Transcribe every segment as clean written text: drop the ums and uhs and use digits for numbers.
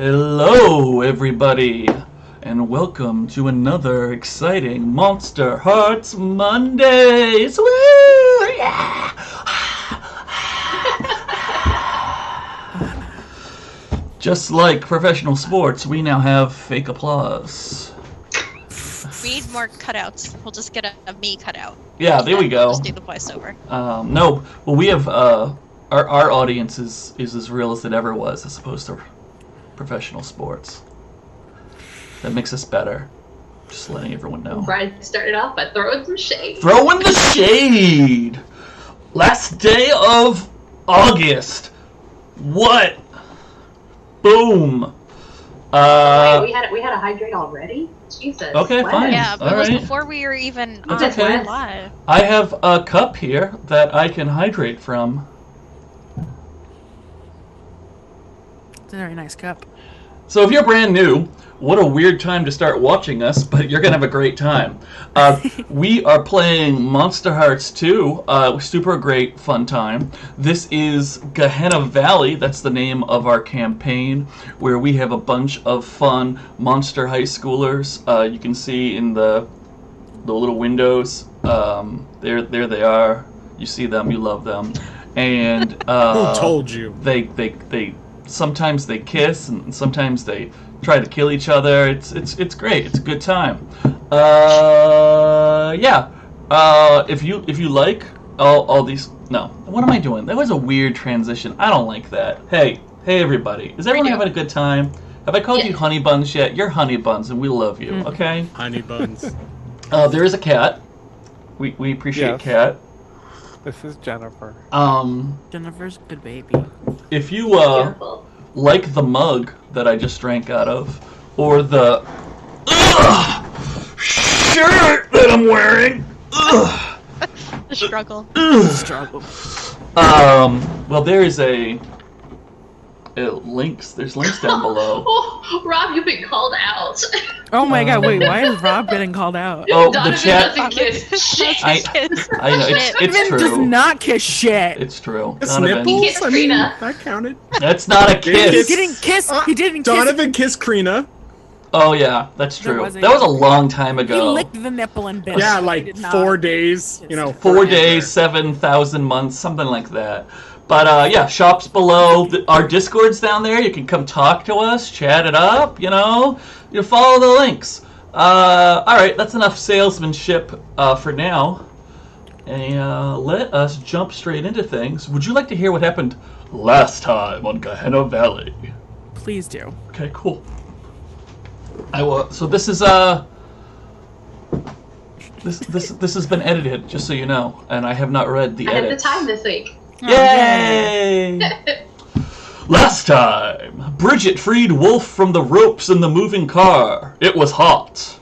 Hello, everybody, and welcome to another exciting Monsterhearts Mondays. Woo! Yeah! Just like professional sports, we now have fake applause. We need more cutouts. We'll just get a me cutout. Yeah, there we go. Just do the voiceover. No, well, we have our audience is as real as it ever was, as opposed to professional sports. That makes us better. Just letting everyone know. Brian started off by throwing some shade. Throwing the shade! Last day of August. What? Boom. Wait, we had a hydrate already? Jesus. Okay, what? fine. Yeah, but All it was right. before we were even It's on okay. live. I have a cup here that I can hydrate from. It's a very nice cup. So if you're brand new, what a weird time to start watching us, but you're going to have a great time. We are playing Monsterhearts 2, super great fun time. This is Gehenna Valley, that's the name of our campaign, where we have a bunch of fun monster high schoolers. You can see in the little windows, there they are. You see them, you love them. And who told you? They sometimes they kiss and sometimes they try to kill each other. It's great. It's a good time. Yeah. If you like all these, no. What am I doing? That was a weird transition. I don't like that. Hey everybody. Is everyone having a good time? Have I called you honey buns yet? You're honey buns and we love you. Okay. Honey buns. There is a cat. We appreciate cat. This is Jennifer. Jennifer's a good baby. If you Beautiful. like the mug that I just drank out of, or the shirt that I'm wearing, The struggle. Struggle. well, there is links. There's links down below. Oh, Rob, you've been called out. Oh my god, wait, why is Rob getting called out? Oh, Donovan the chat. doesn't kiss shit. I know it's Donovan does true. not kiss shit. It's true. Kiss Donovan. nipples? Kiss I mean, Crina. that counted. That's not a He kiss. didn't kiss. He didn't kiss. Donovan kissed Crina. Oh yeah, that's true. wasn't- That was a long time He ago. licked the nipple and bit. Yeah, it. He like did not. 4 days. You know, 4 days, 7,000 months, something like that. But yeah, shops below. Our Discord's down there. You can come talk to us, chat it up. You follow the links. All right, that's enough salesmanship for now. And let us jump straight into things. Would you like to hear what happened last time on Gehenna Valley? Please do. Okay, cool. I will. So this is this has been edited, just so you know, and I have not read the I had the edits. time this week. Yay! Last time, Bridget freed Wolfe from the ropes in the moving car. It was hot.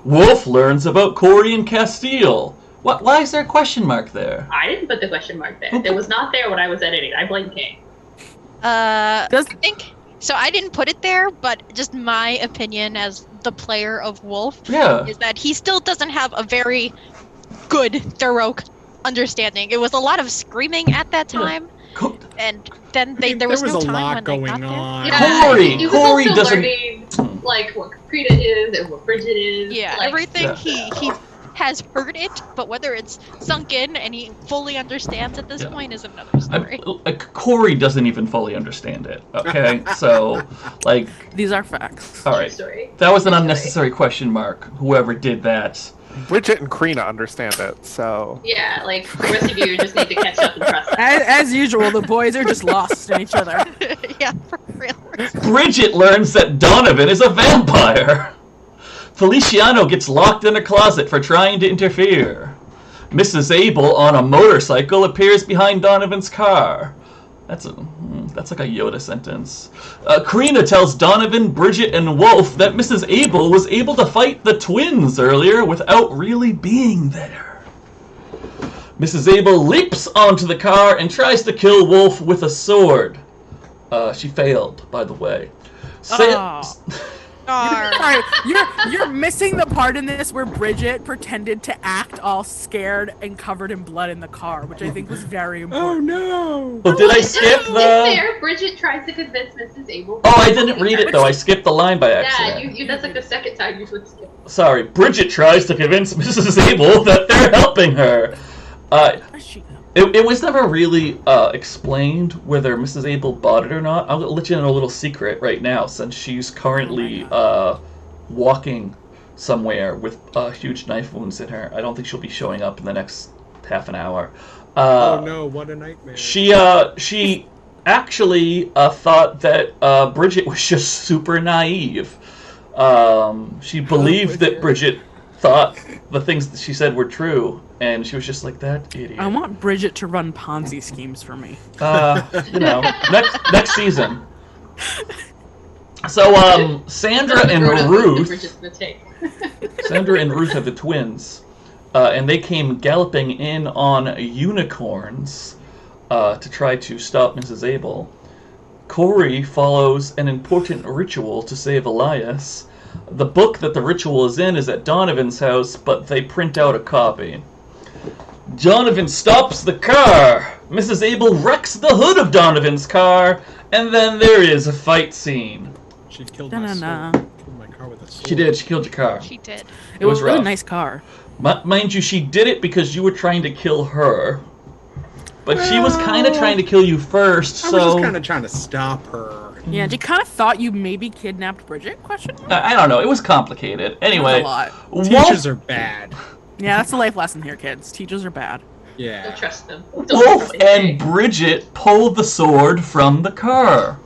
Wolfe learns about Corey and Castile. Why is there a question mark there? I didn't put the question mark there. It was not there when I was editing. I blame Kay. I think so. I didn't put it there, but just my opinion as the player of Wolfe is that he still doesn't have a very good, thorough understanding. It was a lot of screaming at that time, and then there was no a time lot when they got going there. on. He was Corey also doesn't- learning, like, what Crina is and what Bridget is. Yeah, like, everything he has heard it, but whether it's sunk in and he fully understands at this point is another story. Corey doesn't even fully understand it. Okay, so like These are facts. all right, Story. that was an unnecessary question mark. Whoever did that. Bridget and Crina understand it, so... Yeah, like, the rest of you just need to catch up and trust us. As usual, the boys are just lost in each other. Yeah, for real. Bridget learns that Donovan is a vampire. Feliciano gets locked in a closet for trying to interfere. Mrs. Abel on a motorcycle appears behind Donovan's car. That's like a Yoda sentence. Crina tells Donovan, Bridget, and Wolfe that Mrs. Abel was able to fight the twins earlier without really being there. Mrs. Abel leaps onto the car and tries to kill Wolfe with a sword. She failed, by the way. scar. Sorry, you're missing the part in this where Bridget pretended to act all scared and covered in blood in the car, which I think was very important. Oh no! Well, did I skip To the? be fair, Bridget tries to convince Mrs. Abel. Oh, I didn't read it though. I skipped the line by accident. Yeah, you that's like the second time you should skip. Sorry, Bridget tries to convince Mrs. Abel that they're helping her. It was never really explained whether Mrs. Abel bought it or not. I'll let you in a little secret right now, since she's currently walking somewhere with huge knife wounds in her. I don't think she'll be showing up in the next half an hour. Oh no, what a nightmare. She actually thought that Bridget was just super naive. She believed that Bridget thought the things that she said were true, and she was just like, that idiot. I want Bridget to run Ponzi schemes for me. Next season. So, Sandra and Ruth are the twins, and they came galloping in on unicorns to try to stop Mrs. Abel. Corey follows an important ritual to save Elias. The book that the ritual is in is at Donovan's house, but they print out a copy. Donovan stops the car. Mrs. Abel wrecks the hood of Donovan's car, and then there is a fight scene. She killed my soul. Killed my car with a sword. She did. She killed your car. She did. It was a rough. really nice car. Mind you, she did it because you were trying to kill her. But she was kind of trying to kill you first, I was just kind of trying to stop her. Yeah, she kind of thought you maybe kidnapped Bridget? Question mark? I don't know. It was complicated. Anyway, A lot. Teachers are bad. Yeah, that's the life lesson here, kids. Teachers are bad. Yeah. Don't trust them. Wolfe and Bridget pull the sword from the car.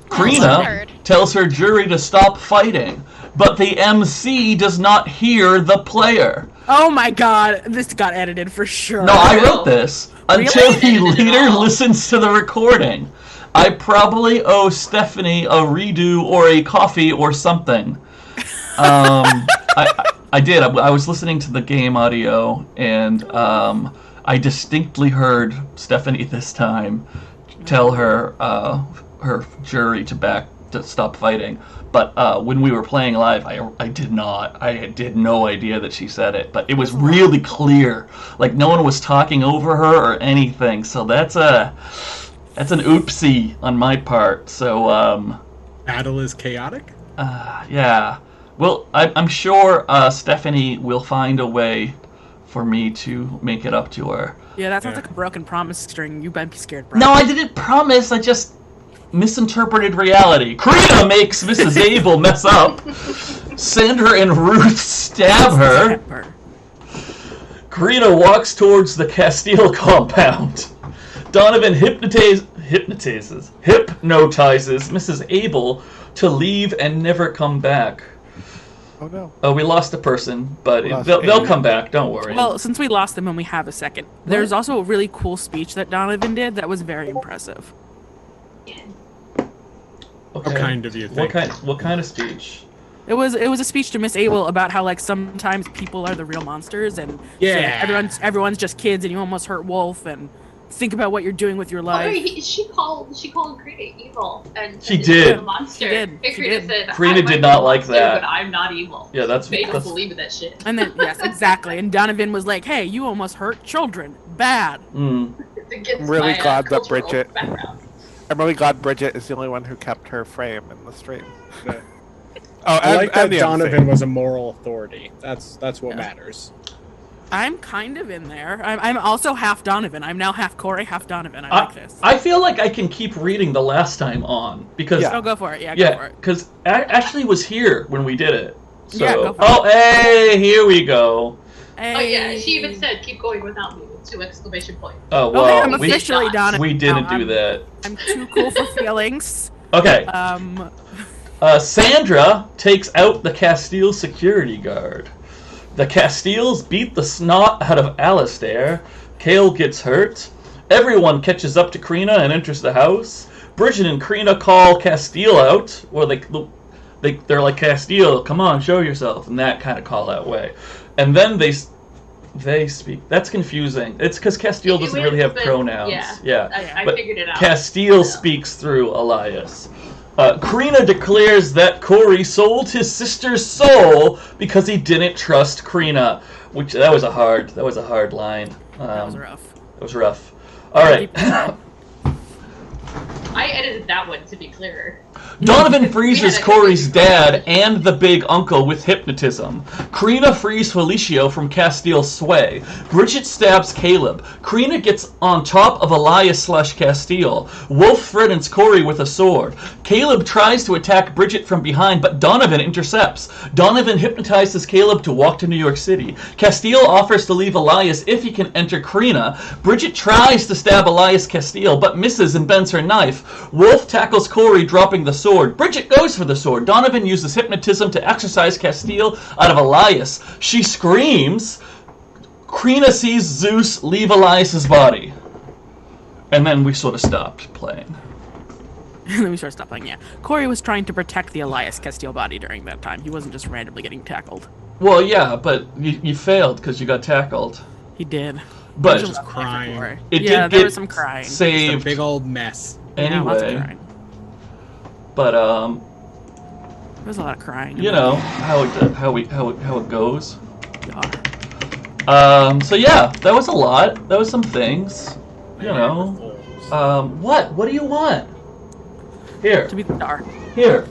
Crina tells her jury to stop fighting, but the MC does not hear the player. Oh my god, this got edited for sure. No, I wrote this until he later listens to the recording. I probably owe Stephanie a redo or a coffee or something. I did. I was listening to the game audio, and I distinctly heard Stephanie this time tell her her jury to stop fighting. But when we were playing live, I did not. I had no idea that she said it, but it was really clear. Like no one was talking over her or anything. So that's an oopsie on my part. So Battle is chaotic? yeah. Well, I'm sure Stephanie will find a way for me to make it up to her. Yeah, that sounds like a broken promise string. You better be scared, bro. No, I didn't promise. I just misinterpreted reality. Crina makes Mrs. Abel mess up. Sandra and Ruth stab her. Crina walks towards the Castile compound. Donovan hypnotizes Mrs. Abel to leave and never come back. Oh no. Oh, we lost a person, but they'll come back. Don't worry. Well, since we lost them and we have a second, there's also a really cool speech that Donovan did that was very impressive. Okay. How kind of you think? What kind of speech? It was a speech to Miss Abel about how like sometimes people are the real monsters and Yeah. everyone's just kids and you almost hurt Wolfe and think about what you're doing with your life. She called Crina evil, and She did. A monster. She did. And She Crina did. said, Crina "I might did be not a like monster, that. But I'm not evil." Yeah, that's They don't believe in that shit. And then yes, exactly. And Donovan was like, "Hey, you almost hurt children. Bad." I'm really glad that Bridget. Background. I'm really glad Bridget is the only one who kept her frame in the stream. Yeah. Oh, I like that the Donovan MC. was a moral authority. That's what matters. I'm kind of in there. I'm also half Donovan. I'm now half Corey, half Donovan. I like this. I feel like I can keep reading the last time on because Oh, go for it. Yeah, go for it. because Ashley was here when we did it. So, Yeah, go for it. Hey, here we go. Hey. Oh yeah, she even said, "Keep going without me" with 2 exclamation points. Oh Oh, hey, well, I'm we officially Donovan. didn't now. do that. I'm too cool for feelings. Okay. Sandra takes out the Castile security guard. The Castiles beat the snot out of Alistair. Kale gets hurt. Everyone catches up to Crina and enters the house. Bridget and Crina call Castile out, or they're like, Castile, come on, show yourself, and that kind of call out way. And then they speak. That's confusing. It's because Castile doesn't really have pronouns. Yeah. I but figured it out. Castile speaks through Elias. Crina declares that Corey sold his sister's soul because he didn't trust Crina, which that was a hard line. That was rough. It was rough. All right. I edited that one to be clearer. Donovan freezes Corey's dad and the big uncle with hypnotism. Crina frees Felicio from Castile's sway. Bridget stabs Caleb. Crina gets on top of Elias/Castile. Wolfe threatens Corey with a sword. Caleb tries to attack Bridget from behind, but Donovan intercepts. Donovan hypnotizes Caleb to walk to New York City. Castile offers to leave Elias if he can enter Crina. Bridget tries to stab Elias/Castile, but misses and bends her knife. Wolfe tackles Corey, dropping the sword. Bridget goes for the sword. Donovan uses hypnotism to exorcise Castile out of Elias. She screams. Crina sees Zeus leave Elias's body. And then we sort of stopped playing. And then we sort of stopped playing, yeah. Corey was trying to protect the Elias Castile body during that time. He wasn't just randomly getting tackled. Well, yeah, but you failed because you got tackled. He did. But Just crying. it Yeah, did there get was some crying. It's a saved big old mess. Yeah, lots of anyway. crying. But There was a lot of crying. you know how it goes. Yeah. So yeah, that was a lot. That was some things. You know. What do you want? Here. To be the star. Here.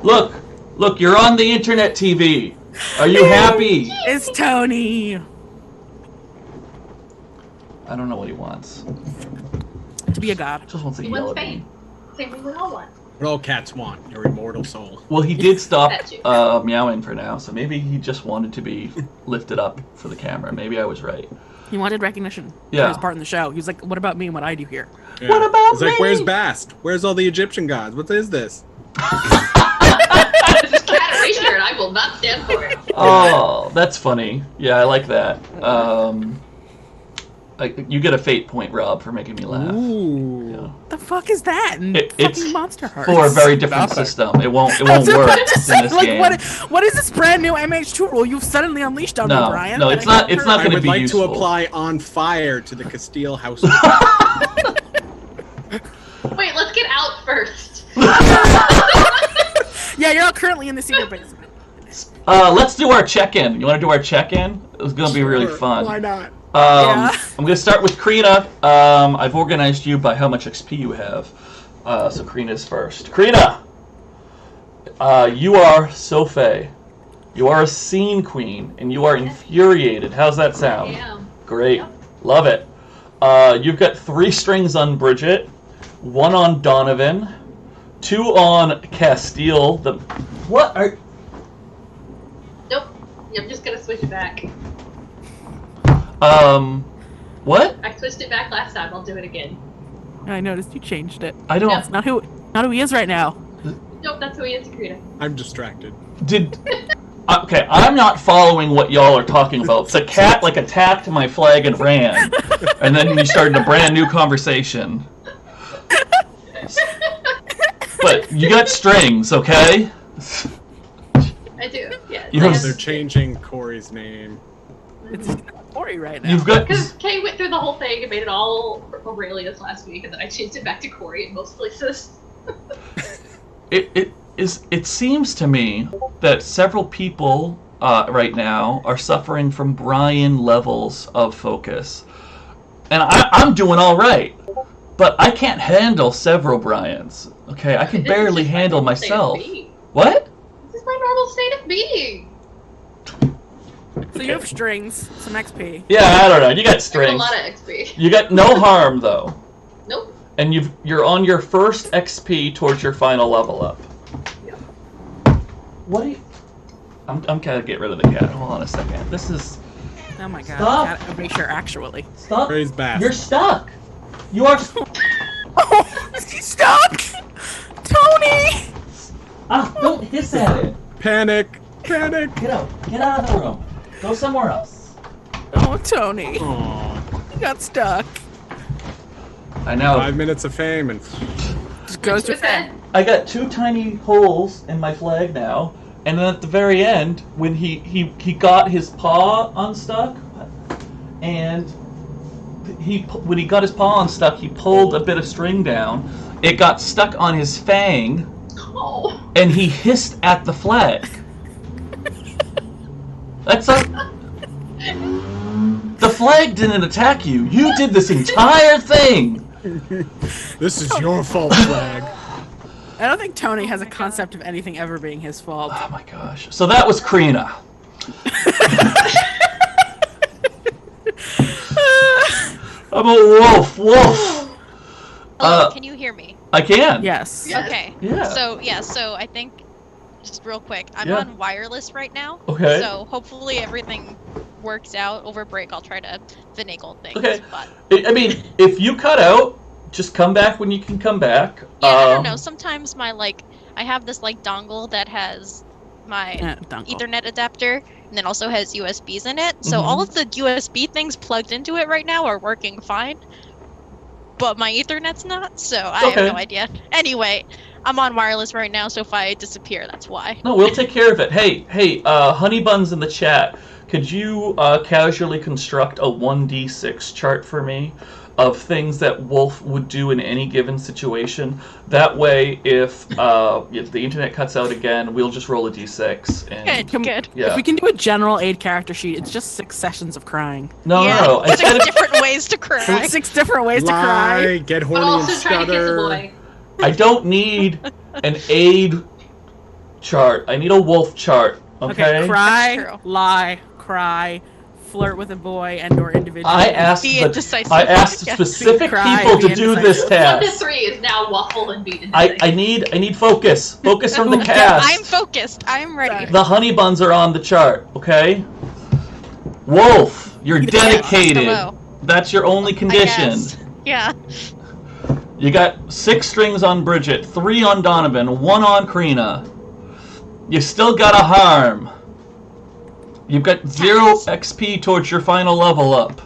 Look, you're on the internet TV. Are you happy? It's Tony. I don't know what he wants. To be a god. Just wants to He yell wants at me. fame. Same thing we all want. What all cats want, your immortal soul. Well, he did stop That's you. meowing for now, so maybe he just wanted to be lifted up for the camera. Maybe I was right. He wanted recognition. Yeah. For his part in the show. He was like, what about me and what I do here? Yeah. What about It's like, me? where's Bast? Where's all the Egyptian gods? What is this? This is cat erasure, and I will not stand for it. Oh, that's funny. Yeah, I like that. You get a fate point, Rob, for making me laugh. Ooh. Yeah. The fuck is that? In It's fucking Monsterhearts. For a very different Nothing. system. It won't I was work about in to say, this like, game. what is this brand new MH2 rule you've suddenly unleashed on me, Brian? No, that it's I not. haven't It's heard not I going to would be like useful. to apply on fire to the Castile house. Wait, let's get out first. Yeah, you're all currently in the secret basement. Let's do our check-in. You want to do our check-in? It's going to be really Sure, fun. Why not? Yeah. I'm going to start with Crina. I've organized you by how much XP you have. So Crina's first. Crina! You are Sophie. You are a scene queen, and you are infuriated. How's that sound? Yeah. Great. Yep. Love it. You've got 3 strings on Bridget, 1 on Donovan, 2 on Castile. What are... Nope. I'm just gonna switch it back. What? I switched it back last time. I'll do it again. I noticed you changed it. I don't... Yep. Not who he is right now. Nope, that's who he is, Crina. I'm distracted. Did... Okay, I'm not following what y'all are talking about. The cat, like, attacked my flag and ran. And then you started a brand new conversation. But you got strings, okay? I do. Yeah. You have- They're changing Corey's name. It's Corey right now. You've got... Because Kay went through the whole thing and made it all Aurelius last week, and then I changed it back to Corey in most places. It seems to me that several people right now are suffering from Brian levels of focus. And I'm doing all right. But I can't handle several Brians. Okay, I can This is barely just my handle normal state of myself. being. What? This is my normal state of being. So you have strings, some XP. Yeah, I don't know. You got There's a strings. lot of XP. You got no harm though. Nope. And you're on your first XP towards your final level up. Yep. What do you... I'm gonna get rid of the cat. Hold on a second. This is... Oh my god. Stop. Gotta erasure actually. Stop. Praise Bast. You're stuck. You are... Oh, is he stuck? Tony! Don't hiss at it. Panic! Panic! Get out. Get out of the room. Go somewhere else. Oh, Tony. Aww. He got stuck. I know. 5 minutes of fame and Just goes to With that, bed. I got 2 tiny holes in my flag now, and then at the very end, when he got his paw unstuck, and when he got his paw unstuck, he pulled a bit of string down, it got stuck on his fang, Oh. and he hissed at the flag. That's a... The flag didn't attack you. You did this entire thing. This is your fault, flag. I don't think Tony has a concept of anything ever being his fault. Oh my gosh. So that was Crina. I'm a wolf. Hello, can you hear me? I can. Yes. Okay. Yeah. So I think, just real quick, I'm Yeah. on wireless right now. Okay. So hopefully everything works out. Over break, I'll try to finagle things. Okay. But I mean, if you cut out, just come back when you can come back. yeah, I don't know. Sometimes I have this dongle that has my Dongle. Ethernet adapter, and then also has USBs in it. So Mhm. all of the USB things plugged into it right now are working fine, but my Ethernet's not. So I Okay. have no idea. Anyway, I'm on wireless right now, so if I disappear, that's why. No, we'll take care of it. Hey, Honey Buns in the chat, could you casually construct a 1d6 chart for me of things that Wolfe would do in any given situation? That way, if the internet cuts out again, we'll just roll a d6. And Good. yeah. If we can do a general aid character sheet, it's just 6 sessions of crying. No. I 6 said different ways to cry. 6 different ways to Lie, cry. get But horny and also trying to kiss a stutter. boy. I don't need an aid chart. I need a wolf chart. Okay. Cry, That's true. lie, cry, flirt with a boy, and/or individual. I asked Be indecisive. I asked Yes. specific Cry, people be to do this One to task. 3 is now waffle and beat. I need focus. Focus from the cast. I'm focused. I'm ready. The honey buns are on the chart, okay? Wolf, you're dedicated. Hello. That's your only I condition. guess. Yeah. You got 6 strings on Bridget, 3 on Donovan, 1 on Crina. You still got a harm. You've got 0 XP towards your final level up.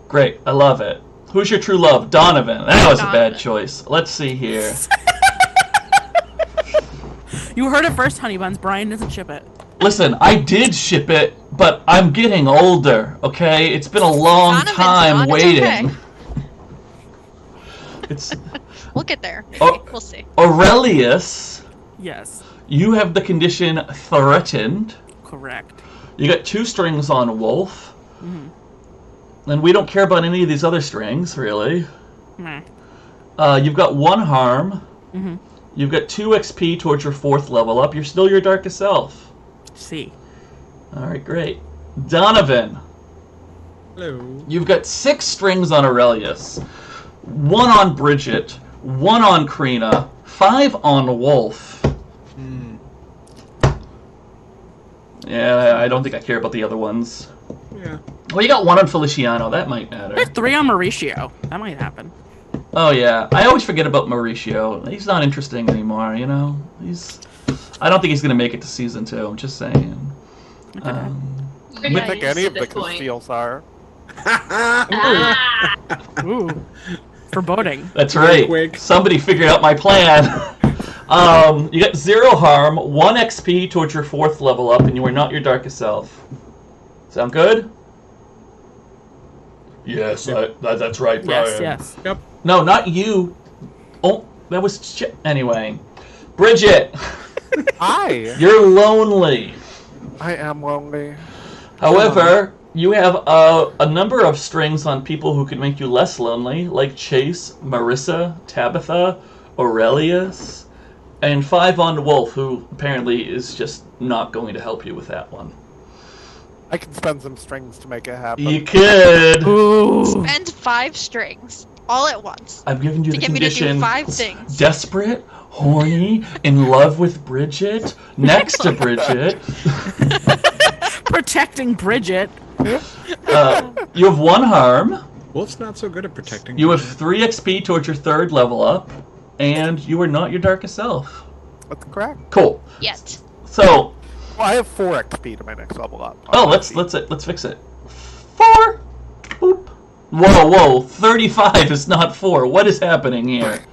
Great, I love it. Who's your true love? Donovan. That was a bad Donovan. choice. Let's see here. You heard it first, Honey Buns. Brian doesn't ship it. Listen, I did ship it, but I'm getting older, okay? It's been a long Donovan's time not, it's waiting. okay. It's We'll get there. Oh. We'll see. Aurelius. Yes. You have the condition threatened. Correct. You got 2 strings on Wolf. Mm-hmm. And we don't care about any of these other strings, really. Meh. You've got 1 harm. Mm-hmm. You've got 2 XP towards your 4th level up. You're still your darkest self. See. Alright, great. Donovan. Hello. You've got 6 strings on Aurelius. 1 on Bridget. 1 on Crina. 5 on Wolf. Hmm. Yeah, I don't think I care about the other ones. Yeah. Well, you got 1 on Feliciano. That might I matter. have 3 on Mauricio. That might happen. Oh, yeah. I always forget about Mauricio. He's not interesting anymore, you know? I don't think he's going to make it to Season 2. I'm just saying. I don't think any of the Castiles are. Ah, Ooh. Foreboding. That's right. Quick. Somebody figured out my plan. You got 0 harm, 1 XP towards your 4th level up, and you are not your darkest self. Sound good? Yes, that's right, Yes, yes. Yep. No, not you. Oh, that was... Anyway. Bridget, Hi! you're lonely. I am lonely. However, you have a number of strings on people who could make you less lonely, like Chase, Marissa, Tabitha, Aurelius, and 5 on Wolf, who apparently is just not going to help you with that one. I can spend some strings to make it happen. You could. Ooh. Spend 5 strings all at once I've given you to the get me to condition. do 5 things. Desperate, horny, in love with Bridget, next to Bridget. Protecting Bridget. You have 1 harm. Wolf's not so good at protecting. You have 3 XP towards your 3rd level up, and you are not your darkest self. That's correct. Cool. Yet. So, Well, I have 4 XP to my next level up. oh, let's fix it. 4. Boop. Whoa! 35 is not 4. What is happening here?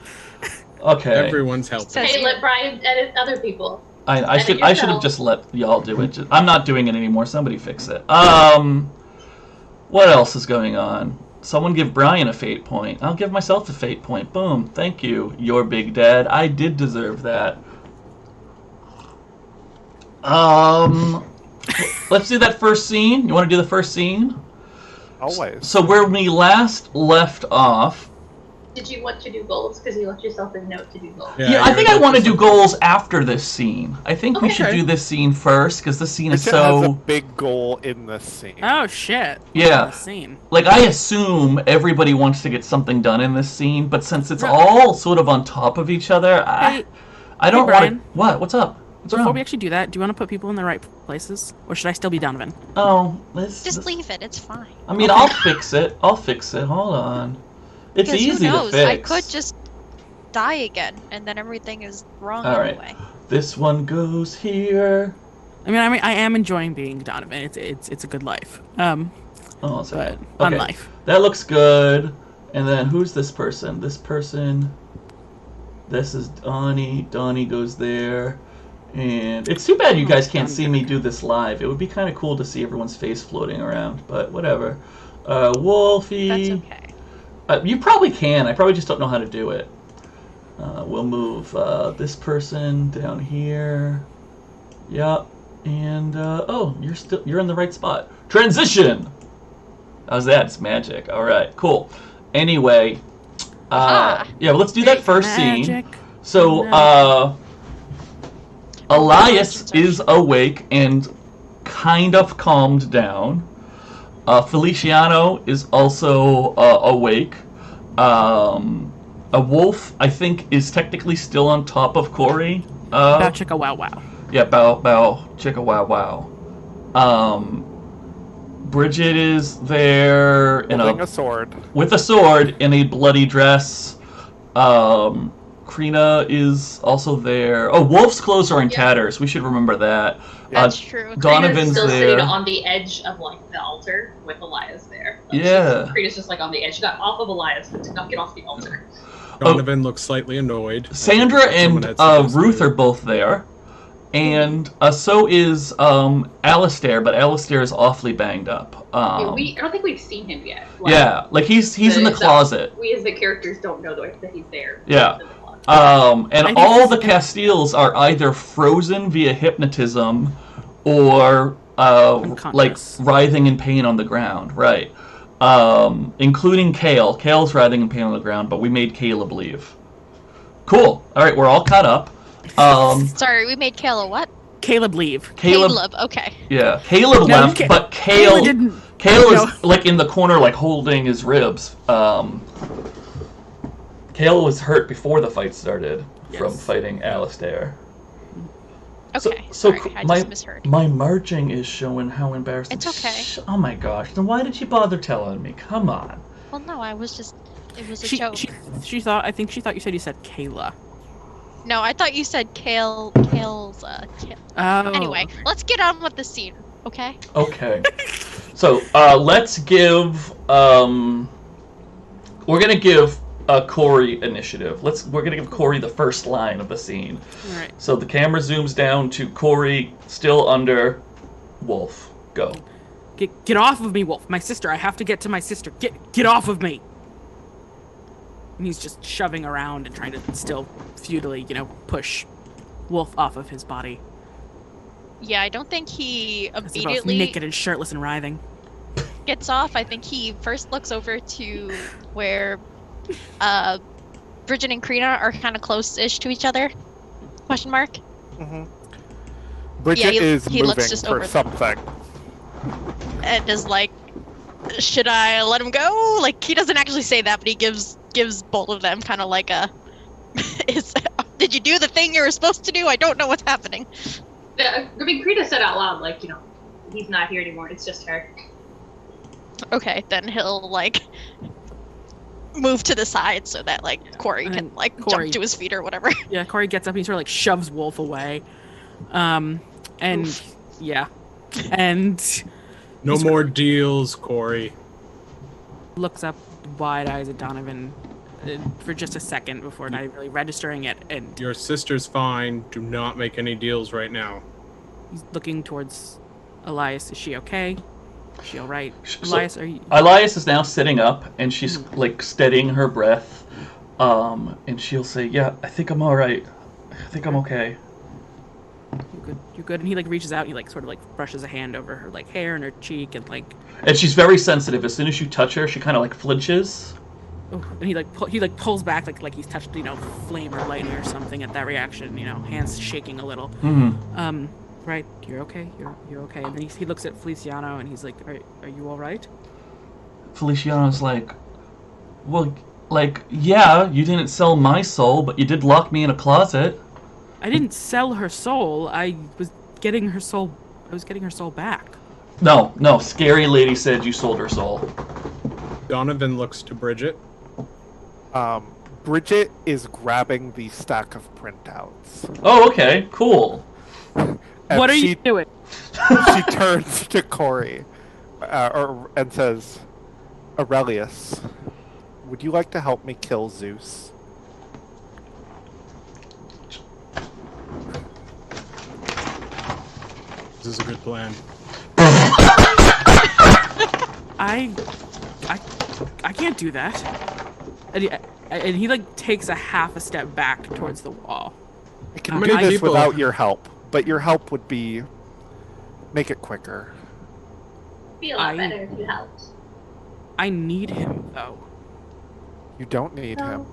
Okay. Everyone's helping. Says hey, you. let Brian edit other people. I should yourself. have just let y'all do it. I'm not doing it anymore. Somebody fix it. What else is going on? Someone give Brian a fate point. I'll give myself a fate point. Boom. Thank you, your big dad. I did deserve that. Let's do that first scene. You want to do the first scene? Always. So where we last left off. Did you want to do goals? Because you left yourself a note to do goals. Yeah, I think I want to do goals after this scene. I think we should do this scene first, because this scene is Bridget so... has a big goal in this scene. Oh, shit. Yeah. This scene. Like, I assume everybody wants to get something done in this scene, but since it's all sort of on top of each other, I don't want to... What? What's up? Before we actually do that, do you want to put people in the right places? Or should I still be Donovan? Oh, Just leave it. It's fine. I mean, I'll fix it. Hold on. It's easy who knows? to fix. I could just die again, and then everything is wrong anyway. This one goes here. I mean, I am enjoying being Donovan. It's a good life. Oh, that's right. On life. That looks good. And then who's this person? This is Donnie. Donnie goes there. And it's too bad you guys can't see me do this live. It would be kind of cool to see everyone's face floating around, but whatever. Wolfie. That's okay. You probably can. I probably just don't know how to do it. We'll move this person down here. Yep. And you're in the right spot. Transition. How's that? It's magic. All right. Cool. Anyway, let's do that first scene. So, Elias is awake and kind of calmed down. Feliciano is also awake. A Wolfe, I think, is technically still on top of Corey. Bow chicka wow wow. Yeah, bow chicka wow wow. Bridget is there Holding a sword. With a sword in a bloody dress. Crina is also there. Oh, Wolfe's clothes are in tatters. We should remember that. That's true. Donovan's still there. sitting on the edge of the altar with Elias there. Crina's just on the edge. She got off of Elias, but did not get off the altar. Donovan looks slightly annoyed. Sandra and Ruth are both there. And so is Alistair, but Alistair is awfully banged up. I don't think we've seen him yet. He's in the closet. We as the characters don't know that he's there. Yeah. And all the Castiles are either frozen via hypnotism or writhing in pain on the ground, right? Including Kale. Kale's writhing in pain on the ground, but we made Caleb leave. Cool. All right, we're all caught up. Sorry, we made Caleb what? Caleb leave. Caleb, okay. Yeah, Caleb left, but Kale is in the corner, holding his ribs. Kale was hurt before the fight started from fighting Alistair. Okay, sorry, I just misheard. My marching is showing how embarrassing. It's okay. Oh my gosh, then why did you bother telling me? Come on. Well, no, it was a joke. I think she thought you said Kayla. No, I thought you said Kale's, Oh. Anyway, let's get on with the scene, okay? Okay. So, let's give, we're gonna give Corey initiative. We're gonna give Corey the first line of the scene. Alright. So the camera zooms down to Corey, still under Wolfe. Go. Get off of me, Wolfe. My sister. I have to get to my sister. Get off of me. And he's just shoving around and trying to still futilely, push Wolfe off of his body. Yeah, I don't think he They're immediately both naked and shirtless and writhing. gets off. I think he first looks over to where Bridget and Crina are kind of close-ish to each other. Question mark? Mm-hmm. Bridget is moving for something. And is like, should I let him go? He doesn't actually say that, but he gives both of them kind of like a, did you do the thing you were supposed to do? I don't know what's happening. I mean, Crina said out loud, he's not here anymore. It's just her. Okay, then he'll, move to the side so that, Corey can, jump to his feet or whatever. Yeah, Corey gets up and he sort of, shoves Wolfe away. And, yeah. And... No more deals, Corey. Looks up wide eyes at Donovan for just a second before not really registering it. And your sister's fine. Do not make any deals right now. He's looking towards Elias. Is she okay? She all right? Elias, are you... Elias is now sitting up, and she's, like, steadying her breath. And she'll say, yeah, I think I'm all right. I think I'm okay. You good? And he, like, reaches out and he, like, sort of, like, brushes a hand over her, like, hair and her cheek and, like... And she's very sensitive. As soon as you touch her, she kind of, like, flinches. Oh, and he pulls back like he's touched, you know, flame or lightning or something at that reaction, you know, hands shaking a little. Mm-hmm. Right, you're okay, you're okay. And then he looks at Feliciano and he's like, are you all right? Feliciano's like, well, like, yeah, you didn't sell my soul, but you did lock me in a closet. I didn't sell her soul. I was getting her soul back. No, scary lady said you sold her soul. Donovan looks to Bridget. Bridget is grabbing the stack of printouts. Oh, okay, cool. What are you doing? She turns to Corey and says, Aurelius, would you like to help me kill Zeus? This is a good plan. I can't do that. And he like takes a half a step back towards the wall. I can do this without your help, but your help would be make it quicker. It'd be a lot better if you helped. I need him though. You don't need him.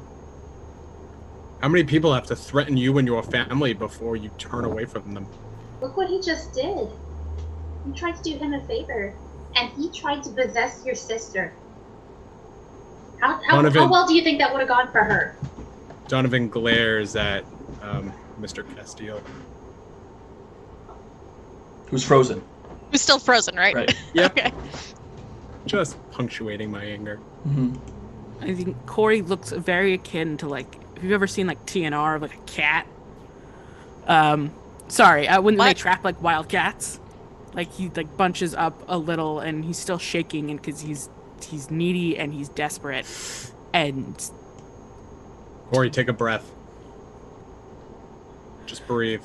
How many people have to threaten you and your family before you turn away from them? Look what he just did. You tried to do him a favor, and he tried to possess your sister. How well do you think that would have gone for her? Donovan glares at Mr. Castillo. Who's frozen? Who's still frozen, right? Right. Yep. Okay. Just punctuating my anger. Mm-hmm. I think Corey looks very akin to like, if you've ever seen like TNR of like a cat. When they trap like wild cats, like he like bunches up a little and he's still shaking and because he's needy and he's desperate. And Corey, take a breath. Just breathe.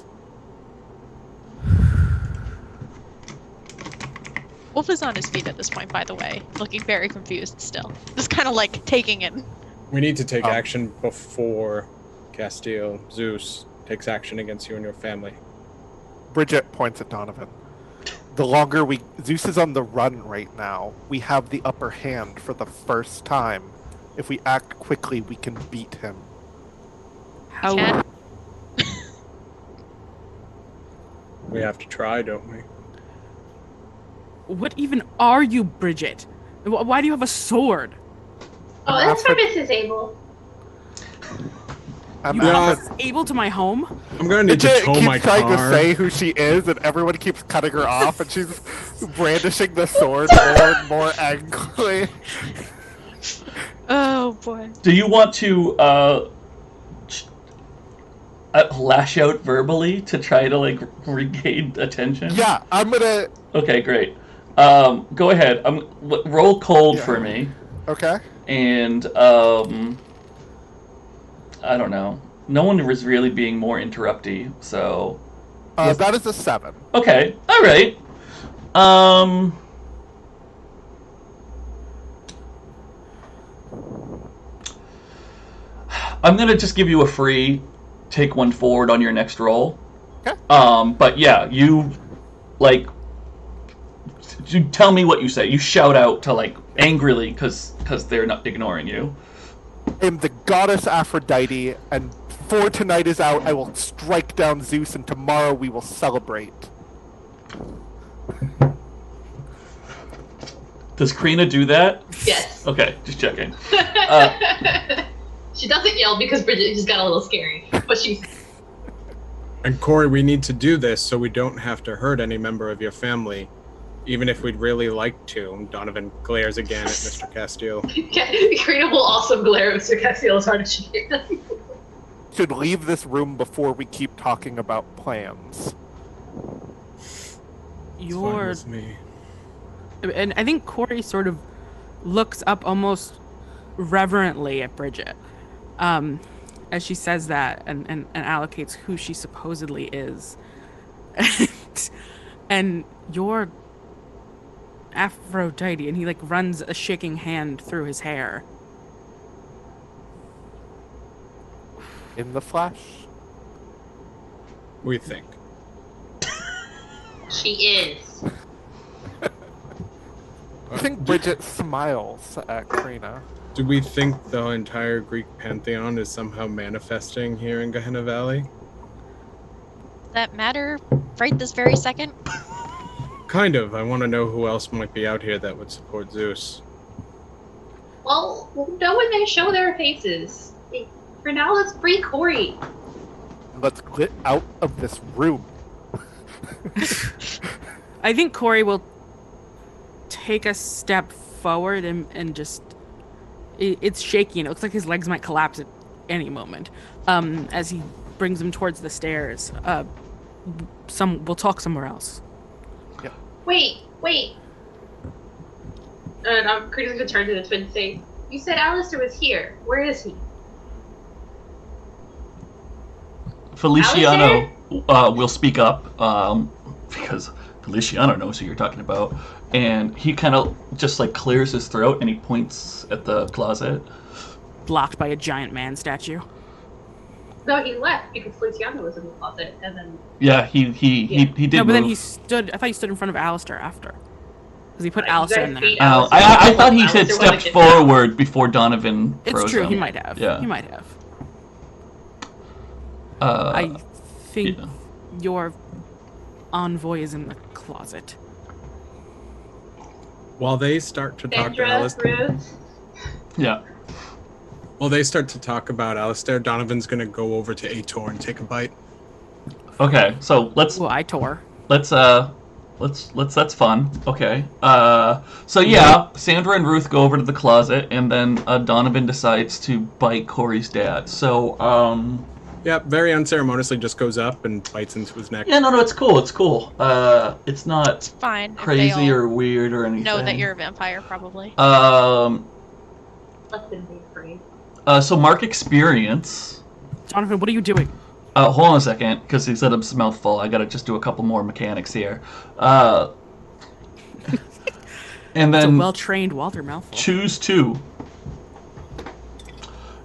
Wolfe is on his feet at this point, by the way, looking very confused still. Just kind of like taking it. We need to take action before Castillo, Zeus, takes action against you and your family. Bridget points at Donovan. The longer Zeus is on the run right now. We have the upper hand for the first time. If we act quickly, we can beat him. how? We have to try, don't we? What even are you, Bridget? Why do you have a sword? Oh, that's for Mrs. Abel. Able to my home? I'm gonna need to tow my car. Keeps trying to say who she is, and everyone keeps cutting her off, and she's brandishing the sword more and more angrily. Oh boy. Do you want to lash out verbally to try to like regain attention? Yeah, I'm gonna. Okay, great. Go ahead. Roll cold for me. Okay. And I don't know. No one was really being more interrupty, so. That is a 7. Okay. All right. I'm gonna just give you a free take one forward on your next roll. Okay. But yeah, you like. You tell me what you say. You shout out to like angrily because they're not ignoring you. I am the goddess Aphrodite, and before tonight is out, I will strike down Zeus, and tomorrow we will celebrate. Does Crina do that? Yes. Okay, just checking. She doesn't yell because Bridget just got a little scary, but she's. And Corey, we need to do this so we don't have to hurt any member of your family, even if we'd really like to. Donovan glares again at Mr. Castillo. Crina will also glare at Mr. Castillo as hard as she can. Should leave this room before we keep talking about plans. Fine with me. And I think Corey sort of looks up almost reverently at Bridget as she says that and allocates who she supposedly is. And you're Aphrodite, and he like runs a shaking hand through his hair. In the flash? We think. She is. I think Bridget smiles at Crina. Do we think the entire Greek pantheon is somehow manifesting here in Gehenna Valley? Does that matter right this very second? Kind of. I want to know who else might be out here that would support Zeus. Well, we'll know when they show their faces. For now, let's free Corey. Let's get out of this room. I think Corey will take a step forward and just... It's shaky, and it looks like his legs might collapse at any moment. As he brings him towards the stairs. We'll talk somewhere else. Yep. Wait. Crina's gonna turn to the twins and say, you said Alistair was here. Where is he? Feliciano will speak up, because Feliciano knows who you're talking about, and he kind of just like clears his throat and he points at the closet. Blocked by a giant man statue. No, he left because Feliciano was in the closet, and then... Yeah, he did No, but then move. he stood... I thought he stood in front of Alistair after. Because he put Alistair in there. Oh, I thought he had stepped forward before Donovan froze It's true, him. he might have. Yeah. He might have. I think your envoy is in the closet. While they start to talk to Sandra, Alistair... Ruth. Yeah. While they start to talk about Alistair, Donovan's gonna go over to Aitor and take a bite. Okay, so let's... Well, I tore. Let's that's fun. Okay. So yeah, Sandra and Ruth go over to the closet, and then Donovan decides to bite Corey's dad. So, Yeah, very unceremoniously just goes up and bites into his neck. yeah, no, it's cool. It's cool. It's not Fine. crazy or weird or anything. know that you're a vampire, probably. Let them be afraid. So mark experience. Donovan, what are you doing? Hold on a second, because he said his mouth full. I gotta just do a couple more mechanics here. And It's a then well-trained Walter mouthful. choose two.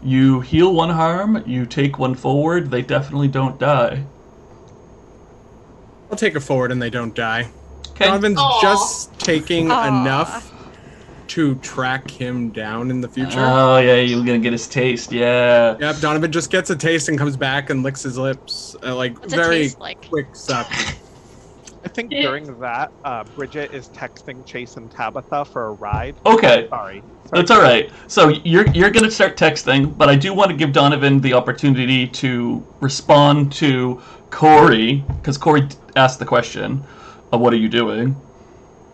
You heal one harm, you take one forward, they definitely don't die. I'll take it forward and they don't die. Okay. Donovan's Aw. just taking Aw. enough to track him down in the future. Oh yeah, you're gonna get his taste, yeah. Yep, Donovan just gets a taste and comes back and licks his lips. What's it Very taste like? quick suck. I think during that, Bridget is texting Chase and Tabitha for a ride. Okay. Sorry. That's all right. So you're gonna start texting, but I do want to give Donovan the opportunity to respond to Corey, because Corey asked the question of what are you doing.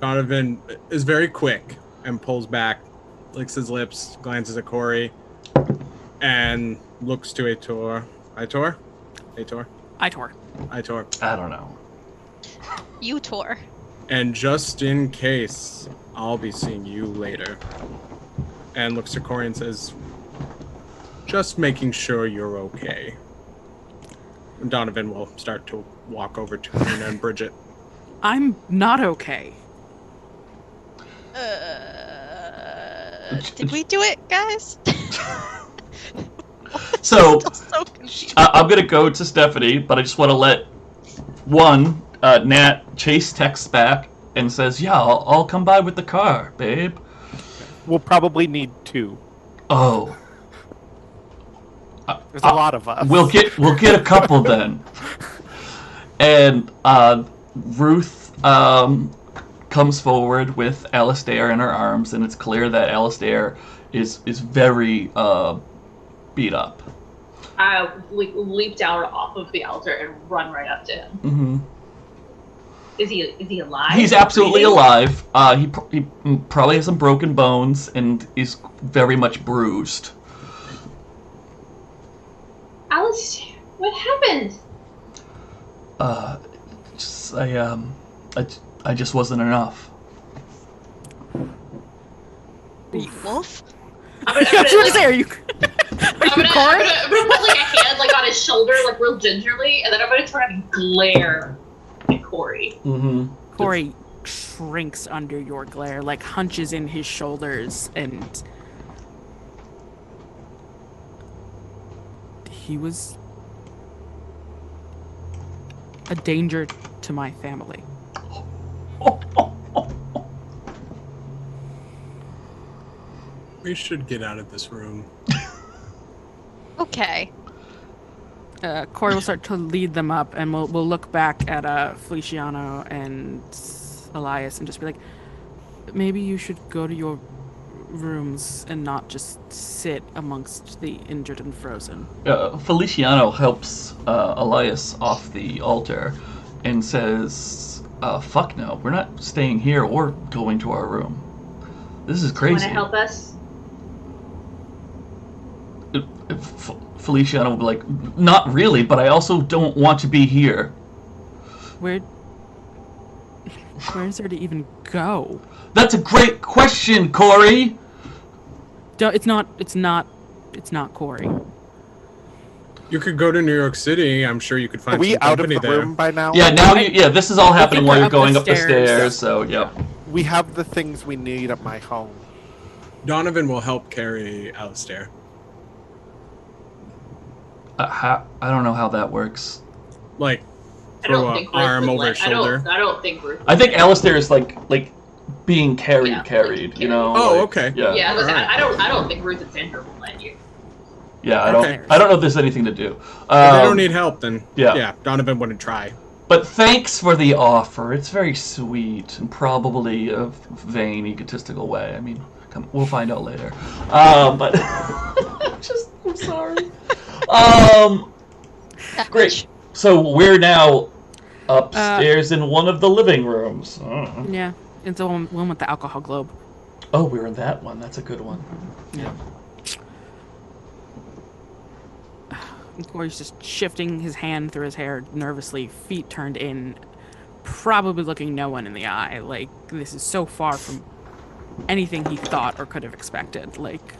Donovan is very quick and pulls back, licks his lips, glances at Corey, and looks to Aitor. Aitor? I tore. Aitor. I don't know. You tore. And just in case, I'll be seeing you later. And looks to Corey and says, just making sure you're okay. And Donovan will start to walk over to Crina and Bridget. I'm not okay. Did we do it, guys? So Still so confused. I'm gonna go to Stephanie, but I just want to let Nat Chase texts back and says, "Yeah, I'll come by with the car, babe." We'll probably need two. Oh, There's a lot of us. we'll get a couple then. And Ruth comes forward with Alistair in her arms, and it's clear that Alistair is very beat up. I leap down off of the altar and run right up to him. Mm-hmm. Is he alive? He's absolutely Breathing? alive. He probably has some broken bones and is very much bruised. Alistair, what happened? I just wasn't enough. Wolf? I'm I was gonna say, are you gonna put like a hand like on his shoulder, like real gingerly, and then I'm gonna try to glare at Corey. Mm-hmm. Corey shrinks under your glare, like hunches in his shoulders, and he was a danger to my family. We should get out of this room. Okay. Corey will start to lead them up, and we'll look back at Feliciano and Elias and just be like, maybe you should go to your rooms and not just sit amongst the injured and frozen. Feliciano helps Elias off the altar and says, fuck no, we're not staying here or going to our room. This is crazy. Want to help us? Feliciano will be like, not really, but I also don't want to be here. Where is there to even go? That's a great question, Corey. It's not Corey. You could go to New York City. I'm sure you could find. Are we some out of company the there. room by now? Yeah, now this is all happening while you're going up the stairs. Yeah. So yeah. We have the things we need at my home. Donovan will help carry Alistair. I don't know how that works. Like, I don't throw think an arm Ruth would over his let- shoulder. I don't think Ruth. I think Alistair is like being carried, Yeah, you know. Oh, like, okay. Yeah. Yeah, listen, Alright. I don't think Ruth and Sandra will let you. Yeah, Okay. I don't know if there's anything to do. If they don't need help, then yeah. Donovan wouldn't try. But thanks for the offer. It's very sweet and probably a vain, egotistical way. I mean, we'll find out later. But I'm sorry. Great. So we're now upstairs in one of the living rooms. Yeah, it's the one with the alcohol globe. Oh, we're in that one. That's a good one. Yeah. And Corey's just shifting his hand through his hair nervously, feet turned in, probably looking no one in the eye. Like, this is so far from anything he thought or could have expected. Like,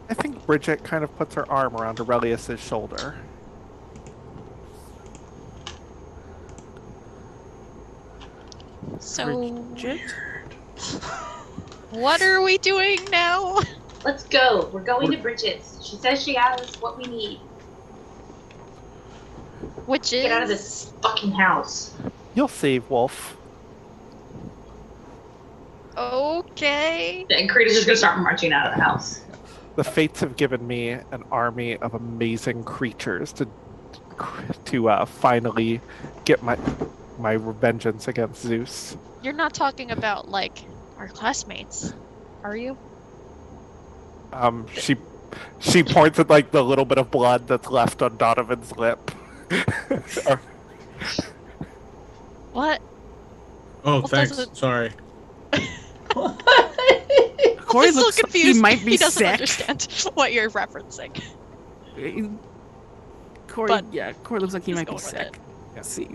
I think Bridget kind of puts her arm around Aurelius's shoulder. So, Bridget? what are we doing now? Let's go. We're going to Bridget's. She says she has what we need. Which is... Get out of this fucking house. You'll save Wolfe. Okay. And Crina's just gonna start marching out of the house. The fates have given me an army of amazing creatures to finally get my vengeance against Zeus. You're not talking about, like, our classmates, are you? She points at like the little bit of blood that's left on Donovan's lip. What? Oh, Well, thanks. doesn't- Sorry. Corey I'm still looks like confused. he might be He doesn't sick. understand what you're referencing. Corey, But Corey looks like he just might be going with sick. See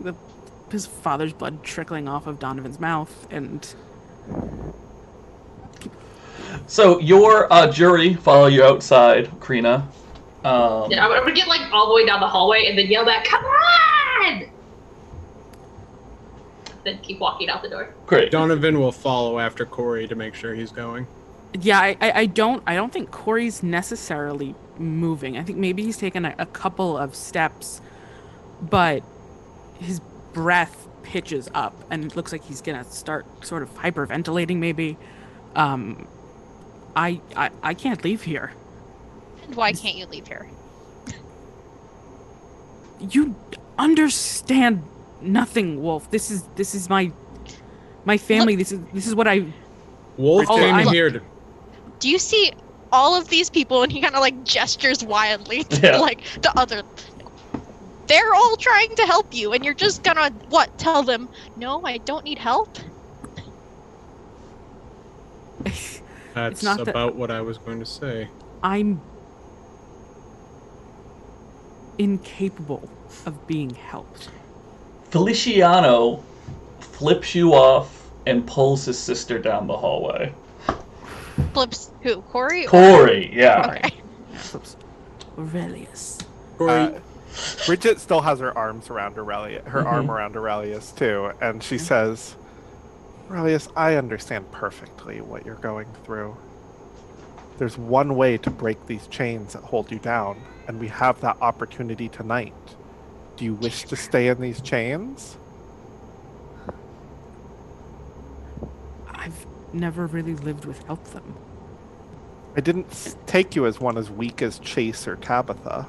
his father's blood trickling off of Donovan's mouth, and So your jury follow you outside, Crina. Yeah, I'm gonna get like all the way down the hallway and then yell back, "Come on!" Then keep walking out the door. Great. Donovan will follow after Corey to make sure he's going. yeah, I don't think Corey's necessarily moving. I think maybe he's taken a couple of steps, but his breath pitches up, and it looks like he's gonna start sort of hyperventilating. Maybe. I can't leave here. And why can't you leave here? You understand nothing, Wolfe. This is my family. This is what I. Wolfe Oh, came I'm- here to... Do you see all of these people? And he kind of like gestures wildly to Yeah. like the other. They're all trying to help you, and you're just gonna what? Tell them, no, I don't need help. That's not that- about what I was going to say. I'm incapable of being helped. Feliciano flips you off and pulls his sister down the hallway. Flips who? Corey? Corey, yeah. Okay. Oops. Aurelius. Corey, Bridget still has her arms around Aurelius, her arm around Aurelius too, and she says, Aurelius, I understand perfectly what you're going through. There's one way to break these chains that hold you down, and we have that opportunity tonight. Do you wish to stay in these chains? I've never really lived without them. I didn't take you as one as weak as Chase or Tabitha.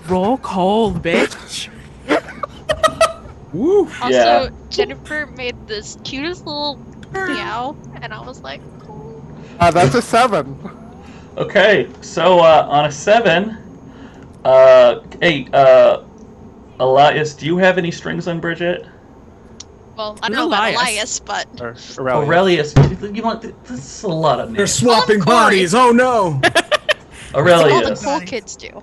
Roll cold, bitch. Woo! Also, Yeah. Jennifer made this cutest little meow, and I was like, That's a 7. Okay, so on a 7, hey, Elias, do you have any strings on Bridget? well, I don't know about Elias. Elias, but Or Aurelius, you want this is a lot of They're names. swapping bodies. Oh no! all the Aurelius. cool kids do.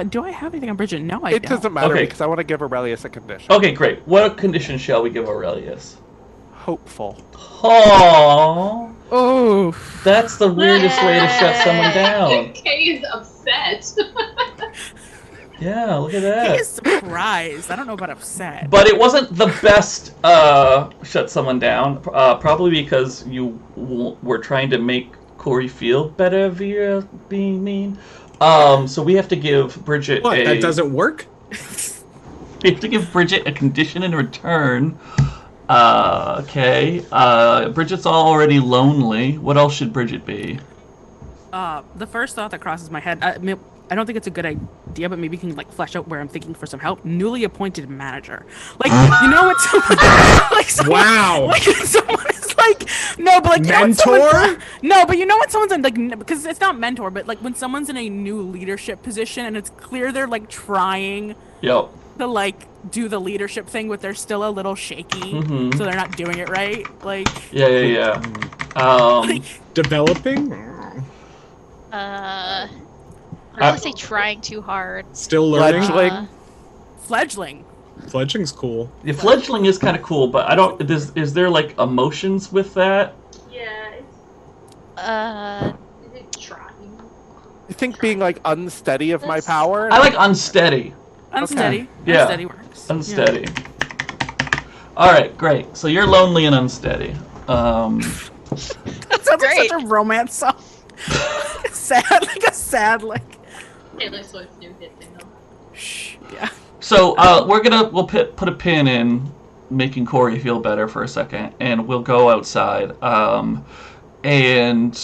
Do I have anything on Bridget? No, I It don't. doesn't matter Okay. because I want to give Aurelius a condition. Okay, great. What condition shall we give Aurelius? Hopeful. Oh, Oh, that's the weirdest way to shut someone down. Kay is upset. Yeah, look at he that. is surprised. I don't know about upset. But it wasn't the best shut someone down, probably because you were trying to make Corey feel better via being mean. So we have to give Bridget What? That doesn't work? We have to give Bridget a condition in return. Okay. Bridget's already lonely. What else should Bridget be? The first thought that crosses my head, I don't think it's a good idea, but maybe you can like flesh out where I'm thinking for some help. Newly appointed manager, like you know what? Wow. Like someone is like no, but like you know when Mentor? no, but you know when someone's in like because it's not mentor, but like when someone's in a new leadership position and it's clear they're like trying Yep. to like do the leadership thing, but they're still a little shaky, Mhm. so they're not doing it right. Like Yeah. Developing? I would say trying too hard. Still learning? Fledgling. fledgling. Fledgling's cool. Yeah, fledgling is kind of cool, but I don't. Is there like emotions with that? Yeah, is it trying? I think being like unsteady of my power. I like unsteady. Unsteady. Yeah. Unsteady works. Unsteady. All right, great. So you're lonely and unsteady. That sounds like Great. such a romance song. sad, like. Taylor Swift's new hit single. Shh. Yeah. So we'll put a pin in making Corey feel better for a second, and we'll go outside. And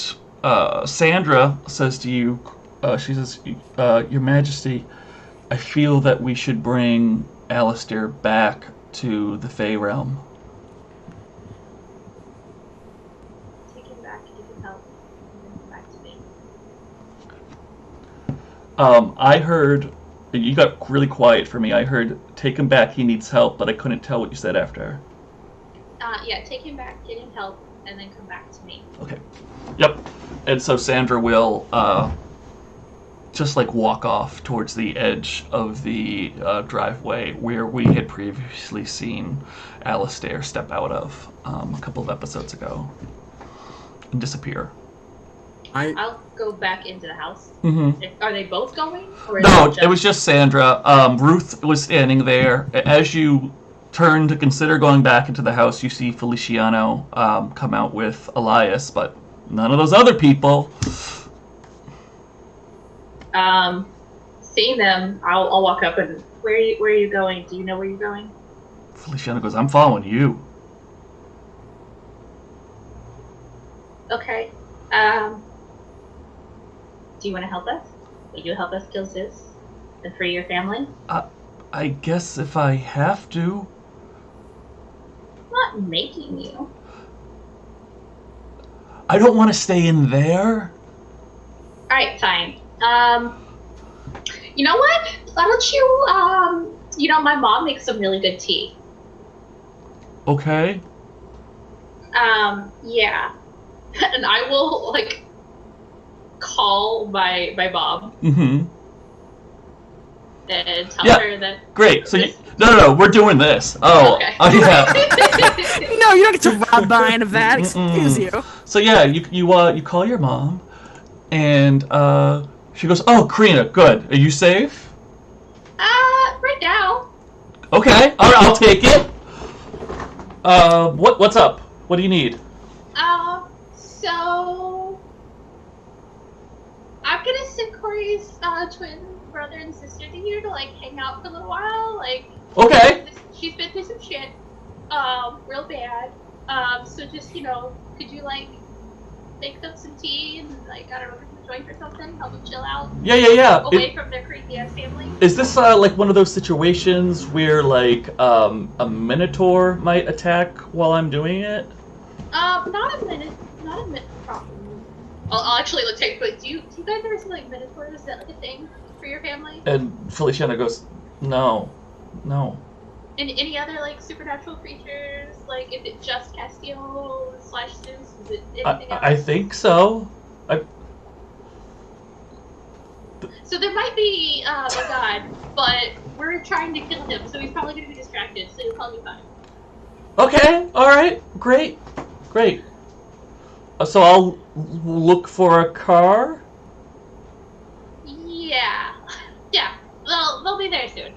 Sandra says to you, she says, Your Majesty, I feel that we should bring Alistair back to the Fey Realm. Take him back, he can help. And then come back to me. I heard, you got really quiet for me. I heard, take him back, he needs help, but I couldn't tell what you said after. Yeah, take him back, get him help, and then come back to me. Okay. Yep. And so Sandra will just like walk off towards the edge of the driveway where we had previously seen Alistair step out of a couple of episodes ago and disappear. I'll go back into the house. Mm-hmm. Are they both going? Or No, it was just Sandra. Ruth was standing there. As you turn to consider going back into the house, you see Feliciano come out with Elias, but none of those other people. Seeing them, I'll walk up and where are you going? Do you know where you're going? Feliciano goes, I'm following you. Okay. Do you want to help us? Will you help us kill Zeus and free your family? I guess if I have to. I'm not making you. I don't want to stay in there. Alright, fine. You know what? Why don't you, my mom makes some really good tea. Okay. Yeah. And I will, call my mom Mm-hmm. and tell her that... Great. So no, we're doing this. Oh, Okay. Oh yeah. No, you don't get to rob mine of that. Excuse you. So yeah, you call your mom, and she goes, "Oh, Crina, good. Are you safe?" Right now. Okay. All right, I'll take it. What's up? What do you need? So I'm gonna send Corey's twin brother and sister to here to like hang out for a little while. Like, okay. She's been through some shit, real bad. So just could you like make them some tea and like I don't know, a joint or something, help them chill out. Yeah. Away from their crazy ass family. Is this like one of those situations where like a minotaur might attack while I'm doing it? Not a minute. I'll actually take. But do you guys ever see like minotaurs? Is that like a thing for your family? And Feliciana goes, no. And any other like supernatural creatures? Like, is it just Castiel/Zeus? Is it anything else? I think so. So there might be a god, but we're trying to kill him, so he's probably going to be distracted. So he'll probably be fine. Okay. All right. Great. So I'll look for a car? Yeah. They'll be there soon.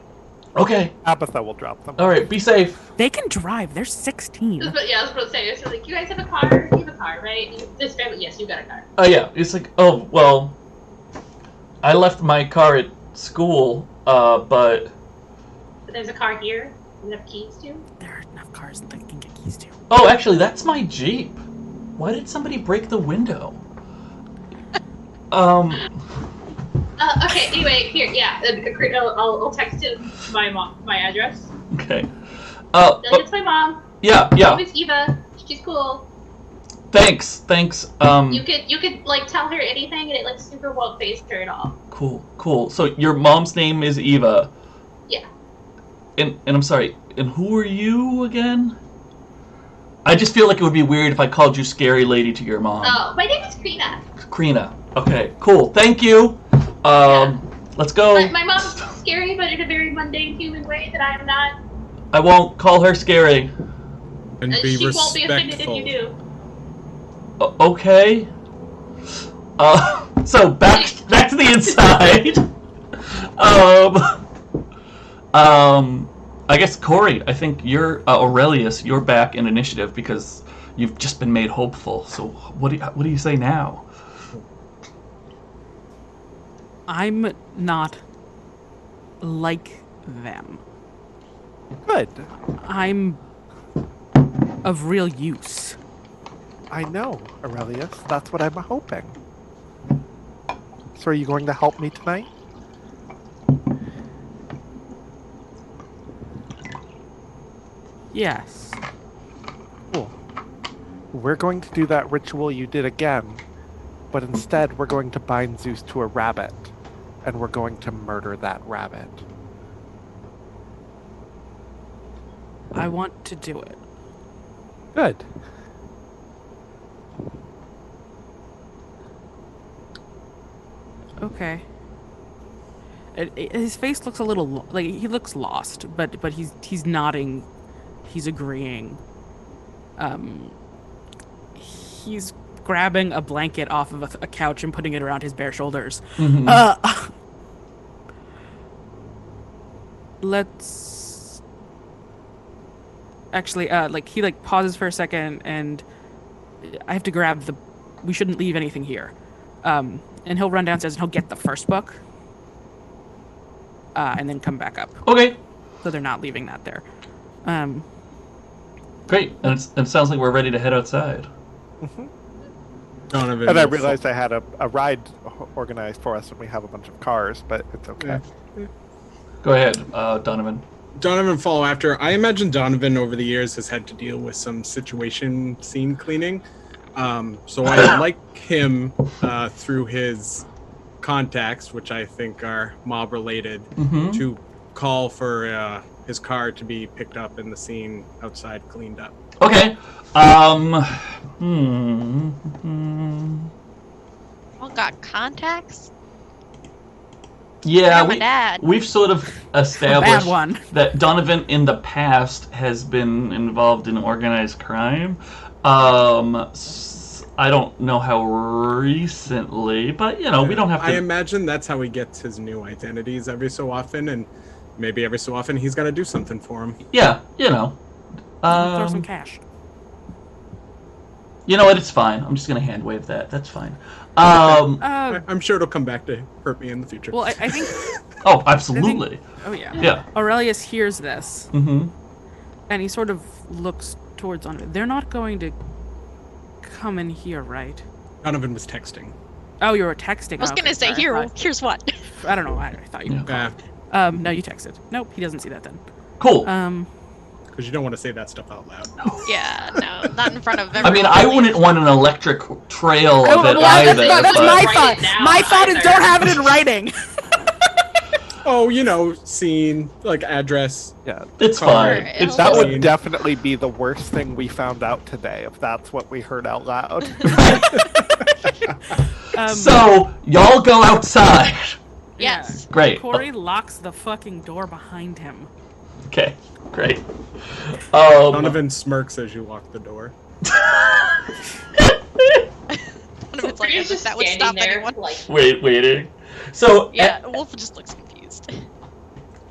Okay. Abatha will drop them. Alright, be safe. They can drive. They're 16. I was about to say, so like, you guys have a car? You have a car, right? This family, yes, you got a car. Yeah. It's like, oh, well, I left my car at school, but... But there's a car here? You have keys to? There are enough cars that they can get keys to. Oh, actually, that's my Jeep. Why did somebody break the window? Okay, anyway, here, yeah. I'll text him my address. Okay. It's my mom. Yeah. Her name is Eva. She's cool. Thanks. You could like tell her anything and it like super won't faze her at all. Cool. So your mom's name is Eva. Yeah. And I'm sorry, and who are you again? I just feel like it would be weird if I called you Scary Lady to your mom. Oh, my name is Crina. Crina. Okay, cool. Thank you. Let's go. My mom's scary, but in a very mundane human way that I am not. I won't call her scary. And be she respectful. won't be offended if you do. Okay. So back to the inside. I guess Corey, I think you're Aurelius. You're back in initiative because you've just been made hopeful. So what do you say now? I'm not like them. Good. I'm of real use. I know, Aurelius. That's what I'm hoping. So are you going to help me tonight? Yes. Cool. We're going to do that ritual you did again, but instead we're going to bind Zeus to a rabbit, and we're going to murder that rabbit. I want to do it. Good. Okay. His face looks a little like he looks lost, but he's nodding, he's agreeing. He's grabbing a blanket off of a couch and putting it around his bare shoulders. Mm-hmm. Let's actually he pauses for a second, and I have to grab we shouldn't leave anything here. And he'll run downstairs and he'll get the first book. And then come back up. Okay. So they're not leaving that there. Great. And it sounds like we're ready to head outside. Mm-hmm. Donovan, and I realized I had a ride organized for us and we have a bunch of cars, but it's okay. Yeah. Go ahead, Donovan. Donovan follow after. I imagine Donovan over the years has had to deal with some scene cleaning. So I like him through his contacts, which I think are mob related, Mm-hmm. to call for his car to be picked up and the scene outside cleaned up. Okay. All got contacts? Yeah, my dad. we've sort of established Bad one. that Donovan in the past has been involved in organized crime. I don't know how recently, but we don't have to. I imagine that's how he gets his new identities every so often, and maybe every so often he's got to do something for him. Yeah, Throw some cash. You know what? It's fine. I'm just gonna hand wave that. That's fine. I'm sure it'll come back to hurt me in the future. Well, I think. Oh, absolutely. Yeah. Aurelius hears this, and he sort of looks towards Donovan. They're not going to come in here, right? Donovan was texting. Oh, you were texting. I was gonna say, here's what. I don't know. I thought you. No, you texted. Nope, he doesn't see that then. Cool. Because you don't want to say that stuff out loud. Yeah, no, not in front of everyone. I mean, I wouldn't want an electric trail of it either. That's my thought. My thought is don't have it in writing. Oh, scene, like address. Yeah, it's fine. That would definitely be the worst thing we found out today if that's what we heard out loud. So y'all go outside. Yes. Great. Corey locks the fucking door behind him. Okay, great. Donovan smirks as you lock the door. Donovan's like, as if that would stop anyone. Waiting. So yeah, Wolfe just looks confused.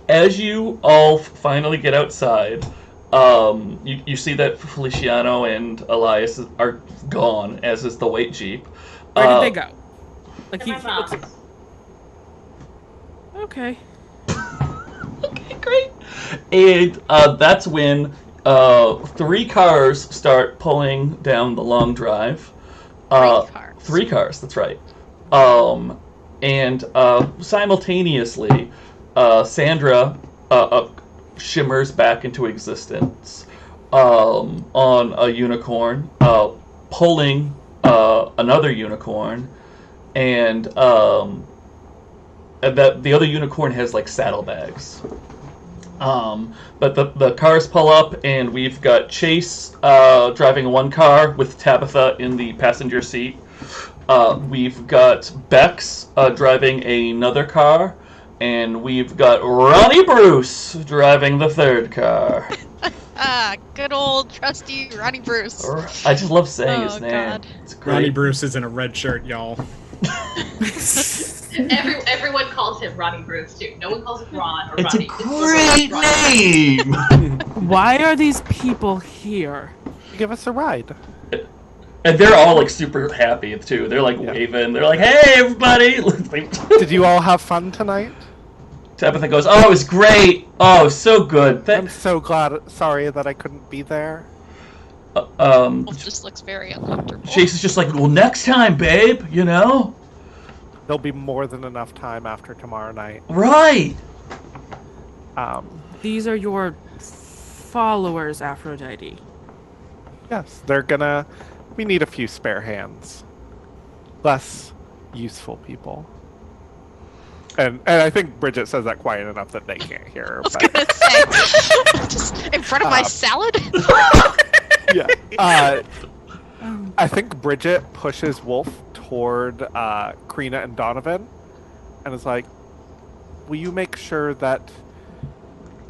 As you all finally get outside, you see that Feliciano and Elias are gone, as is the white Jeep. Where did they go? Like he looks. Okay. Okay, great. And that's when 3 cars start pulling down the long drive. 3 cars, that's right. And simultaneously, Sandra shimmers back into existence on a unicorn, pulling another unicorn, and that the other unicorn has like saddlebags. But the cars pull up, and we've got Chase driving one car with Tabitha in the passenger seat. We've got Bex driving another car, and we've got Ronnie Bruce driving the third car. Good old trusty Ronnie Bruce. I just love saying his name. God. It's great. Ronnie Bruce is in a red shirt, y'all. Everyone calls him Ronnie Bruce too. No one calls him Ron or it's Ronnie. A great name. Why are these people here? Give us a ride. And they're all like super happy too. They're like waving. They're like, "Hey, everybody!" Did you all have fun tonight? Tabitha goes, "Oh, it was great. Oh, so good. I'm so glad. Sorry that I couldn't be there." Wolfe just looks very uncomfortable. Chase is just like, "Well, next time, babe. You know." There'll be more than enough time after tomorrow night. Right. These are your followers, Aphrodite. Yes, they're gonna. We need a few spare hands. Less useful people. And I think Bridget says that quiet enough that they can't hear her. I was gonna say, just in front of my salad? Yeah. I think Bridget pushes Wolfe toward Crina and Donovan and is like, will you make sure that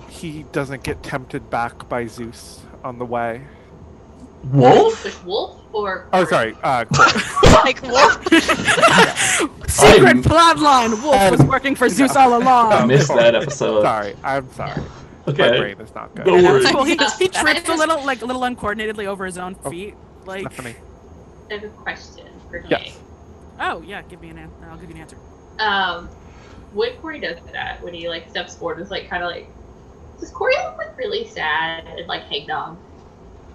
he doesn't get tempted back by Zeus on the way? Wolfe? With Wolfe or? Oh, sorry. Like Wolfe? Secret plotline. Wolfe was working for Zeus all along. I missed that episode. Sorry, I'm sorry. Okay. My brain is not good. Don't worry. Well, he tripped a little uncoordinatedly over his own feet. Like. Stephanie. I have a question for Yes. Jay. Oh yeah, give me an answer. I'll give you an answer. When Corey does that, when he like steps forward, it's like kind of like, does Corey look like really sad and like hanged on?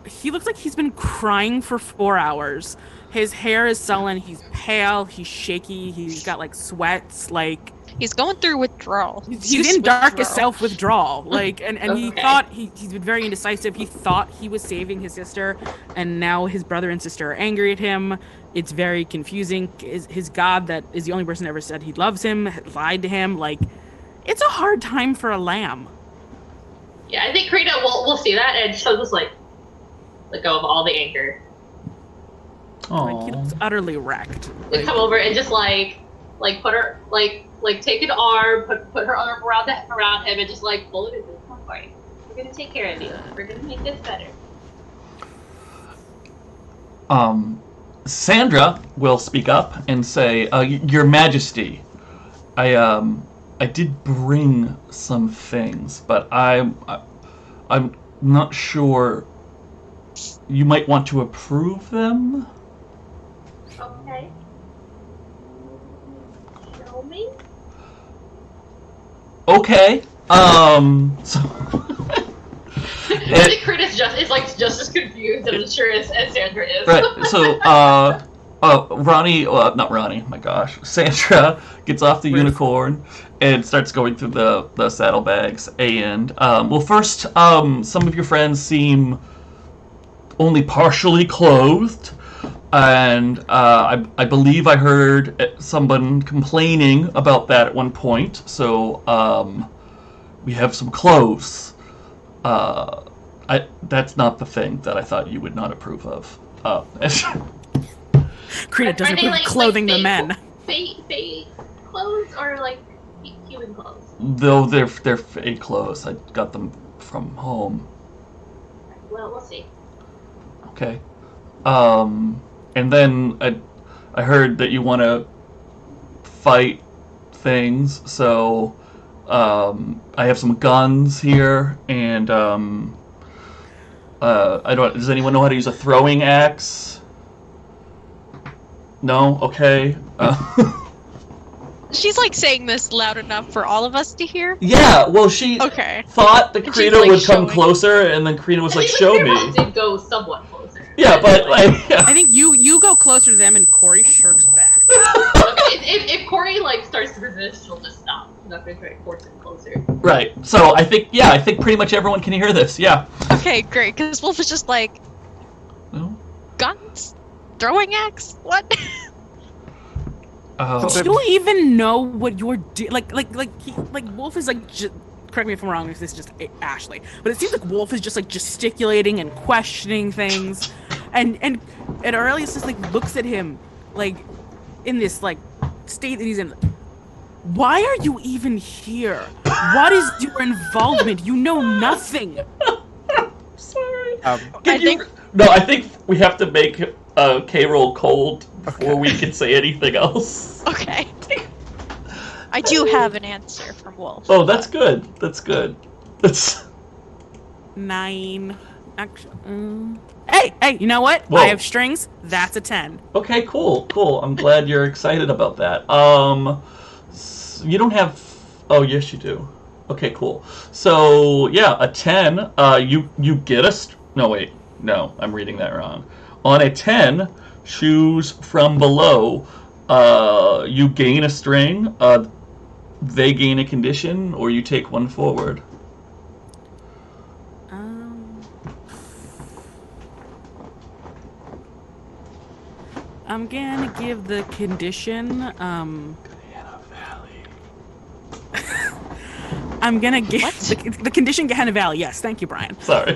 He looks like he's been crying for 4 hours. His hair is sullen. He's pale. He's shaky. He's got like sweats. Like he's going through withdrawal. He's in darkest self-withdrawal. Like, and he thought he's been very indecisive. He thought he was saving his sister, and now his brother and sister are angry at him. It's very confusing. His god, that is the only person that ever said he loves him, lied to him. Like, it's a hard time for a lamb. Yeah, I think Crina will see that, and she'll just like let go of all the anger. Like, he looks utterly wrecked. Like, come over and just like put her like take an arm, put her arm around him, and just like pull it in. Come on, Corey. We're gonna take care of you. We're gonna make this better. Sandra will speak up and say, Your Majesty, I did bring some things, but I'm not sure you might want to approve them. Okay. Show me. Okay. So. I think Crina's just as confused and unsure as Sandra is. Right. So, not Ronnie. My gosh, Sandra gets off the unicorn and starts going through the saddlebags. And well, first, some of your friends seem only partially clothed, and I believe I heard someone complaining about that at one point. So, we have some clothes. That's not the thing that I thought you would not approve of. Crina doesn't approve of clothing the men. Fake clothes or like human clothes? Though they're fake clothes. I got them from home. Well, we'll see. Okay. And then I heard that you want to fight things, so I have some guns here, and does anyone know how to use a throwing axe? No? Okay. She's like saying this loud enough for all of us to hear? Yeah, well, she thought that Crina would come closer, and then Crina was like, show me. Did go somewhat closer. Yeah, but like... Yeah. I think you go closer to them, and Corey shirks back. If Corey like starts to resist, she'll just stop. I'm not going to try to force him closer. Right. So I think pretty much everyone can hear this, yeah. Okay, great, because Wolfe is just like... No? Guns? Throwing axe? What? Do you even know what you're doing? Like Wolfe is like, correct me if I'm wrong, if this is just Ashley, but it seems like Wolfe is just like gesticulating and questioning things, and Aurelius just like looks at him like in this like state that he's in. Why are you even here? What is your involvement? You know nothing. Sorry. I think we have to make K-roll cold before we can say anything else. Okay. I do have an answer from Wolfe. Oh, that's good. That's good. That's 9. Actually, hey, you know what? Whoa. I have strings. That's a 10. Okay, cool. I'm glad you're excited about that. You don't have... Oh, yes, you do. Okay, cool. So, yeah, a 10, you get a... No, wait. No, I'm reading that wrong. On a 10, choose from below. You gain a string, they gain a condition, or you take one forward. I'm gonna give the condition, Gehenna Valley. I'm gonna give the condition Gehenna Valley. Yes, thank you, Brian. Sorry.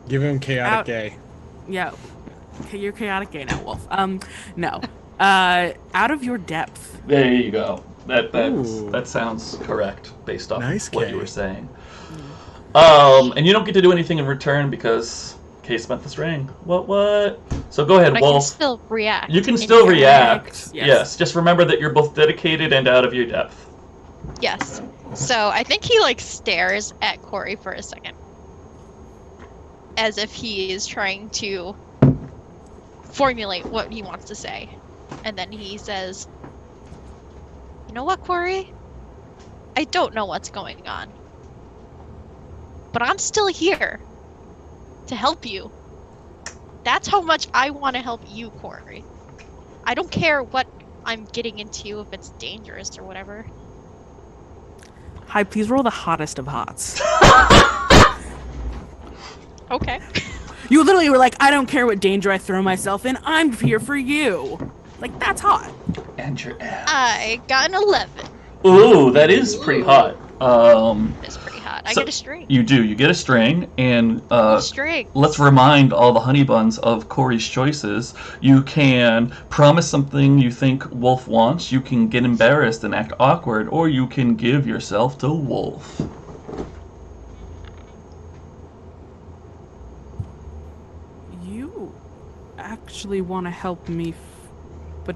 Give him chaotic gay. Yeah. Okay, you're chaotic gay now, Wolfe. No. Out of your depth. There you go. That sounds correct based off what you were saying. And you don't get to do anything in return because Kay spent the string. What? So go ahead, but Wolfe. I can still react. You can still react. Yes. Just remember that you're both dedicated and out of your depth. Yes. So I think he like stares at Corey for a second, as if he is trying to formulate what he wants to say, and then he says, "You know what, Corey? I don't know what's going on, but I'm still here to help you. That's how much I want to help you, Corey. I don't care what I'm getting into, if it's dangerous or whatever." Hi, please roll the hottest of hots. Okay. You literally were like, I don't care what danger I throw myself in, I'm here for you. Like, that's hot. And your ass. I got an 11. Ooh, that is pretty hot. It's pretty hot. I get a string. You do. You get a string, and string. Let's remind all the honey buns of Corey's choices. You can promise something you think Wolfe wants. You can get embarrassed and act awkward, or you can give yourself to Wolfe. You actually want to help me, but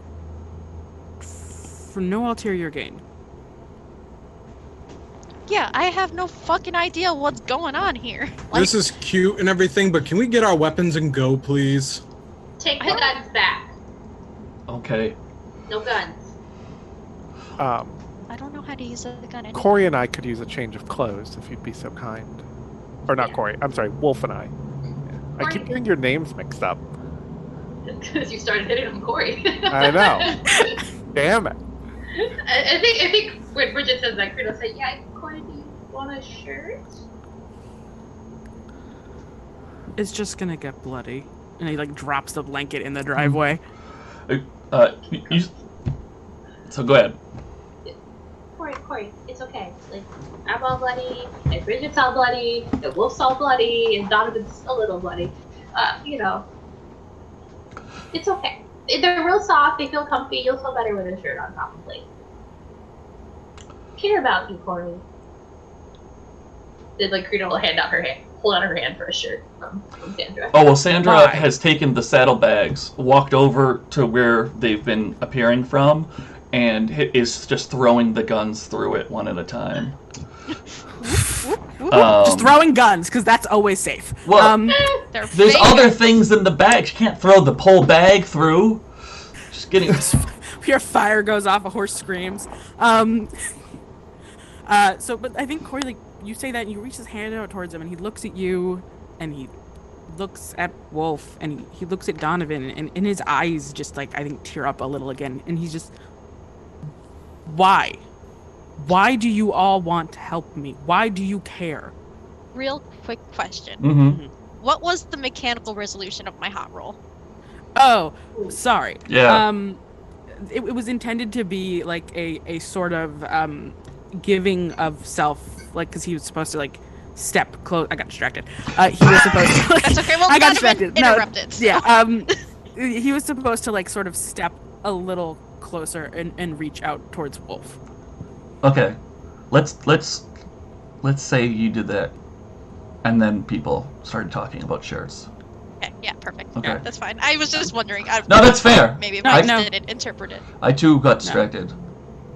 for no ulterior gain. Yeah, I have no fucking idea what's going on here. Like, this is cute and everything, but can we get our weapons and go, please? Take the guns back. Okay. No guns. I don't know how to use a gun anymore. Corey and I could use a change of clothes if you'd be so kind. Or not Corey, I'm sorry, Wolfe and I. I keep getting your names mixed up. Because you started hitting on Corey. I know. Damn it. I think when Bridget says that, Crina will say, yeah, Corey, do you want a shirt? It's just gonna get bloody. And he like drops the blanket in the driveway. So go ahead. Corey, it's okay. Like, I'm all bloody, and Bridget's all bloody, and Wolfe's all bloody, and Donovan's a little bloody. You know, it's okay. They're real soft, they feel comfy, you'll feel better with a shirt on, probably. Care about you, Corey. Then, like, Crina will hold out her hand for a shirt from Sandra. Oh, well, Sandra has taken the saddlebags, walked over to where they've been appearing from, and is just throwing the guns through it one at a time. Just throwing guns, because that's always safe. Well, there's other things in the bag. You can't throw the whole bag through. Just getting... Your fire goes off, a horse screams. But I think, Corey, like, you say that, and you reach his hand out towards him, and he looks at you, and he looks at Wolfe, and he looks at Donovan, and in his eyes just, like, I think, tear up a little again, and he's just... Why? Why do you all want to help me? Why do you care? Real quick question. Mm-hmm. What was the mechanical resolution of my hot roll? Oh, sorry. Yeah. It was intended to be like a sort of giving of self, like, because he was supposed to like step close. I got distracted. He was supposed to. Like, that's okay. Well, I got distracted. Interrupted. No, so. Yeah. He was supposed to like sort of step a little closer and reach out towards Wolfe. Okay, let's say you did that, and then people started talking about shirts. Okay, yeah, perfect. Okay. Yeah, that's fine. I was just wondering. No, that's fair. Maybe if I didn't interpret it. I too got distracted.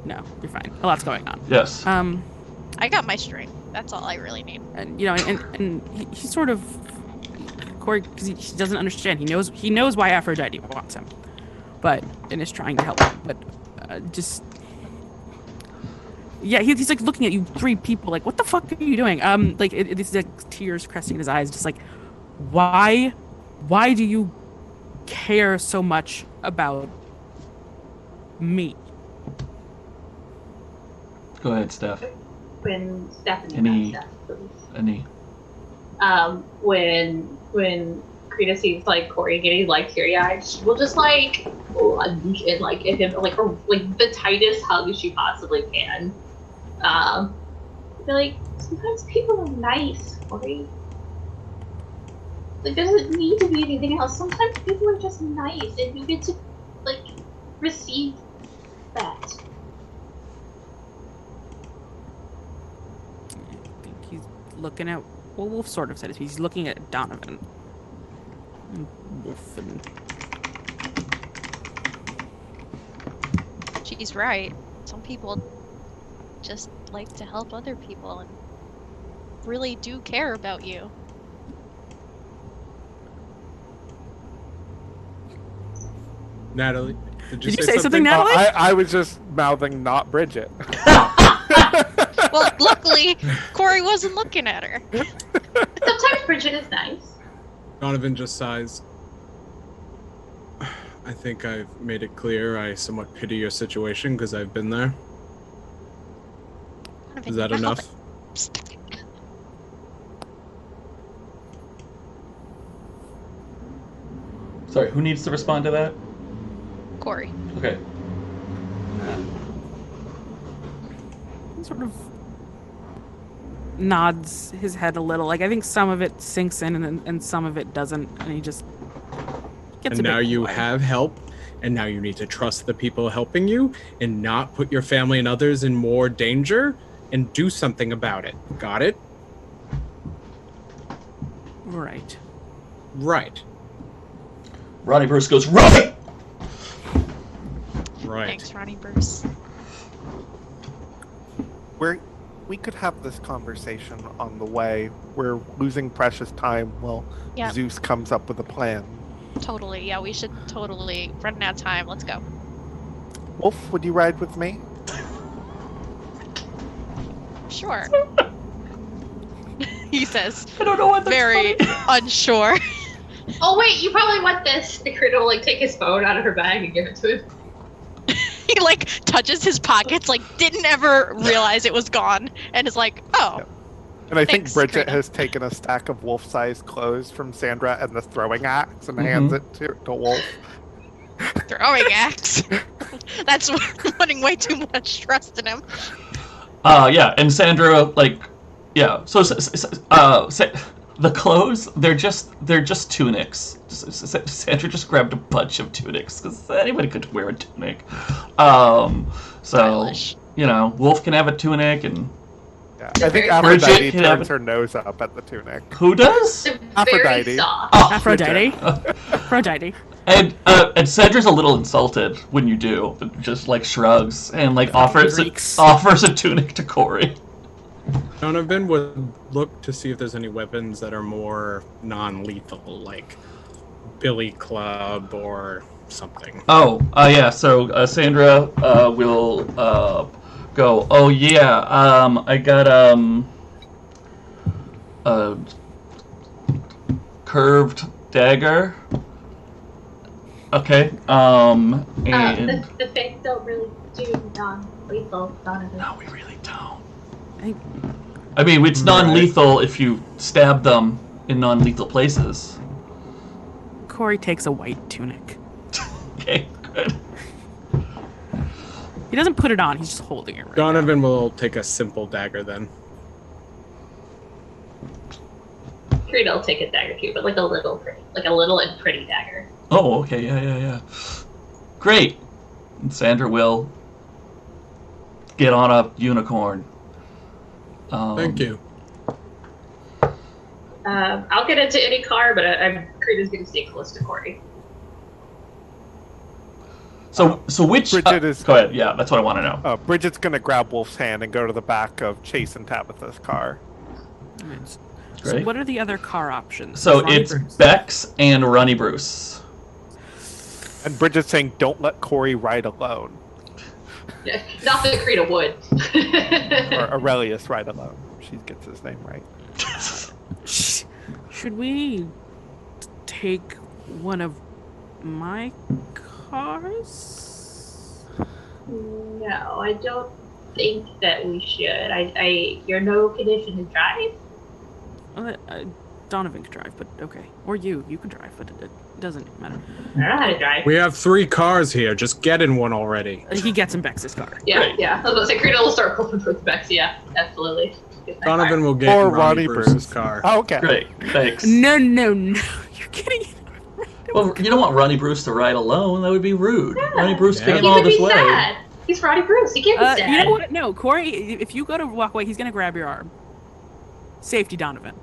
No, you're fine. A lot's going on. Yes. I got my string. That's all I really need. And you know, and he sort of, Corey, because he doesn't understand. He knows why Aphrodite wants him, and is trying to help him. But just. Yeah, he's like looking at you, three people, like, what the fuck are you doing? Like, it's like tears cresting in his eyes, just like, why do you care so much about me? Go ahead, Steph. When Stephanie when Crina sees like Corey getting like teary-eyed, she will just like lunge and like give him like the tightest hug she possibly can. Be like, sometimes people are nice, Corey. Like, doesn't need to be anything else. Sometimes people are just nice, and you get to like receive that. I think he's looking at. Well, Wolfe sort of said it. He's looking at Donovan. And Wolfe and. She's right. Some people just like to help other people and really do care about you. Natalie, did you say something, Natalie? I was just mouthing not Bridget. Well, luckily, Corey wasn't looking at her. Sometimes Bridget is nice. Donovan just sighs. I think I've made it clear I somewhat pity your situation because I've been there. Is that enough? Sorry, who needs to respond to that? Corey. Okay. Sort of nods his head a little. Like, I think some of it sinks in and some of it doesn't, and he just gets and a bit now you quiet. have help, and now you need to trust the people helping you and not put your family and others in more danger and do something about it. Got it? Right. Right. Ronnie Bruce goes, right! Right. Thanks, Ronnie Bruce. Where we could have this conversation on the way. We're losing precious time while Yep. Zeus comes up with a plan. Totally. Yeah, we should totally run out of time. Let's go. Wolf, would you ride with me? Sure. He says. I don't know what that's very unsure. Oh wait, you probably want this. The Crina will like take his phone out of her bag and give it to him. He like touches his pockets, like didn't ever realize it was gone, and is like, oh. Yep. And I Thanks, think Bridget Crina. has taken a stack of wolf-sized clothes from Sandra and the throwing axe and hands it to Wolf. Throwing axe. That's putting way too much trust in him. Yeah, and Sandra, like, yeah. So, the clothes, they're just tunics. Sandra just grabbed a bunch of tunics because anybody could wear a tunic. So Stylish. you know, Wolf can have a tunic, and Yeah. I think Bridget Aphrodite can have turns her nose up at the tunic. who does? They're Aphrodite. very soft. Oh, Aphrodite. Bridget. Aphrodite. And Sandra's a little insulted when you do, but just like shrugs and like offers Freaks. a tunic to Corey. Donovan would look to see if there's any weapons that are more non-lethal, like billy club or something. Oh, yeah. So Sandra will go. Oh yeah. I got a curved dagger. Okay. And The fangs don't really do non-lethal, Donovan. no, we really don't. I mean, it's non-lethal if you stab them in non-lethal places. Corey takes a white tunic. Okay, good. He doesn't put it on, he's just holding it right Donovan will take a simple dagger then. Crina will take a dagger too, but like a little and pretty dagger. Oh, okay, yeah. Great. And Sandra will get on a unicorn. Thank you. I'll get into any car, but Crina's gonna stay close to Corey. So which... Bridget is- Go ahead, yeah, that's what I want to know. Bridget's gonna grab Wolf's hand and go to the back of Chase and Tabitha's car. now. So Great. what are the other car options? So Ronnie it's Bruce. Bex and Ronnie Bruce. And Bridget's saying, don't let Corey ride alone. Yeah, not that Crina would. Or Aurelius ride alone. She gets his name right. Should we take one of my cars? No, I don't think that we should. You're no condition to drive. Donovan can drive, but okay. Or you can drive, but it doesn't matter. I don't know how to drive. We have 3 cars here. Just get in one already. He gets in Bex's car. Yeah, Great. yeah. I was about to say, Crina will start pulling towards Bex. Yeah, absolutely. Get that Donovan car. will get Or in Ronnie Bruce's Bruce. car. Oh, okay. Great, thanks. No. You're kidding. Well, you don't want Ronnie Bruce to ride alone. That would be rude. Yeah. Ronnie Bruce Yeah. came He all would this be way. sad. He's Roddy Bruce. He can't be sad. You know what? No, Corey, if you go to walk away, he's going to grab your arm. Safety, Donovan.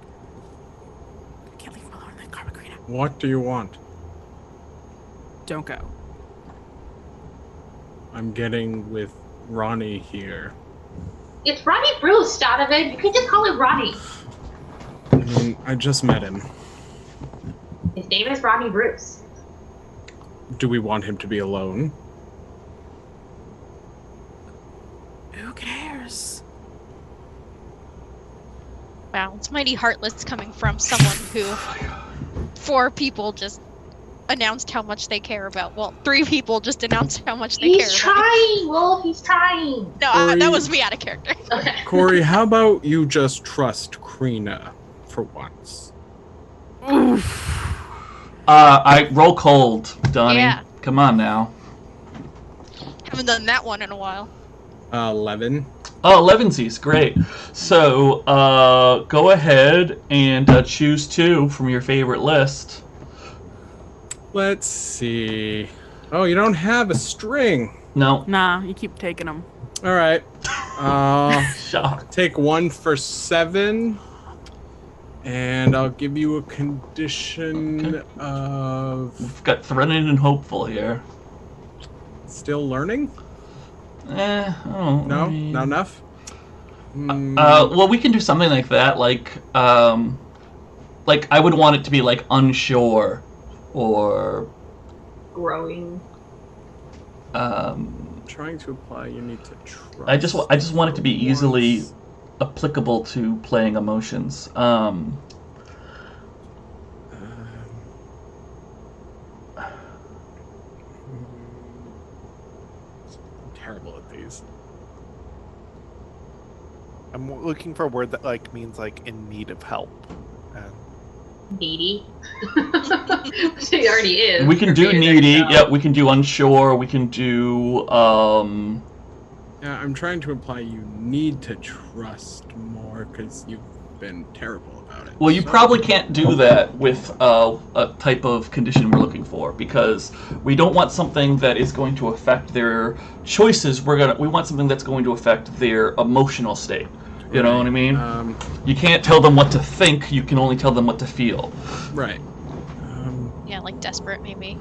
I can't leave him alone in that car with Crina. What do you want? Don't go. I'm getting with Ronnie here. It's Roddy Bruce, Donovan. You can just call him Ronnie. I mean, I just met him. His name is Roddy Bruce. Do we want him to be alone? Who cares? Wow, it's mighty heartless coming from someone who 4 people just announced how much they care about. Well, 3 people just announced how much they care He's about. trying, Wolf. He's trying. No, Corey- that was me out of character. Okay. Corey, how about you just trust Crina for once? I roll cold, Donnie. Yeah. Come on now. Haven't done that one in a while. 11. Oh, 11sies, great. So, go ahead and choose 2 from your favorite list. Let's see. Oh, you don't have a string. No. Nah, you keep taking them. All right. Shock. Take 1 for 7. And I'll give you a condition of We've got threatening and hopeful here. still learning? Oh, No? I mean, Not enough? Well, we can do something like that. Like I would want it to be like unsure, or growing. Trying to apply, you need to trust. I just want it to be easily applicable to playing emotions. I'm terrible at these. I'm looking for a word that like means like in need of help. Needy. She already is. We can do needy. Yeah, we can do unsure. We can do. Yeah, I'm trying to imply you need to trust more because you've been terrible about it. Well, you probably can't do that with a type of condition we're looking for, because we don't want something that is going to affect their choices. We want something that's going to affect their emotional state. You know what I mean? You can't tell them what to think. You can only tell them what to feel. Right. Yeah, like desperate, maybe.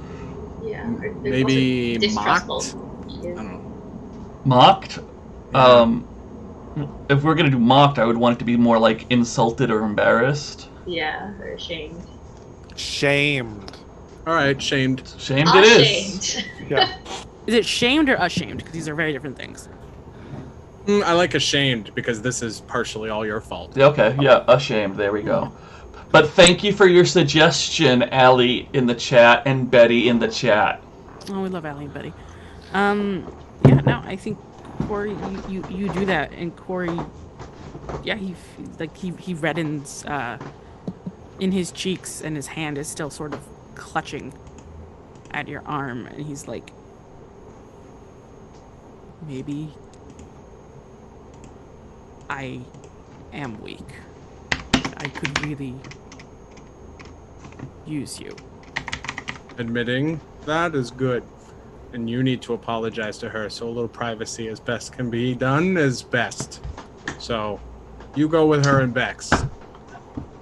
Yeah. Maybe distrustful. mocked. I don't know. Mocked? Yeah. If we're gonna do mocked, I would want it to be more like insulted or embarrassed. Yeah, or ashamed. Shamed. All right, shamed. Shamed it is. Yeah. Is it shamed or ashamed? Because these are very different things. I like ashamed because this is partially all your fault. Okay, yeah, ashamed. There we go. But thank you for your suggestion, Allie in the chat and Betty in the chat. Oh, we love Allie and Betty. Yeah, no, I think Corey, you do that, and Corey, yeah, he reddens in his cheeks, and his hand is still sort of clutching at your arm, and he's like, maybe I am weak. I could really use you. Admitting that is good. And you need to apologize to her, so a little privacy as best can be done is best. So, you go with her and Bex.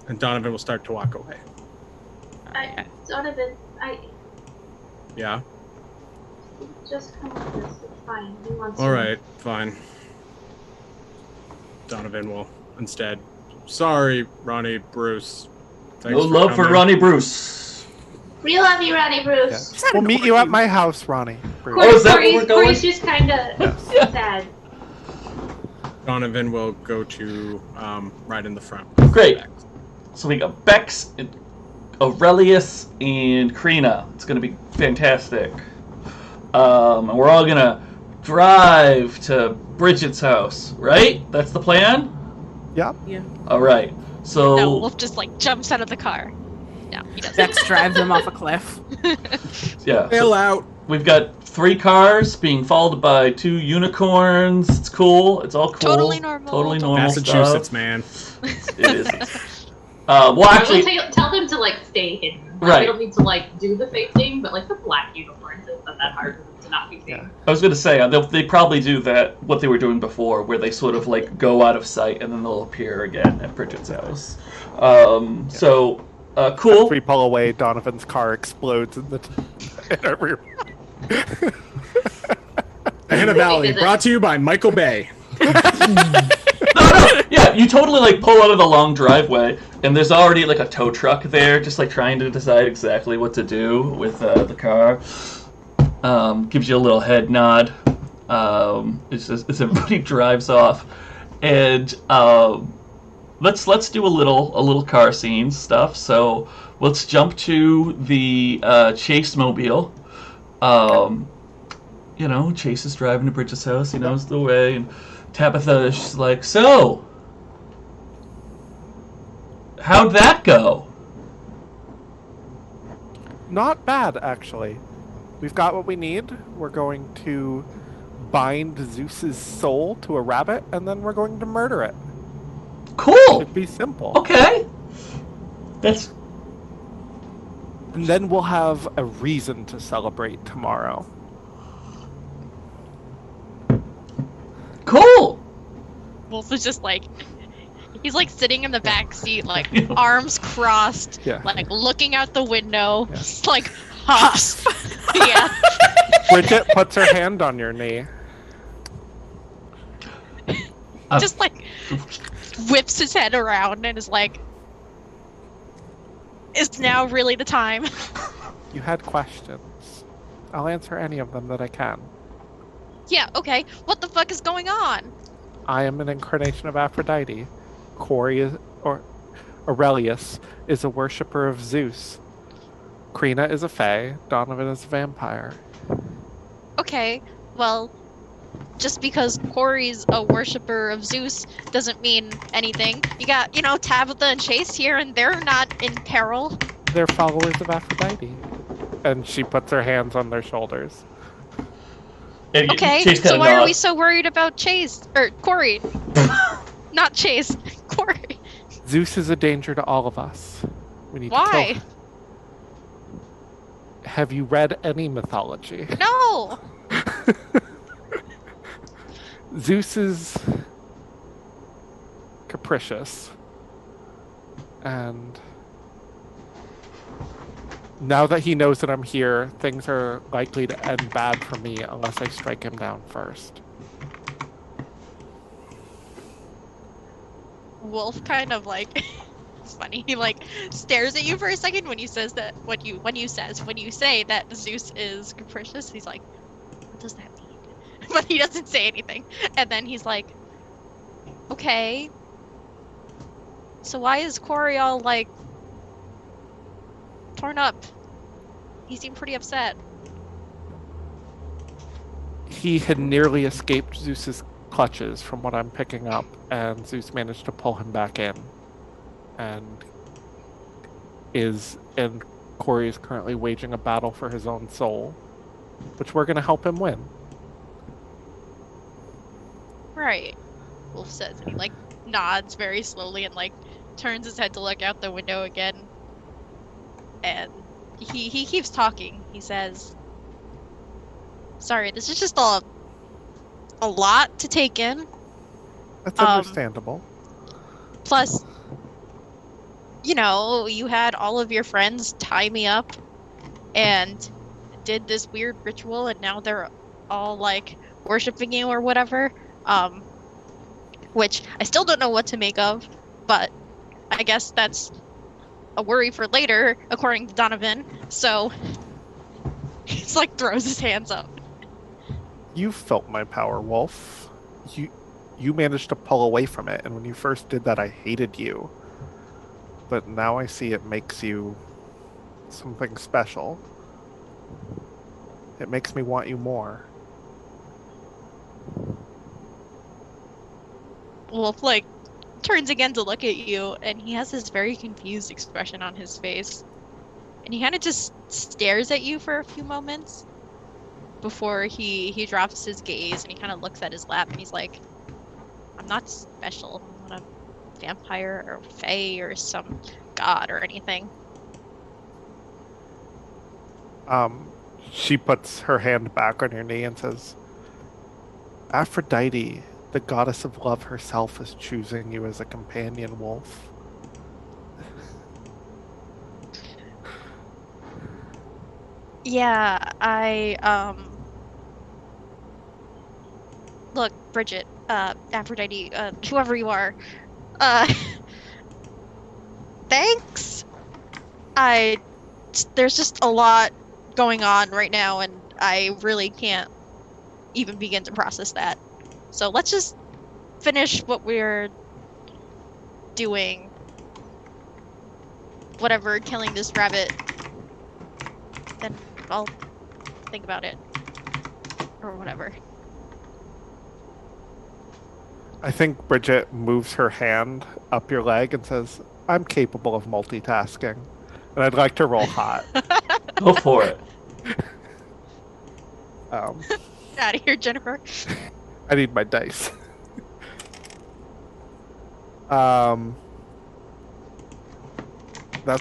And Donovan will start to walk away. Donovan, Yeah? just come with us. It's fine. He wants Alright, fine. Donovan will instead. Sorry, Ronnie, Bruce. Thanks No love for coming. Ronnie Bruce. We love you, Ronnie Bruce. Yeah. We'll meet you at my house, Ronnie. Bruce. Oh, is that where we're going? Corey's just kind of sad. Donovan will go to right in the front. Great. So we got Bex, Aurelius, and Crina. It's going to be fantastic. And we're all going to drive to Bridget's house, right? That's the plan? Yep. Yeah. All right. So No, Wolf just like jumps out of the car. No, he doesn't. Bex drives them off a cliff. yeah. Bail out. We've got 3 cars being followed by 2 unicorns. It's cool. It's all cool. Totally normal. Totally normal Massachusetts, stuff. man. It is. Well, actually, We'll tell them to like stay hidden. Right. We don't need to like do the fake thing, but like the black unicorns, it's not that hard for them to not be seen. I was going to say, they probably do that, what they were doing before, where they sort of like go out of sight and then they'll appear again at Bridget's house. So, cool. As we pull away, Donovan's car explodes in our rear. Gehenna Valley, brought to you by Michael Bay. No, yeah, you totally like pull out of the long driveway, and there's already like a tow truck there, just like trying to decide exactly what to do with the car. Gives you a little head nod. As everybody drives off, and let's do a little car scene stuff. So let's jump to the Chase mobile. You know, Chase is driving to Bridget's house. He knows the way, and Tabitha, she's like, "So, how'd that go?" Not bad, actually. We've got what we need. We're going to bind Zeus's soul to a rabbit, and then we're going to murder it. Cool. It'd be simple. Okay. That's And then we'll have a reason to celebrate tomorrow. cool. Wolfe is just like, he's like sitting in the back seat, like arms crossed, like looking out the window, just like huffs. Yeah. Bridget puts her hand on your knee. just like whips his head around and is like, is now really the time? You had questions. I'll answer any of them that I can. Yeah, okay. What the fuck is going on? I am an incarnation of Aphrodite. Aurelius is a worshipper of Zeus. Crina is a fae. Donovan is a vampire. Okay, well, just because Corey's a worshipper of Zeus doesn't mean anything. You got, Tabitha and Chase here, and they're not in peril. They're followers of Aphrodite. And she puts her hands on their shoulders. Okay, so why are we so worried about Chase? Or Corey. Not Chase. Corey. Zeus is a danger to all of us. We need to Why? kill him. Have you read any mythology? No! Zeus is capricious. And now that he knows that I'm here, things are likely to end bad for me unless I strike him down first. Wolfe kind of like it's funny. He like stares at you for a second when you say that Zeus is capricious. He's like, what does that mean? But he doesn't say anything. And then he's like, okay. So why is Corey all like torn up? He seemed pretty upset. He had nearly escaped Zeus's clutches from what I'm picking up, and Zeus managed to pull him back in. And Corey is currently waging a battle for his own soul, which we're going to help him win. Right. Wolfe says, and he like nods very slowly and like turns his head to look out the window again. And he keeps talking. He says, sorry, this is just a lot to take in. That's understandable. Plus, you had all of your friends tie me up and did this weird ritual, and now they're all like worshiping you or whatever. Which I still don't know what to make of, but I guess that's a worry for later, according to Donovan. So he's like throws his hands up. You felt my power, Wolfe. You managed to pull away from it, and when you first did that, I hated you. But now I see it makes you something special. It makes me want you more. Wolfe like turns again to look at you, and he has this very confused expression on his face. And he kind of just stares at you for a few moments before he drops his gaze, and he kind of looks at his lap, and he's like, I'm not special. I'm not a vampire or a fae or some god or anything. She puts her hand back on your knee and says, Aphrodite, the goddess of love herself, is choosing you as a companion, Wolfe. Yeah, look, Bridget, Aphrodite, whoever you are, thanks. There's just a lot going on right now, and I really can't even begin to process that. So let's just finish what we're doing. Whatever, killing this rabbit. Then I'll think about it. Or whatever. I think Bridget moves her hand up your leg and says, I'm capable of multitasking. And I'd like to roll hot. Go for it. Out of here, Jennifer. I need my dice. That's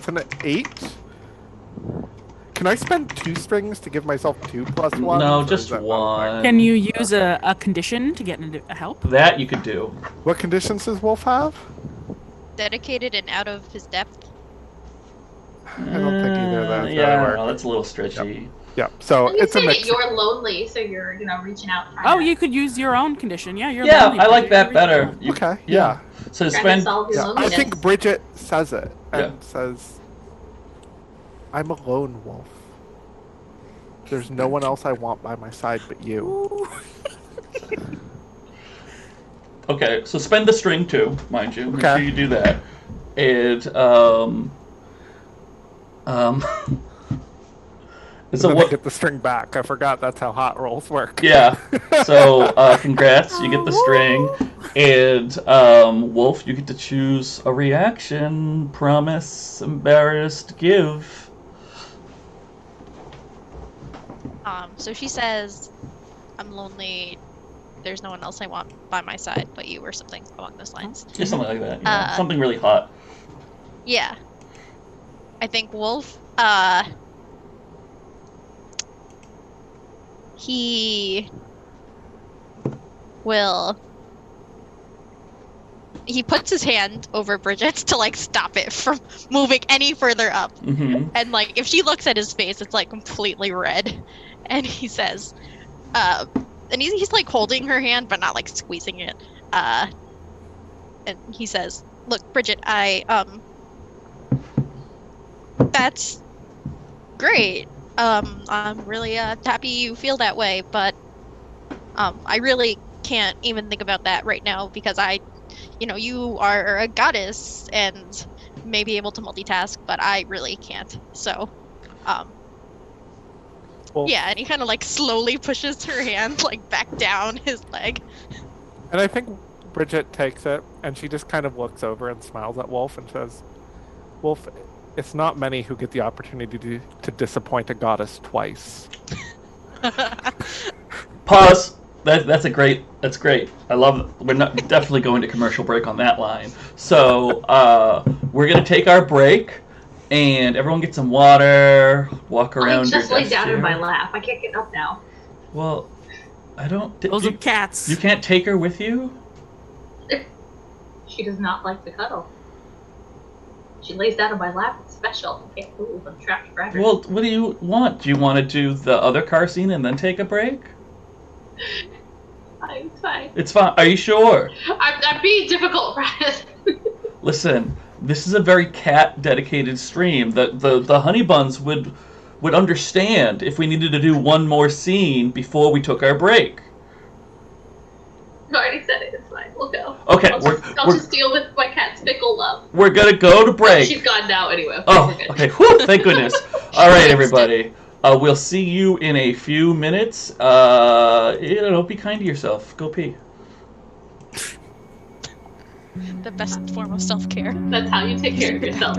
an 8. Can I spend 2 strings to give myself 2 plus 1? No, just 1. Can you use a condition to get into help? That you could do. What conditions does Wolfe have? Dedicated and out of his depth. I don't think either of those Yeah, I really don't work. know. That's a little stretchy. Yep. So You it's a say mix. that you're lonely, so you're, reaching out. Oh, you could use your own condition. Yeah, you're Yeah, lonely, I like Bridget. that better. Okay. Yeah. So trying to spend. solve your I loneliness. think Bridget says it and Yeah. says, "I'm a lone wolf. There's no one else I want by my side but you." Okay, so spend the string too, mind you. Make Okay. sure you do that. And it's a And then I what? get the string back. I forgot that's how hot rolls work. Yeah. So congrats, you get the string, and Wolf, you get to choose a reaction: promise, embarrassed, give. So she says, "I'm lonely. There's no one else I want by my side but you," or something along those lines. Yeah, something like that. Yeah. Something really hot. Yeah. I think Wolf, he puts his hand over Bridget's to like stop it from moving any further up. Mm-hmm. And like if she looks at his face, it's like completely red. And he says, and he's like holding her hand but not like squeezing it. And he says, "Look, Bridget, that's great. I'm really happy you feel that way, but I really can't even think about that right now because you are a goddess and may be able to multitask, but I really can't. So, yeah." And he kind of like slowly pushes her hand like back down his leg. And I think Bridget takes it, and she just kind of looks over and smiles at Wolf and says, "Wolf, it's not many who get the opportunity to disappoint a goddess twice." Pause. That's great. I love it. We're not definitely going to commercial break on that line. So we're gonna take our break, and everyone get some water. Walk around. I just your lay desk down chair. in my lap. I can't get up now. Well, I don't. Those are cats. You can't take her with you. She does not like to cuddle. She lays down in my lap. It's special. I can't move. I'm trapped forever. Well, what do you want? Do you want to do the other car scene and then take a break? It's fine. It's fine. Are you sure? I'm being difficult, Brad. Listen, this is a very cat-dedicated stream. The honey buns would understand if we needed to do one more scene before we took our break. I already said it. It's fine. We'll go. Okay, I'll just deal with my cat's fickle love. We're gonna go to break. She's gone now anyway. Oh, we're good. okay. Whew, thank goodness. All right, everybody. We'll see you in a few minutes. Be kind to yourself. Go pee. The best form of self-care. That's how you take care of yourself.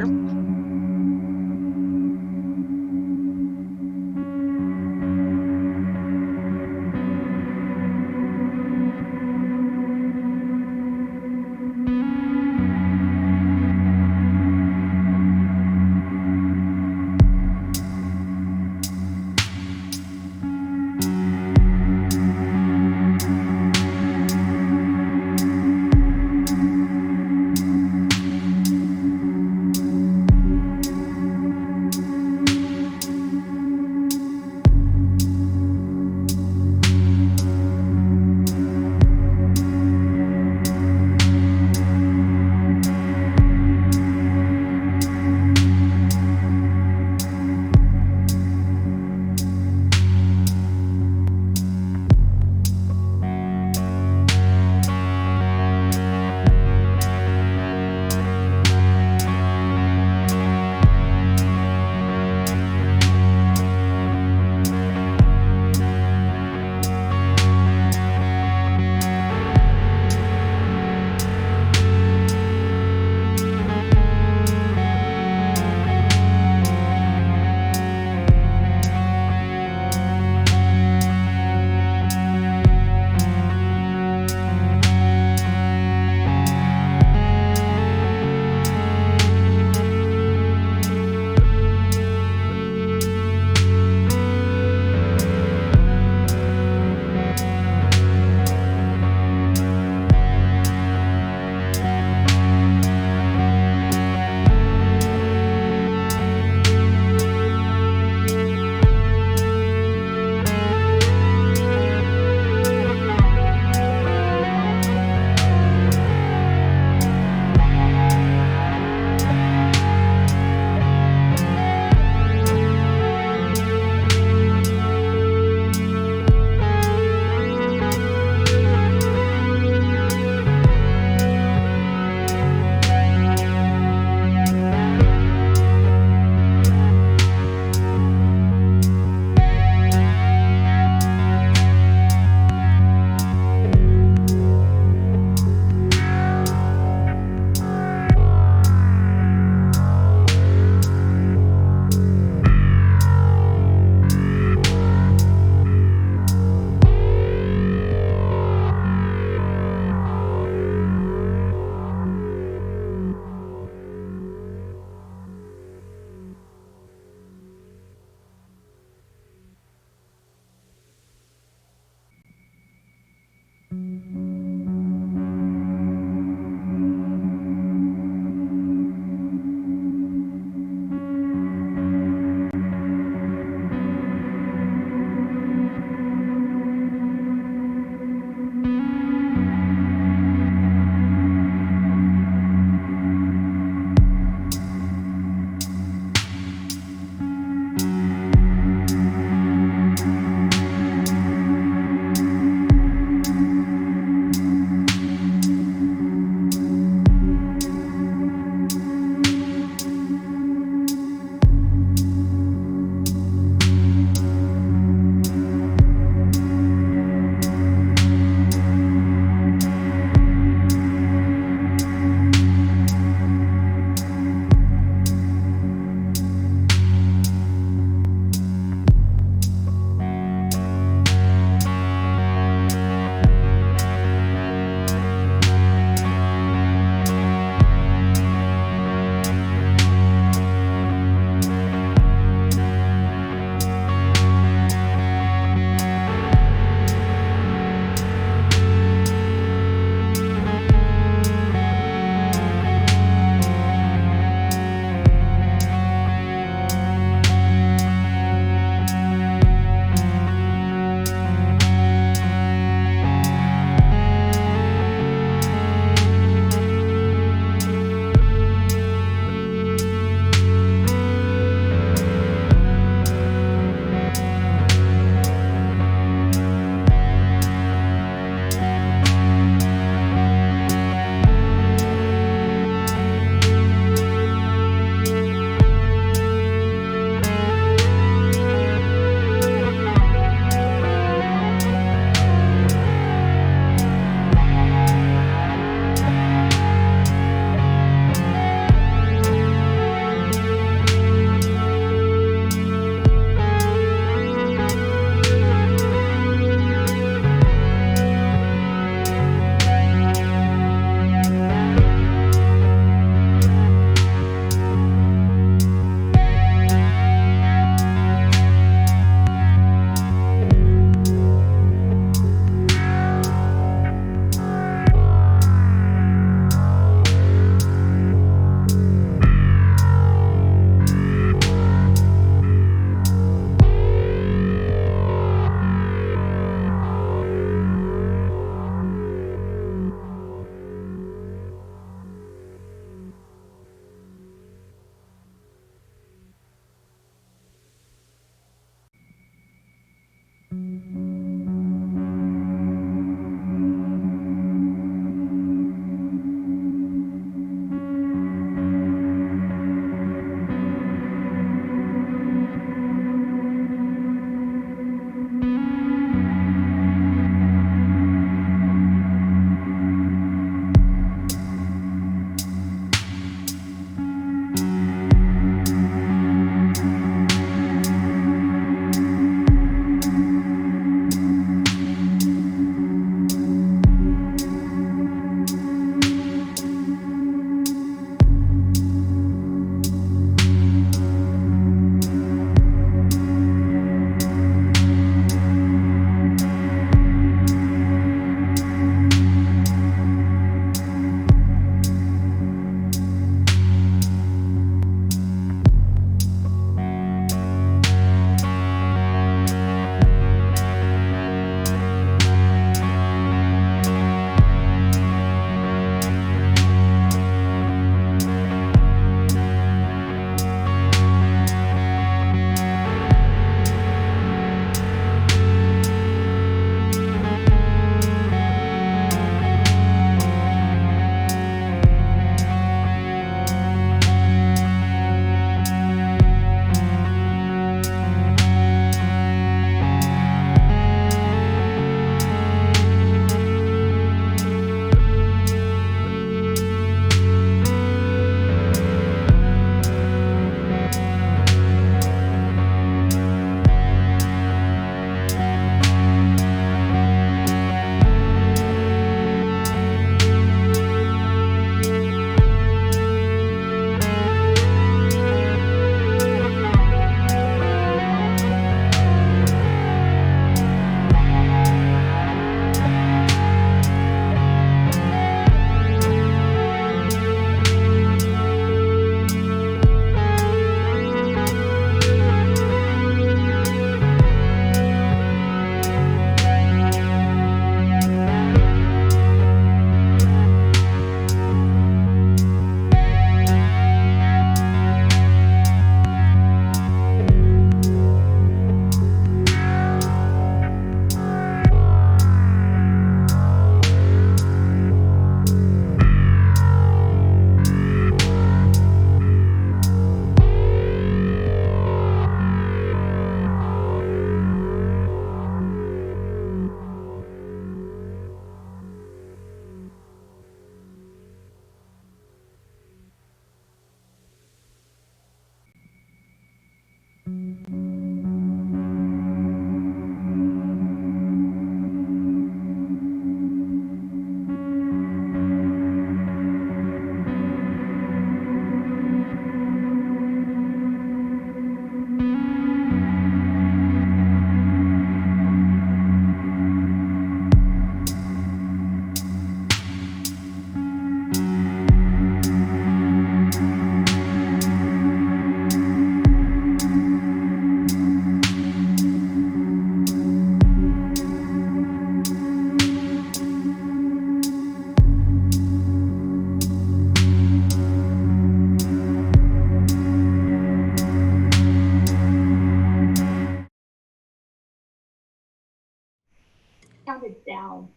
down.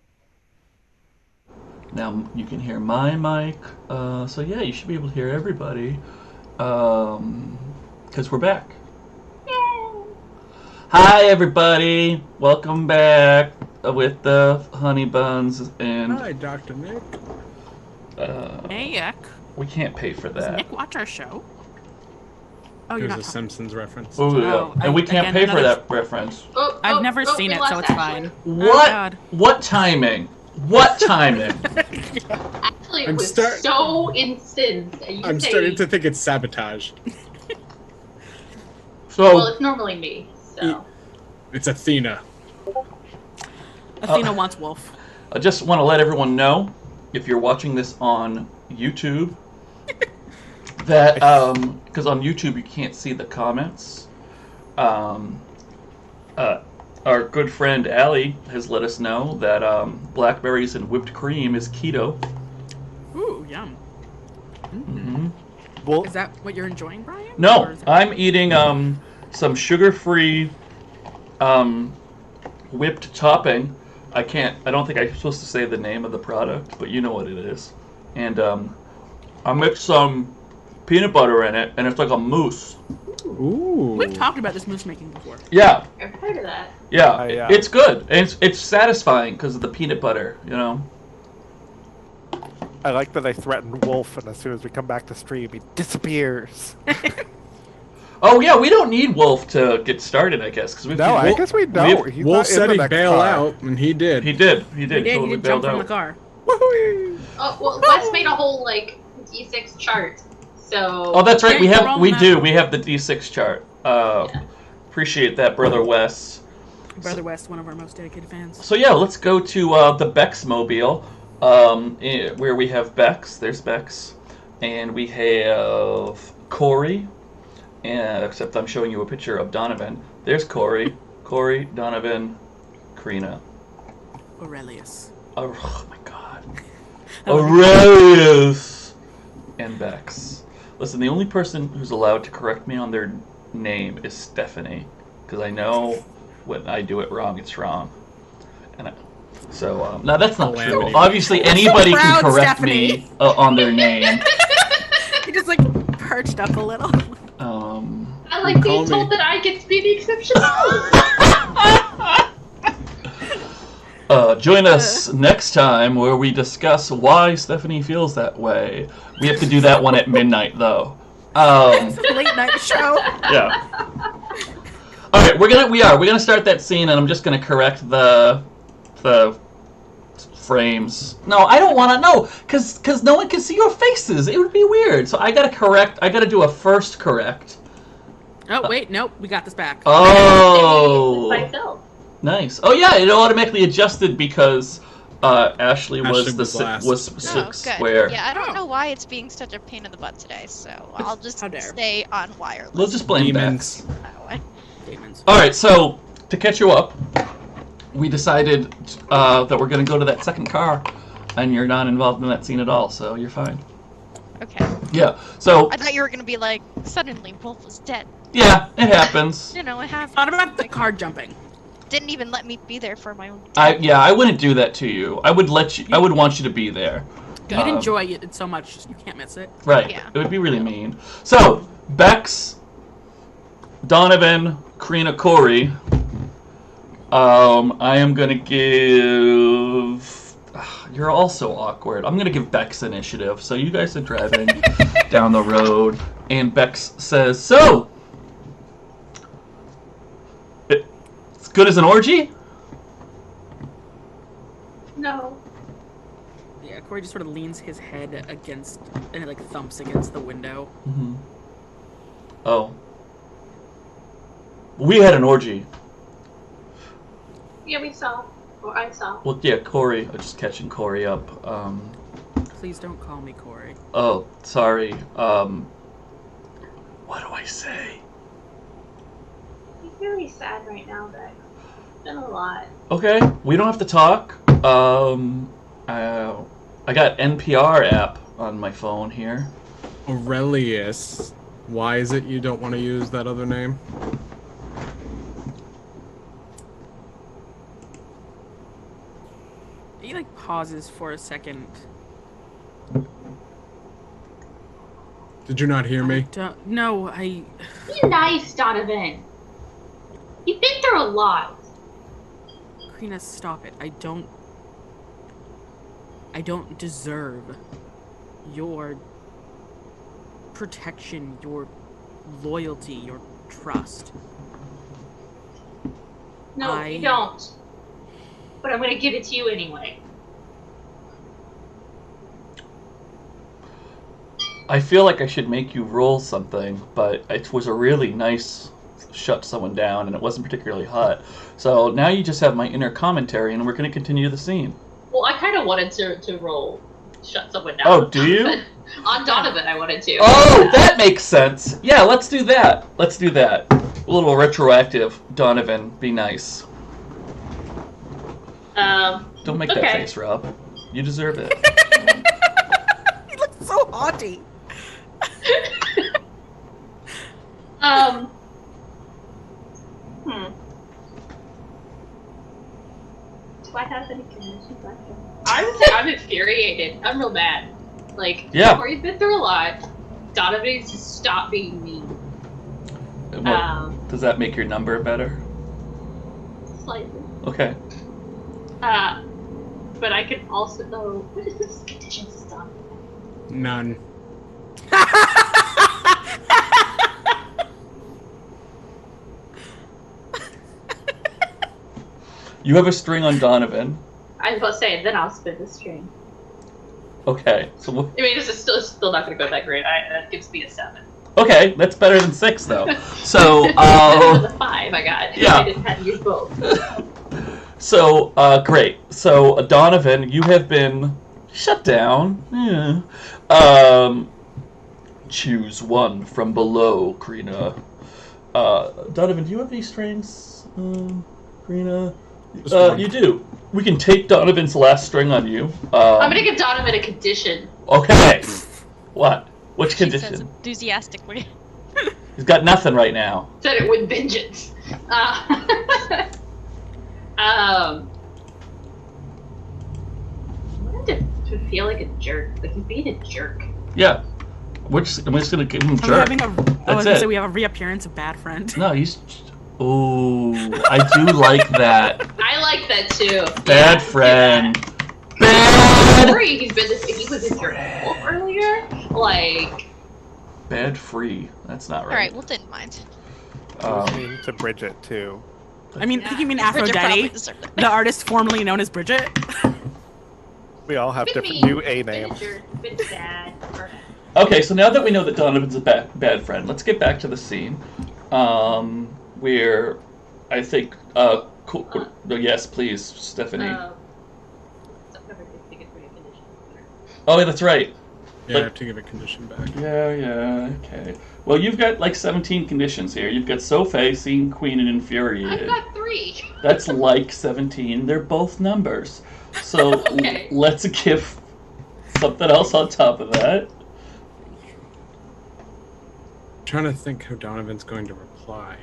Now you can hear my mic. So yeah, you should be able to hear everybody. Because we're back. Yay! Hi everybody, welcome back with the honey buns and. Hi, Dr. Nick. Hey, Nick. We can't pay for Does that. Nick watch our show? Oh, you're Here's not a talking. Simpsons reference. Ooh, yeah. Oh, And we can't again, pay for another- that reference. I've never seen we it, lost so it's Ashley. fine. What? God. What timing? What timing? Actually, it I'm was start- so instant. I'm starting to think it's sabotage. So, Well, it's normally me, so. It's Athena. Athena wants Wolf. I just want to let everyone know, if you're watching this on YouTube, that because on YouTube you can't see the comments. Our good friend Allie has let us know that blackberries and whipped cream is keto. Ooh, yum. Mm-hmm. Well, Is that what you're enjoying, Brian? Or No, is it- I'm eating some sugar-free whipped topping. I don't think I'm supposed to say the name of the product, but you know what it is. And I mixed some peanut butter in it, and it's like a mousse. Ooh. We've talked about this mousse making before. Yeah, I've heard of that. yeah, yeah. it's good. And it's satisfying because of the peanut butter, you know. I like that I threatened Wolf, and as soon as we come back to stream, he disappears. Oh yeah, we don't need Wolfe to get started, I guess, because No, I guess we don't. He's Wolf not in said the he'd next bail car. out, and he did. he did. He did. Totally He did jump bailed from the out. car. Woohoo! Oh, well, Wes made a whole, like, D6 chart, so. Oh, that's right. Yeah, We you're do. rolling We have the D6 chart. Appreciate that, Brother Wes. Brother West, one of our most dedicated fans. So yeah, let's go to the Bex Mobile, where we have Bex. There's Bex, and we have Corey. Except I'm showing you a picture of Donovan. There's Corey, Donovan, Crina. Aurelius. Oh my God, Aurelius, and Bex. Listen, the only person who's allowed to correct me on their name is Stephanie, because I know when I do it wrong, it's wrong. And so now that's not true. Calamity. Obviously, anybody so can proud, correct Stephanie. me on their name. He just, perched up a little. I like Call being told me. that I get to be the exception. Join us next time where we discuss why Stephanie feels that way. We have to do that one at midnight, though. It's a late night show. Yeah. All right, we're gonna start that scene, and I'm just gonna correct the frames. No, I don't want to know, cause no one can see your faces. It would be weird. So I gotta do a first correct. Oh, wait, nope, we got this back. Oh. Myself. Nice. Oh yeah, it automatically adjusted because Ashley was Ashley was last. was Oh, six good. square. Yeah, I don't know why it's being such a pain in the butt today, so I'll just How dare. stay on wireless. We'll just blame Demons. Bex. that way. Demons. All right, so to catch you up, we decided that we're going to go to that second car, and you're not involved in that scene at all, so you're fine. Okay. Yeah. So I thought you were gonna be like, suddenly Wolf was dead. yeah, it happens. You know, it happened. Thought about the car jumping. Didn't even let me be there for my own. I wouldn't do that to you. I would want you to be there. You'd enjoy it so much, you can't miss it. Right. Yeah. It would be really mean. So Bex, Donovan, Crina, Corey. I am gonna give. You're all so awkward. I'm gonna give Bex initiative. So you guys are driving down the road, and Bex says, "So, it's good as an orgy." No. Yeah, Corey just sort of leans his head against, and it thumps against the window. Mm-hmm. Oh. We had an orgy. Yeah, we saw. Or I saw. Well, yeah, Corey. I'm just catching Corey up. Please don't call me Corey. Oh, sorry. What do I say? He's very sad right now, Bex. It's been a lot. Okay, we don't have to talk. I got NPR app on my phone here. Aurelius. Why is it you don't want to use that other name? He like pauses for a second. Did you not hear me? No, Be nice, Donovan. You've been through a lot. Crina, stop it. I don't deserve your protection, your loyalty, your trust. No, you don't. But I'm gonna give it to you anyway. I feel like I should make you roll something, but it was a really nice shut someone down, and it wasn't particularly hot. So now you just have my inner commentary, and we're going to continue the scene. Well, I kind of wanted to roll shut someone down. Oh, do you? On Donovan, I wanted to. Oh, that makes sense. Yeah, let's do that. Let's do that. A little retroactive. Donovan, be nice. Don't make that face, Rob. You deserve it. He looks so haughty. Do I have any conditions left? I would say I'm infuriated. I'm real mad. Like, yeah. Corey's been through a lot. Donovan needs to stop being mean. Does that make your number better? Slightly. Okay. But I can also though. What is this condition stuff? None. You have a string on Donovan. I was about to say, then I'll spin the string. Okay, so I mean, it's still not going to go that great. That gives me a 7. Okay, that's better than 6, though. So, the 5 I got. Yeah. I just had to use both. So, great. So, Donovan, you have been shut down. Yeah. Choose one from below, Crina. Donovan, do you have any strings? Crina? You do. We can take Donovan's last string on you. I'm gonna give Donovan a condition. Okay. What? Which She condition? says enthusiastically. He's got nothing right now. Said it with vengeance. I wanted to feel like a jerk. Like he's being a jerk. Yeah. I'm just gonna give him a jerk. I was gonna say we have a reappearance of bad friend. No, he's. Oh, I do like that. I like that too. Bad friend. Bad. Free. He was a jerk Wolf earlier. Like. Bad free. That's not right. All right, Wolf didn't mind. Mean to Bridget too. I mean, I think you mean Bridget probably Aphrodite, deserved it. the artist formerly known as Bridget. We all have different Been new mean, A been a names. jerk, been sad. Okay, so now that we know that Donovan's a bad friend, let's get back to the scene. Where I think. Yes, please, Stephanie. Oh, that's right. Yeah, I have to give a condition back. Yeah, okay. Well, you've got like 17 conditions here. You've got Sophie, Scene, Queen, and Infuriated. I've got 3. That's like 17. They're both numbers. So Okay. Let's give something else on top of that. I'm trying to think how Donovan's going to reply.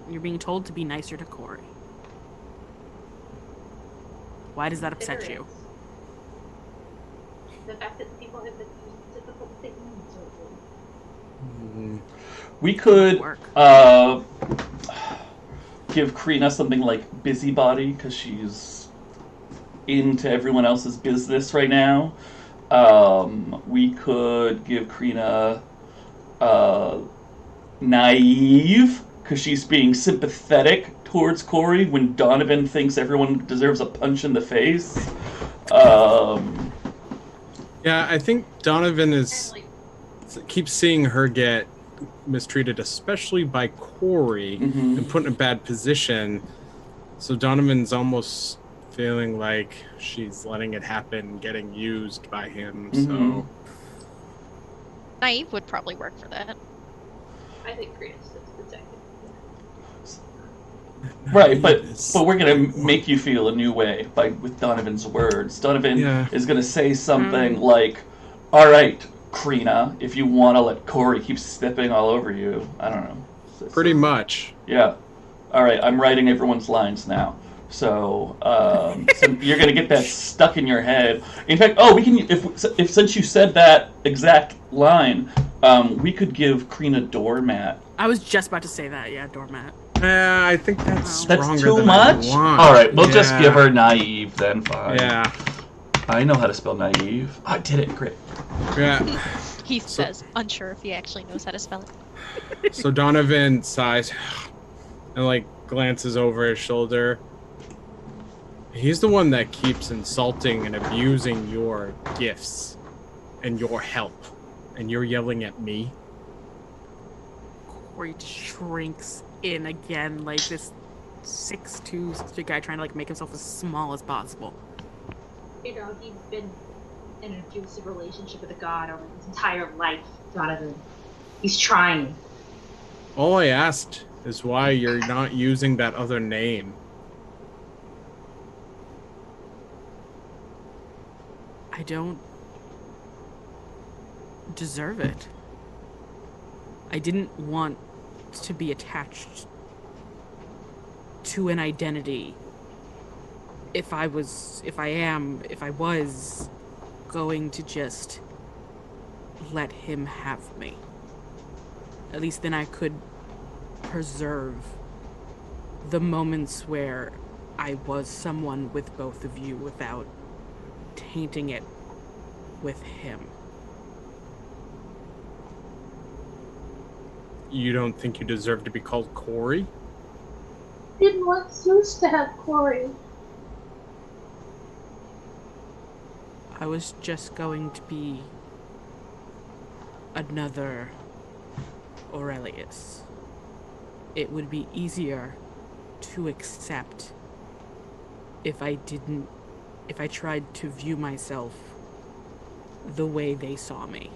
You're being told to be nicer to Corey. Why does that upset you? The fact that people have been using difficult things. We could give Crina something like busybody because she's into everyone else's business right now. We could give Crina naive because she's being sympathetic towards Corey when Donovan thinks everyone deserves a punch in the face. Yeah, I think Donovan keeps seeing her get mistreated, especially by Corey, and put in a bad position. So Donovan's almost feeling like she's letting it happen, getting used by him. So Naive would probably work for that. I think Crina's protected. Right, but we're gonna make you feel a new way with Donovan's words. Donovan is gonna say something like, "All right, Crina, if you want to let Corey keep stepping all over you, I don't know." Pretty much. Yeah. All right, I'm writing everyone's lines now. So, so you're gonna get that stuck in your head. In fact, we can if since you said that exact line, we could give Crina doormat. I was just about to say that. Yeah, doormat. I think that's stronger too than much. I want. All right, we'll just give her naive then. Fine. Yeah. I know how to spell naive. I did it. Great. Yeah. He says, unsure if he actually knows how to spell it. So Donovan sighs and like glances over his shoulder. He's the one that keeps insulting and abusing your gifts and your help, and you're yelling at me. Corey shrinks in again, like this 6'2" guy trying to like make himself as small as possible. You know, he's been in an abusive relationship with a god over his entire life, Donovan. He's trying. All I asked is why you're not using that other name. I don't deserve it. I didn't want to be attached to an identity. If I was going to just let him have me. At least then I could preserve the moments where I was someone with both of you without tainting it with him. You don't think you deserve to be called Corey? Didn't want Zeus to have Corey. I was just going to be another Aurelius. It would be easier to accept if I tried to view myself the way they saw me,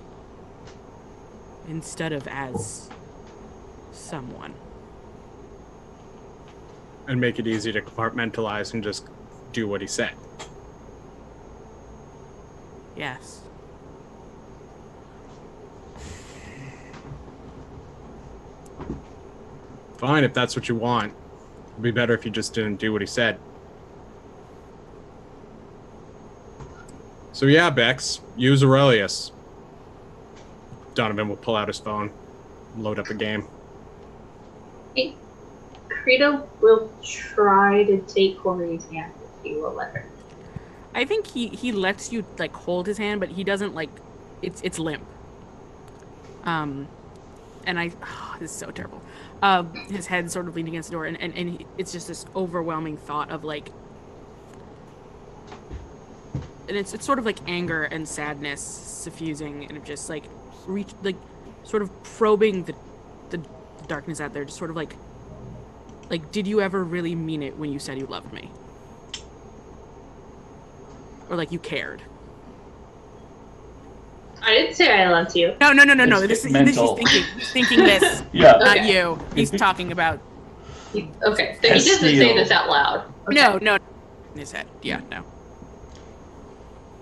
instead of as someone. And make it easy to compartmentalize and just do what he said. Yes. Fine, if that's what you want. It'd be better if you just didn't do what he said. So yeah, Bex, use Aurelius. Donovan will pull out his phone, load up a game. Hey, Crina will try to take Corey's hand if he will let her. I think he lets you like hold his hand, but he doesn't like it's limp. And this is so terrible. His head sort of leaned against the door, and it's just this overwhelming thought of like, and it's sort of like anger and sadness suffusing, and just like sort of probing the darkness out there, just sort of like did you ever really mean it when you said you loved me? Or like you cared? I didn't say I loved you. No. He's thinking this. Yeah. Not Okay. you. He's talking about. Okay, so he doesn't say this out loud. Okay. No. In his head. Yeah, no.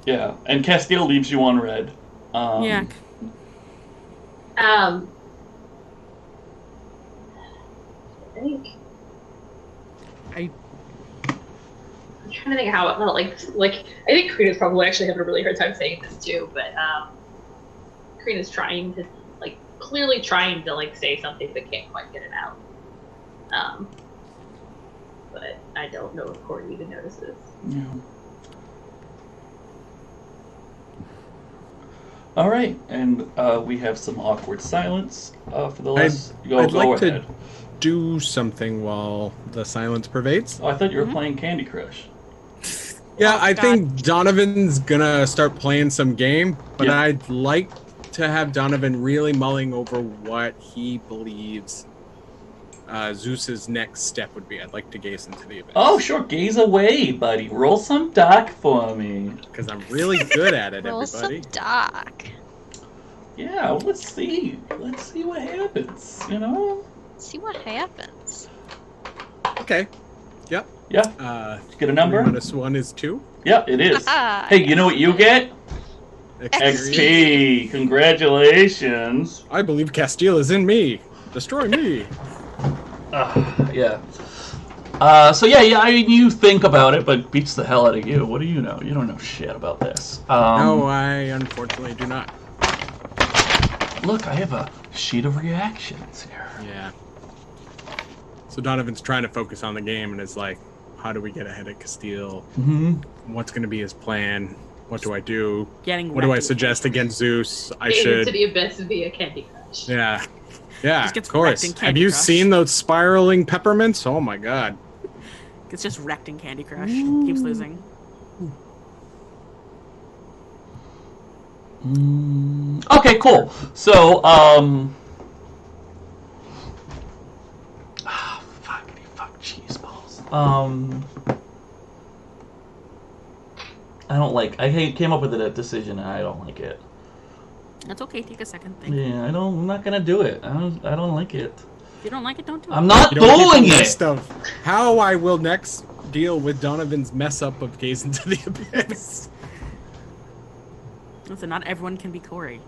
Yeah, and Castile leaves you on red. Yeah. I think. I'm trying to think how it felt like I think Crina's probably actually having a really hard time saying this too, but Crina's trying to clearly trying to say something but can't quite get it out. But I don't know if Corey even notices. Yeah. All right, and we have some awkward silence for the last. I'd like ahead. to do something while the silence pervades. Oh, I thought you were playing Candy Crush. Yeah, I think Donovan's gonna start playing some game, but Yeah. I'd like to have Donovan really mulling over what he believes Zeus's next step would be. I'd like to gaze into the abyss. Oh, sure, gaze away, buddy. Roll some doc for me. Because I'm really good at it, Roll everybody. some doc. Yeah, let's see. Let's see what happens, See what happens. Okay. Yep. Yeah, get a number? -1 is 2. Yeah, it is. Ah, Hey, you know what you get? Experience. XP. Congratulations. I believe Castile is in me. Destroy me. Yeah. So yeah, I mean, you think about it, but it beats the hell out of you. What do you know? You don't know shit about this. No, I unfortunately do not. Look, I have a sheet of reactions here. Yeah. So Donovan's trying to focus on the game and is like, how do we get ahead of Castile? Mm-hmm. What's going to be his plan? What do I do? What do I suggest against Zeus? I should... into the abyss via Candy Crush. Yeah. Yeah, Just gets of course. wrecked in Have Candy you Crush. seen those spiraling peppermints? Oh my god. It's just wrecked in Candy Crush. Keeps losing. Okay, cool. So, fuck, cheese balls. I came up with a decision and I don't like it. That's okay. Take a second thing. Yeah, I'm not gonna do it. I don't like it. If you don't like it, don't do it. I'm not You don't keep doing a it! list of how I will next deal with Donovan's mess up of Gaze into the Abyss. Listen, not everyone can be Corey.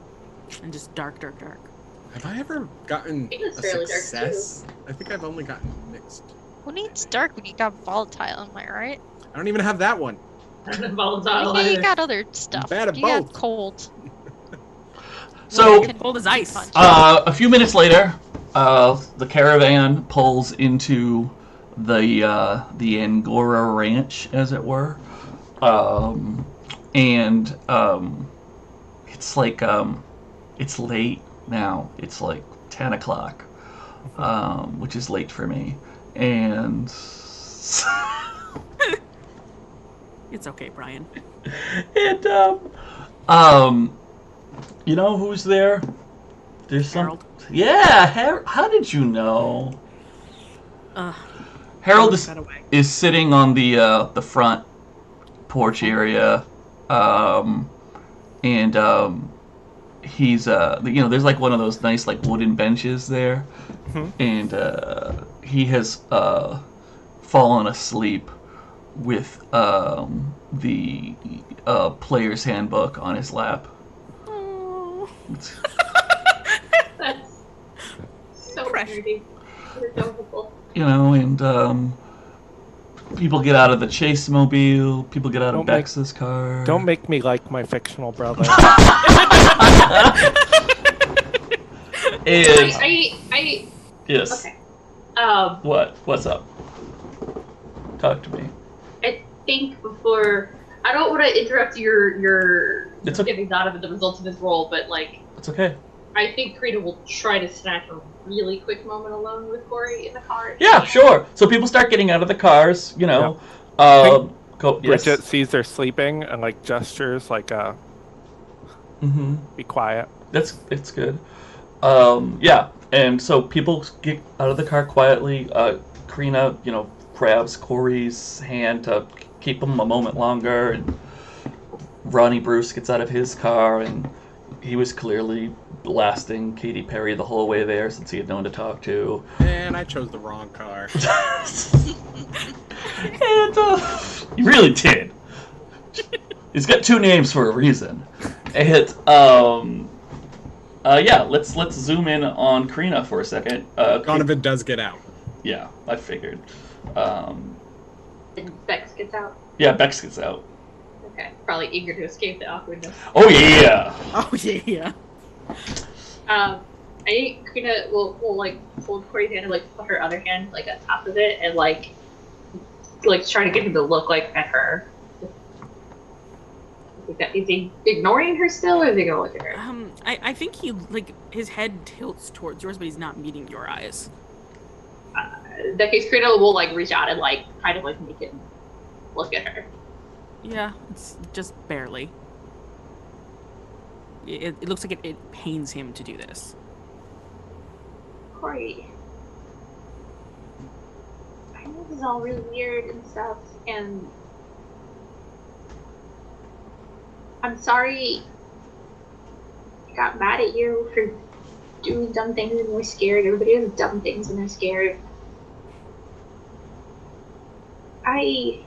And just dark. Have I ever gotten It was a fairly dark, success? I think I've only gotten mixed. Who needs dark when you got volatile? Am I right? I don't even have that one. Volatile. Yeah, you got other stuff. Bad at you both. got cold. So, Cold as ice. a few minutes later, the caravan pulls into the Angora Ranch, as it were, and it's like it's late now. It's like 10 o'clock, which is late for me, and It's okay, Brian. and you know who's there? There's Harold. Yeah, how did you know? Harold is sitting on the front porch area, and he's there's like one of those nice like wooden benches there, and he has fallen asleep with the player's handbook on his lap. That's so nerdy. You're adorable. You know, and people get out of the chase mobile. People get out of Bex's car. Don't make me like my fictional brother. And I yes. Okay. What's up? Talk to me. I think before I don't want to interrupt your It's okay. giving Donovan the results of his role, but like It's okay. I think Crina will try to snatch a really quick moment alone with Corey in the car. Yeah, sure. So people start getting out of the cars. You know. Bridget sees they're sleeping and like gestures like be quiet. It's good. Yeah, and so people get out of the car quietly. Crina, grabs Corey's hand to keep him a moment longer, and Ronnie Bruce gets out of his car, and he was clearly blasting Katy Perry the whole way there since he had no one to talk to. And I chose the wrong car. And you really did. He's got two names for a reason. And let's zoom in on Crina for a second. Donovan does get out. Yeah, I figured. And Bex gets out. Yeah, Bex gets out. Okay, probably eager to escape the awkwardness. Oh yeah. Oh yeah. I think Crina will like hold Corey's hand and like put her other hand like on top of it and like trying to get him to look like at her. Is he ignoring her still, or is he gonna look at her? I think he his head tilts towards yours, but he's not meeting your eyes. In that case, Crina will reach out and kind of make him look at her. Yeah, it's just barely. It looks like it pains him to do this. Corey, I know this is all really weird and stuff, and I'm sorry I got mad at you for doing dumb things and we're scared. Everybody does dumb things when they're scared. I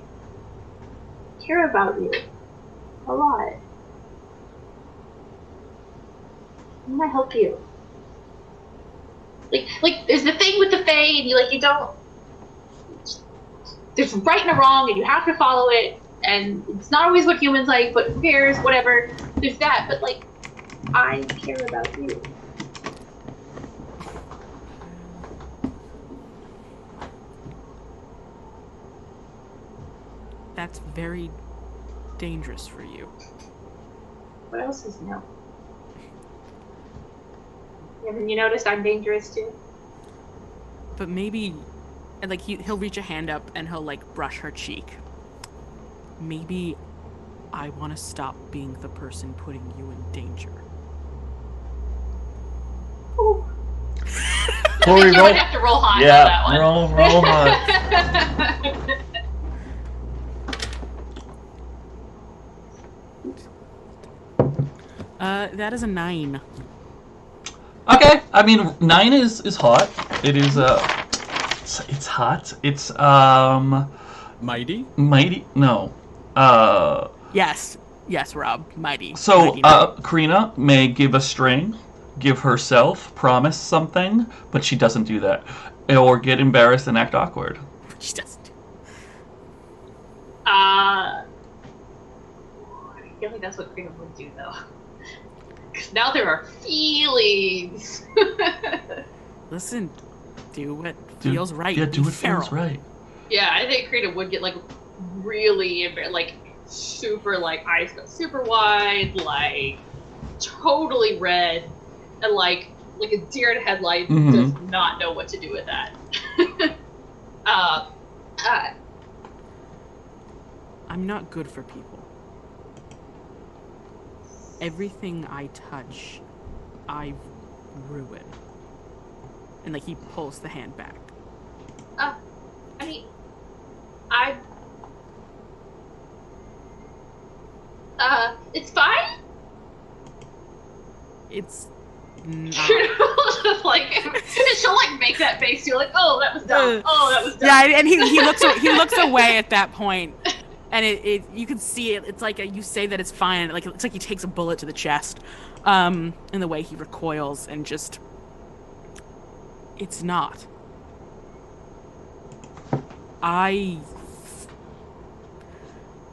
care about you a lot. I want to help you. Like there's the thing with the Fae, and you don't there's right and a wrong, and you have to follow it, and it's not always what humans like, but who cares, whatever. There's that, but, like, I care about you. That's very dangerous for you. What else is new? Haven't you noticed I'm dangerous too? But maybe, and like he'll reach a hand up and he'll like brush her cheek. Maybe I want to stop being the person putting you in danger. Ooh. Corey, you would have to roll high on that one. Roll high. That is a 9. Okay, I mean 9 is hot. It is it's hot. It's Mighty? Mighty? No. Yes, Rob, mighty. So mighty Crina may give a string, give herself, promise something, but she doesn't do that, or get embarrassed and act awkward. She doesn't. I feel like that's what Crina would do, though. Because now there are feelings. Listen, do what feels right. Yeah, do what feral. feels right. Yeah, I think Crina would get, like, really, like, super, like, eyes go super wide, like, totally red, and, like a deer in headlights does not know what to do with that. I'm not good for people. Everything I touch, I ruin. And like he pulls the hand back. I mean, it's fine. It's not. Like she'll like make that face. You're like, oh, that was dumb. Oh, that was dumb. Yeah, and he looks away at that point. And it you can see it. It's like you say that it's fine. Like it's like he takes a bullet to the chest, in the way he recoils and just. It's not.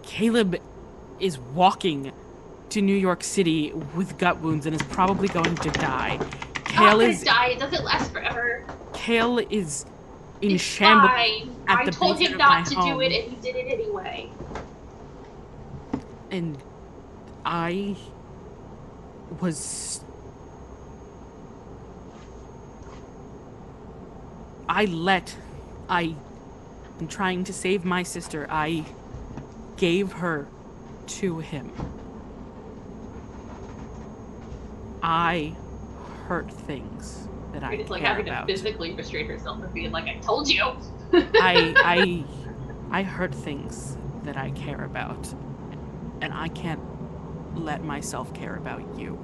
Caleb is walking to New York City with gut wounds and is probably going to die. Kale is die. It doesn't last forever. Kale is in shambles. I told him not to do it, and he did it anyway. And I'm trying to save my sister. I gave her to him. I hurt things that I care about. It's like having to physically restrain herself and being like, I told you. I hurt things that I care about. And I can't let myself care about you.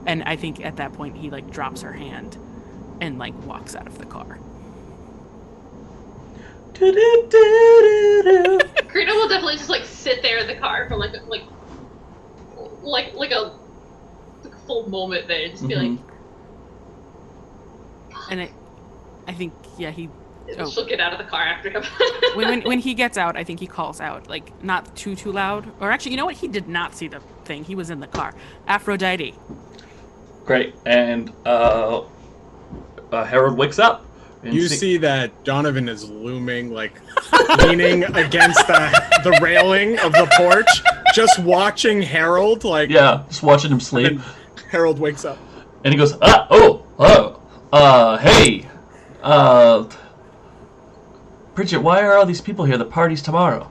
And I think at that point he like drops her hand and like walks out of the car. Crina will definitely just like sit there in the car for like a full moment there and just be like. And I think he. She'll get out of the car after him. when he gets out, I think he calls out, like, not too loud. Or actually, you know what? He did not see the thing. He was in the car. Aphrodite. Great. And Harold wakes up. You see that Donovan is looming, like, leaning against the railing of the porch, just watching Harold, like... Yeah, just watching him sleep. Harold wakes up. And he goes, hey, Bridget, why are all these people here? The party's tomorrow.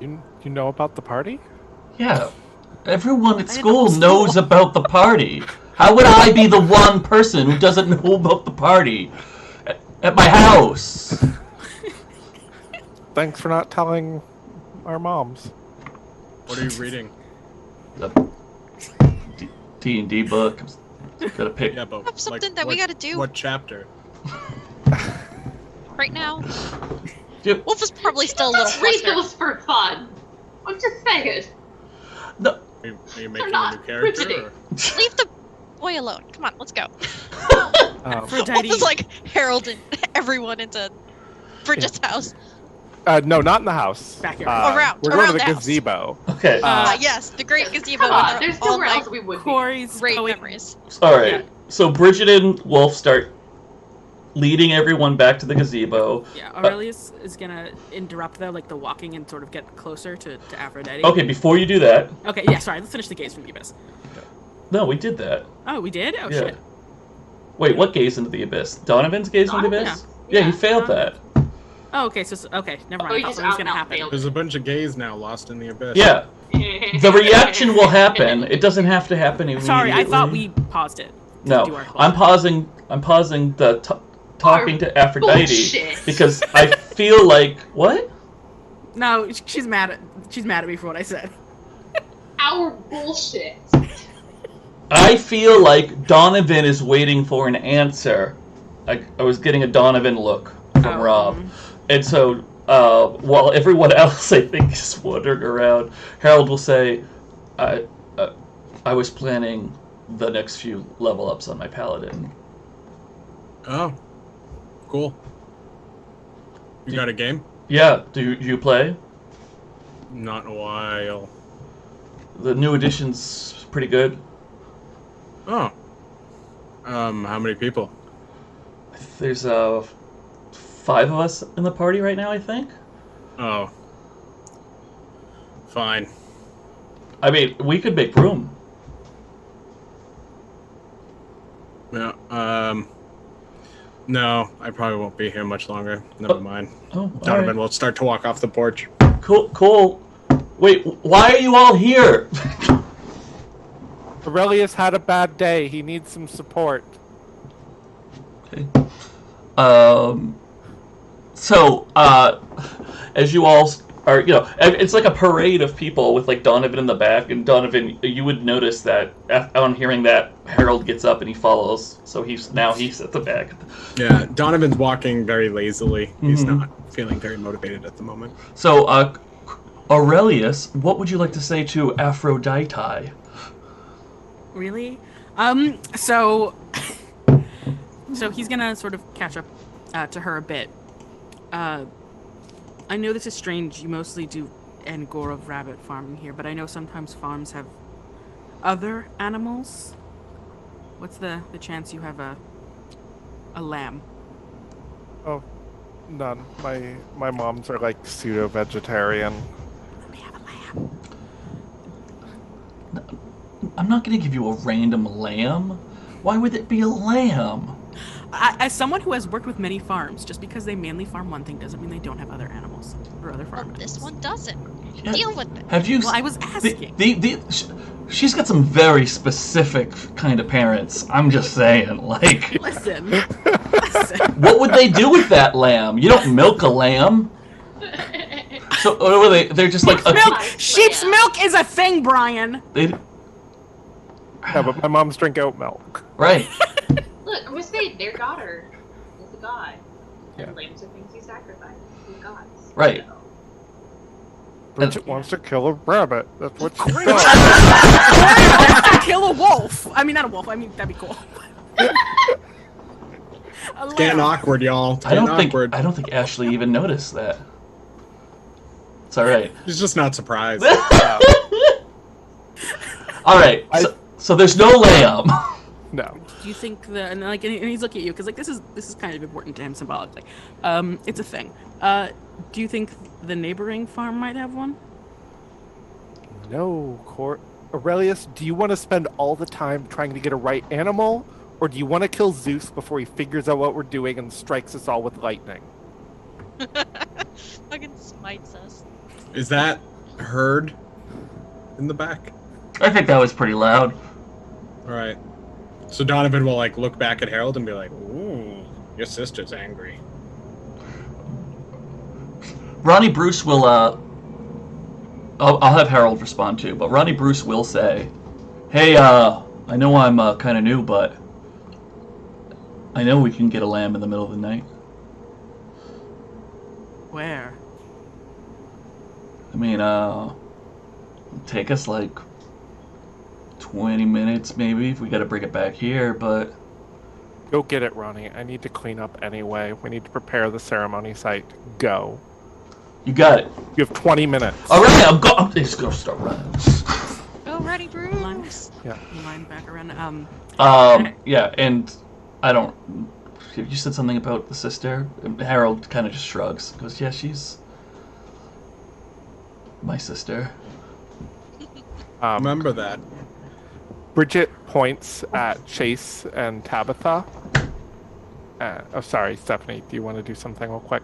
You know about the party? Yeah. Everyone at school knows about the party. How would I be the one person who doesn't know about the party at my house? Thanks for not telling our moms. What are you reading? The D&D book. Gotta pick. Yeah, but something that we gotta do. What chapter? Right now, Yep. Wolfe is probably still a little read flustered. those for fun. I'm just saying. No. Are you making a new character? Leave the boy alone. Come on, let's go. Aphrodite Wolfe is like heralding everyone into Bridget's house. No, not in the house. Backyard. We're going to around the the house. gazebo. Okay. Yes, the great gazebo. Come on, with there's all nowhere my else we would be. Corey's great going- memories. All right. Yeah. So Bridget and Wolfe start leading everyone back to the gazebo. Yeah, Aurelius is gonna interrupt though, like the walking, and sort of get closer to Aphrodite. Okay, before you do that. Okay, yeah, sorry, let's finish the gaze from the abyss. No, we did that. Oh, we did? Oh, Yeah. shit. Wait, what gaze into the abyss? Donovan's gaze into the Donovan? abyss? Yeah, he failed that. Oh, okay, okay, never mind. Oh, I you thought just something was out gonna and out happen. failed. There's a bunch of gays now lost in the abyss. Yeah. The reaction will happen. It doesn't have to happen immediately. Sorry, I thought we paused it. to No, do our I'm pausing the talking to Aphrodite bullshit. because I feel like what? No, she's mad at me for what I said. Our bullshit. I feel like Donovan is waiting for an answer. I was getting a Donovan look from Rob. And so, while everyone else, I think, is wandering around, Harold will say, I was planning the next few level ups on my paladin. Oh, cool. You got a game? Yeah, do you play? Not in a while. The new edition's pretty good. Oh. How many people? There's 5 of us in the party right now, I think. Oh. Fine. I mean, we could make room. Yeah, no, I probably won't be here much longer. Never mind. Oh, Donovan right. will start to walk off the porch. Cool. Wait, why are you all here? Aurelius had a bad day. He needs some support. Okay. So, as you all are, it's like a parade of people with like Donovan in the back, and Donovan, you would notice that on hearing that, Harold gets up and he follows. So he's at the back. Yeah, Donovan's walking very lazily. He's not feeling very motivated at the moment. So, Aurelius, what would you like to say to Aphrodite? Really? So he's gonna sort of catch up to her a bit. I know this is strange. You mostly do Angora rabbit farming here, but I know sometimes farms have other animals. What's the chance you have a lamb? Oh, none. My moms are like pseudo-vegetarian. We have a lamb. I'm not going to give you a random lamb. Why would it be a lamb? As someone who has worked with many farms, just because they mainly farm one thing doesn't mean they don't have other animals or other farm animals. This one doesn't. Yeah. Deal with it. Have you? Well, I was asking. She's got some very specific kind of parents. I'm just saying, like. Listen. What would they do with that lamb? You don't milk a lamb. So what are they? They're just like Sheep's milk is a thing, Brian. Yeah, but my moms drink oat milk. Right. Look, I'm just saying, their daughter is a god. Yeah. And lambs are things you sacrifice to the gods. Right. So. Bridget wants to kill a rabbit. That's what she does. Wants to kill a wolf. I mean, not a wolf. I mean, that'd be cool. It's getting awkward, y'all. It's I getting don't awkward. think Ashley even noticed that. It's all right. He's just not surprised. All right. So there's no lamb. No. Do you think and he's looking at you because like this is kind of important to him symbolically. It's a thing. Do you think the neighboring farm might have one? No, Aurelius, do you want to spend all the time trying to get a right animal, or do you want to kill Zeus before he figures out what we're doing and strikes us all with lightning? Fucking smites us. Is that heard in the back? I think that was pretty loud. All right. So Donovan will like look back at Harold and be like, "Ooh, your sister's angry." Ronnie Bruce will. I'll have Harold respond too, but Ronnie Bruce will say, "Hey, I know I'm kind of new, but I know we can get a lamb in the middle of the night." Where? I mean, take us like 20 minutes maybe if we got to bring it back here, but Go get it, Ronnie. I need to clean up anyway. We need to prepare the ceremony site. Go. You got it. You have 20 minutes. All right, I'm just gonna start running. Go, ready, Bruce. Yeah. Line back around. Yeah, and I don't. You said something about the sister. Harold kind of just shrugs. Goes, yeah, she's my sister. Remember that. Bridget points at Chase and Tabitha. Oh, sorry, Stephanie. Do you want to do something real quick?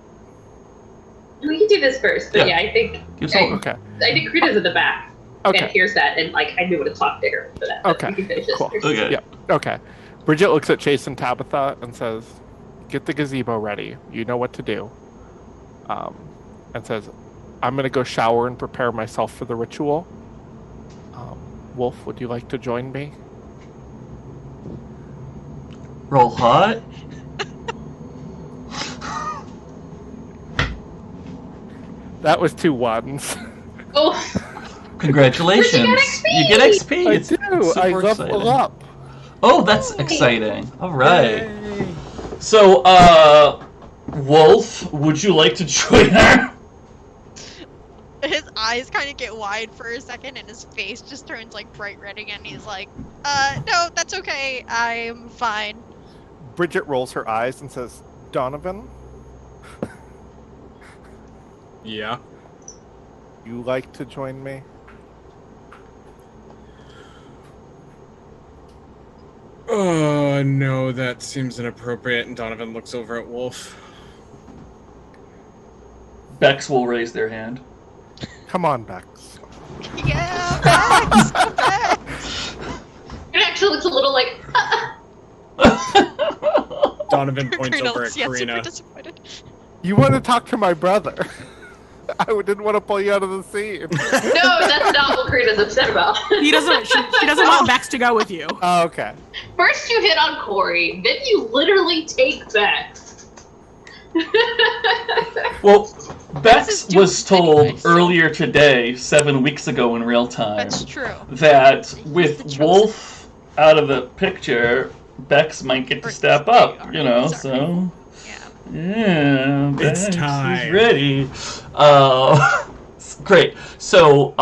We can do this first, but Yeah. I think Okay. I think Crina's in the back Okay. and hears that, and like I knew what to talk to her for that. Okay, we can finish this cool. first. Okay. Yep. Okay. Bridget looks at Chase and Tabitha and says, "Get the gazebo ready. You know what to do." And says, "I'm gonna go shower and prepare myself for the ritual. Wolfe, would you like to join me?" Roll hot. That was 2 ones. Oh, Congratulations! You get XP. I It's do. super I level exciting. up. Oh, that's exciting. All right. So, Wolfe, would you like to join her? His eyes kind of get wide for a second, and his face just turns like bright red again. He's like, no, that's okay. I'm fine. Bridget rolls her eyes and says, "Donovan, Yeah. you like to join me?" Oh, no, that seems inappropriate. And Donovan looks over at Wolfe. Bex will raise their hand. Come on, Bex. Yeah, Bex, Bex. it actually looks a little like. Donovan points Crina over at looks, yeah, super Crina. disappointed. You want to talk to my brother? I didn't want to pull you out of the scene. No, that's not what Crina's upset about. He doesn't. She doesn't want Bex to go with you. Oh, okay. First you hit on Corey, then you literally take Bex. Well, Bex This is was June told anyway, so- earlier today, 7 weeks ago in real time, That's true. that the with chosen. Wolfe out of the picture, Bex might get to Or step there up, you are. you know, Sorry. so... Yeah. Yeah, It's Bex time. is ready. Great. So,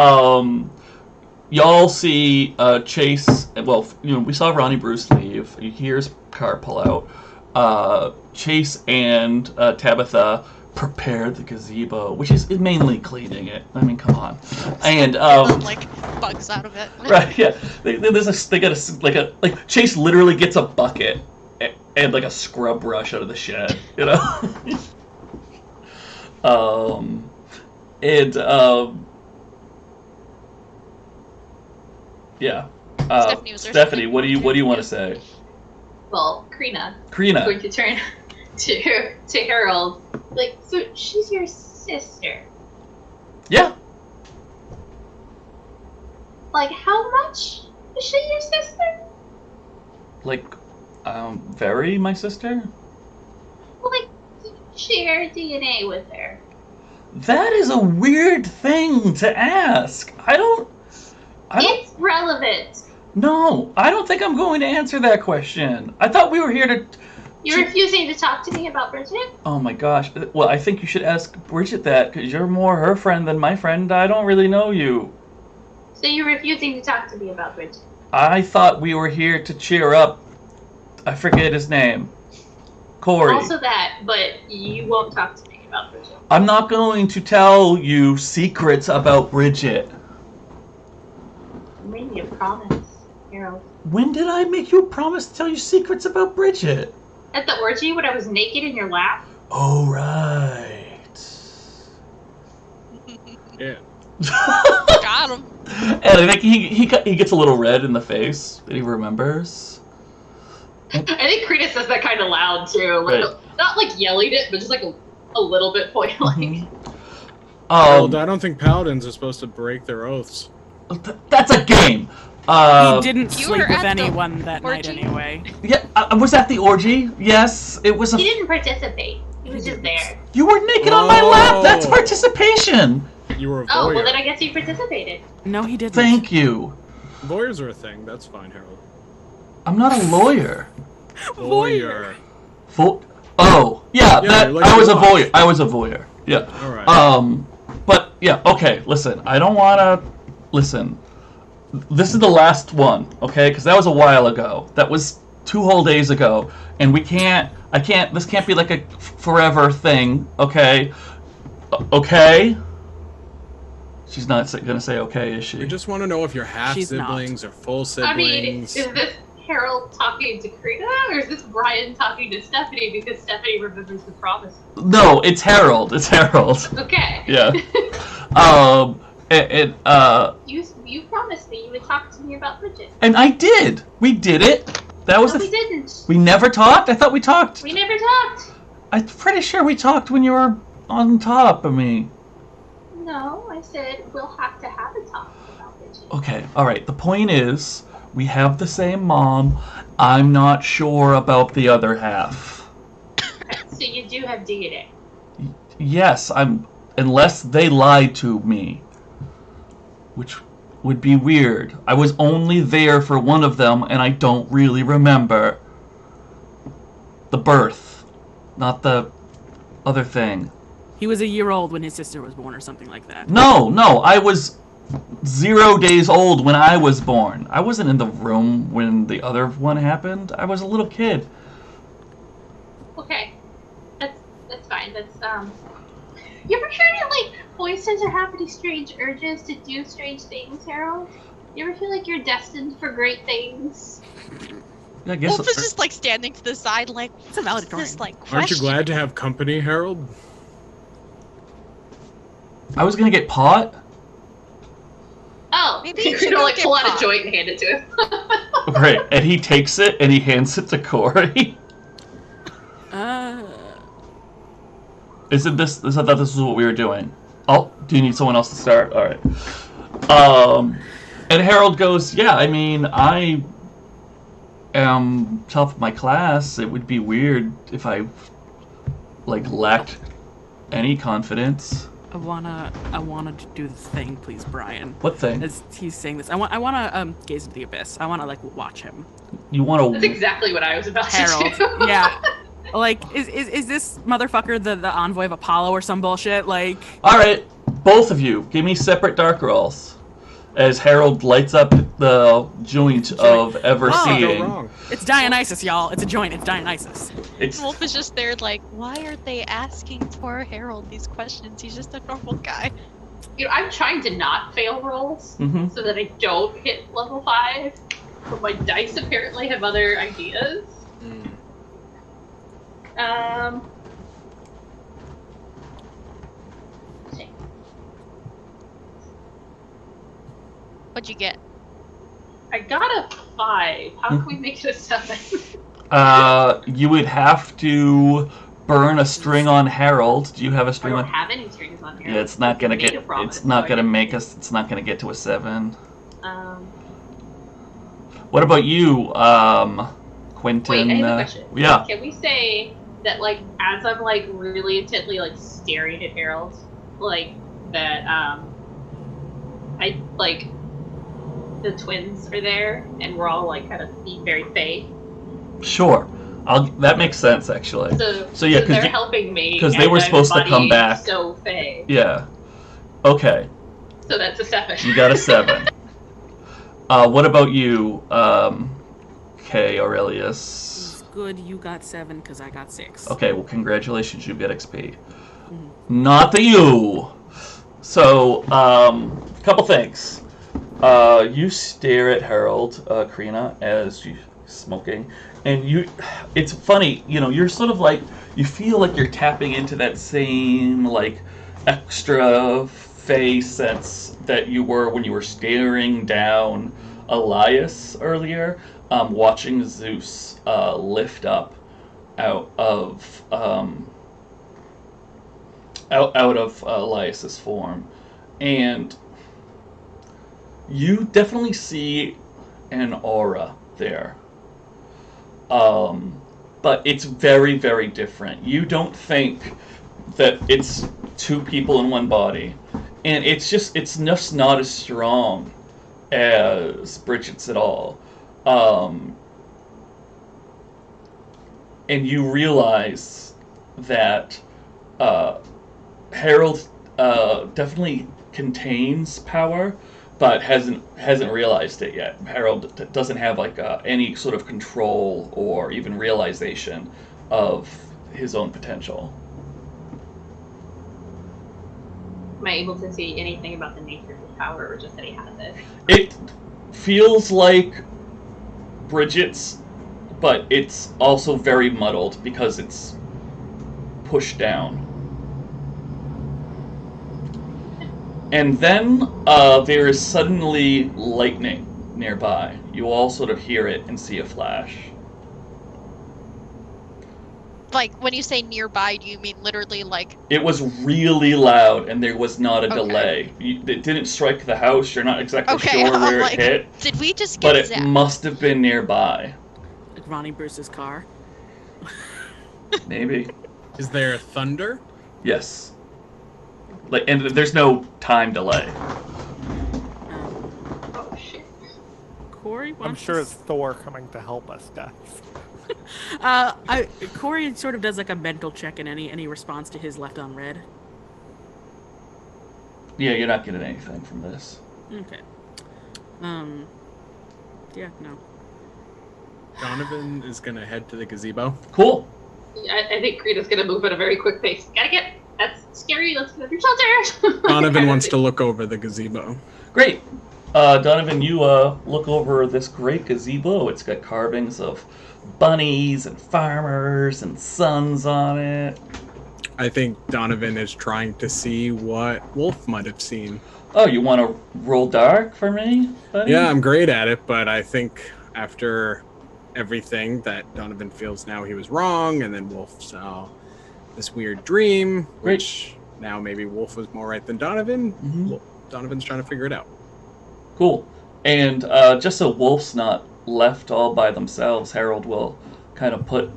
y'all see Chase. Well, you know, we saw Ronnie Bruce leave. You hear his car pull out. Chase and Tabitha prepare the gazebo, which is mainly cleaning it. I mean, come on. And Like bugs out of it. right, yeah. They got Chase literally gets a bucket and like a scrub brush out of the shed, you know. Yeah. Stephanie was there. Stephanie, what do you want to say? Well, Crina. Crina. Going to turn to Harold. Like, so she's your sister. Yeah. Like, how much is she your sister? Like, very, my sister? Like, you share DNA with her. That is a weird thing to ask. I don't. It's relevant. No, I don't think I'm going to answer that question. I thought we were here to. You're refusing to talk to me about Bridget? Oh my gosh. Well, I think you should ask Bridget that, because you're more her friend than my friend. I don't really know you. So you're refusing to talk to me about Bridget? I thought we were here to cheer up. I forget his name. Corey. Also that, but you won't talk to me about Bridget. I'm not going to tell you secrets about Bridget. You made me a promise, Harold. When did I make you a promise to tell you secrets about Bridget? At the orgy when I was naked in your lap? Oh, right. Yeah. Got him. And I think he gets a little red in the face that he remembers. I think Crina says that kind of loud too. Like, Right. not like yelling it, but just like a little bit point like. Harold, I don't think paladins are supposed to break their oaths. That's a game. He didn't You sleep were with at the anyone that night orgy? anyway. Yeah, I was at the orgy. Yes, it was a. He didn't participate. He was just there. You were naked on my lap. That's Oh. participation. You were a Oh, voyeur. well then I guess he participated. No, he didn't. Thank you. Lawyers are a thing. That's fine, Harold. I'm not a lawyer. Voyeur. Oh, yeah, that like I was a watch. voyeur. I was a voyeur. Yeah. All right. But yeah, okay. Listen, I don't wanna. Listen, this is the last one, okay? Because that was a while ago. That was 2 whole days ago, and we can't. I can't. This can't be like a forever thing, okay? Okay. She's not gonna say okay, is she? We just want to know if you're half She's siblings not. or full siblings. I mean, is this Harold talking to Crina, or is this Brian talking to Stephanie because Stephanie remembers the promise? No, it's Harold. It's Harold. Okay. Yeah. You promised me you would talk to me about Bridget. And I did. We did it. That was No, we didn't. We never talked? I thought we talked. We never talked. I'm pretty sure we talked when you were on top of me. No, I said we'll have to have a talk about Bridget. Okay, alright. The point is, we have the same mom. I'm not sure about the other half. So you do have DNA. Yes, unless they lied to me. Which would be weird. I was only there for one of them, and I don't really remember. The birth. Not the other thing. He was a year old when his sister was born or something like that. No, I was 0 days old when I was born. I wasn't in the room when the other one happened. I was a little kid. Okay. That's fine. That's You ever heard of like voices are having strange urges to do strange things, Harold? You ever feel like you're destined for great things? I guess Wolfe is just like standing to the side, like It's a valedictorian. this like question. Aren't you glad to have company, Harold? I was gonna get pot. Oh, Maybe you you're should gonna go like get pull out pot. a joint and hand it to him. Right, and he takes it and he hands it to Corey. Isn't this? I thought this was what we were doing. Oh, do you need someone else to start? All right. And Harold goes, yeah. I mean, I am top of my class. It would be weird if I like lacked any confidence. I wanna do the thing, please, Brian. What thing? As he's saying this, I wanna gaze into the abyss. I wanna like watch him. You want That's to? exactly what I was about Harold. to do. Yeah. Like, is this motherfucker the envoy of Apollo or some bullshit? Like. All right, both of you, give me separate dark rolls. As Harold lights up the joint of ever Oh. Go seeing. wrong. It's Dionysus, y'all. It's a joint. It's Dionysus. It's Wolfe is just there, like, why are they asking poor Harold these questions? He's just a normal guy. You know, I'm trying to not fail rolls Mhm. so that I don't hit level 5, but my dice apparently have other ideas. See. What'd you get? I got a 5. How can we make it a 7? you would have to burn a string on Harold. Do you have a I string don't on? have any strings on here. Yeah, it's not gonna Made get. a promise, It's not so I gonna didn't. make us. It's not gonna get to a 7. Um, What about you, Quentin? wait, I have a question. Yeah. Can we say that, like, as I'm, like, really intently, like, staring at Harold, like, that, I, like, the twins are there, and we're all, like, kind of being very fey. Sure. That makes sense, actually. So yeah, they're helping me. 'cause they and were I'm supposed to come embodying back. So fey. Yeah. Okay. So that's a 7. You got a 7. What about you, Kay Aurelius? It's good you got 7 because I got 6. Okay, well, congratulations, you get XP. Not the you. So, couple things. You stare at Harold, Crina, as you smoking, and it's funny, you know, you're sort of like, you feel like you're tapping into that same, like, extra face sense that you were when you were staring down Elias earlier, watching Zeus lift up out of Elias's form, and you definitely see an aura there. But it's very, very different. You don't think that it's 2 people in one body, and it's just not as strong as Bridget's at all. and you realize that Harold definitely contains power, but hasn't realized it yet. Harold doesn't have like any sort of control or even realization of his own potential. Am I able to see anything about the nature of his power, or just that he has it? It feels like Bridget's, but it's also very muddled because it's pushed down. And then there is suddenly lightning nearby. You all sort of hear it and see a flash. Like, when you say nearby, do you mean literally, like... It was really loud, and there was not a delay. It didn't strike the house. You're not exactly sure where it hit. Did we just get zapped? But it must have been nearby. Like Ronnie Bruce's car? Maybe. Is there thunder? Yes. Like, and there's no time delay. Oh, shit. Corey? I'm sure it's Thor coming to help us, guys. Corey sort of does like a mental check in any response to his left on red. Yeah, you're not getting anything from this. Okay. Yeah, no. Donovan is gonna head to the gazebo. Cool. I think Crina's gonna move at a very quick pace. That's scary, let's get up your shelter! Donovan wants to look over the gazebo. Great. Donovan, you look over this great gazebo. It's got carvings of bunnies and farmers and suns on it. I think Donovan is trying to see what Wolfe might have seen. Oh, you want to roll dark for me, buddy? Yeah, I'm great at it, but I think after everything that Donovan feels now he was wrong, and then Wolfe saw this weird dream, which now maybe Wolfe was more right than Donovan. Mm-hmm. Donovan's trying to figure it out. Cool. And just so Wolfe's not left all by themselves, Harold will kind of put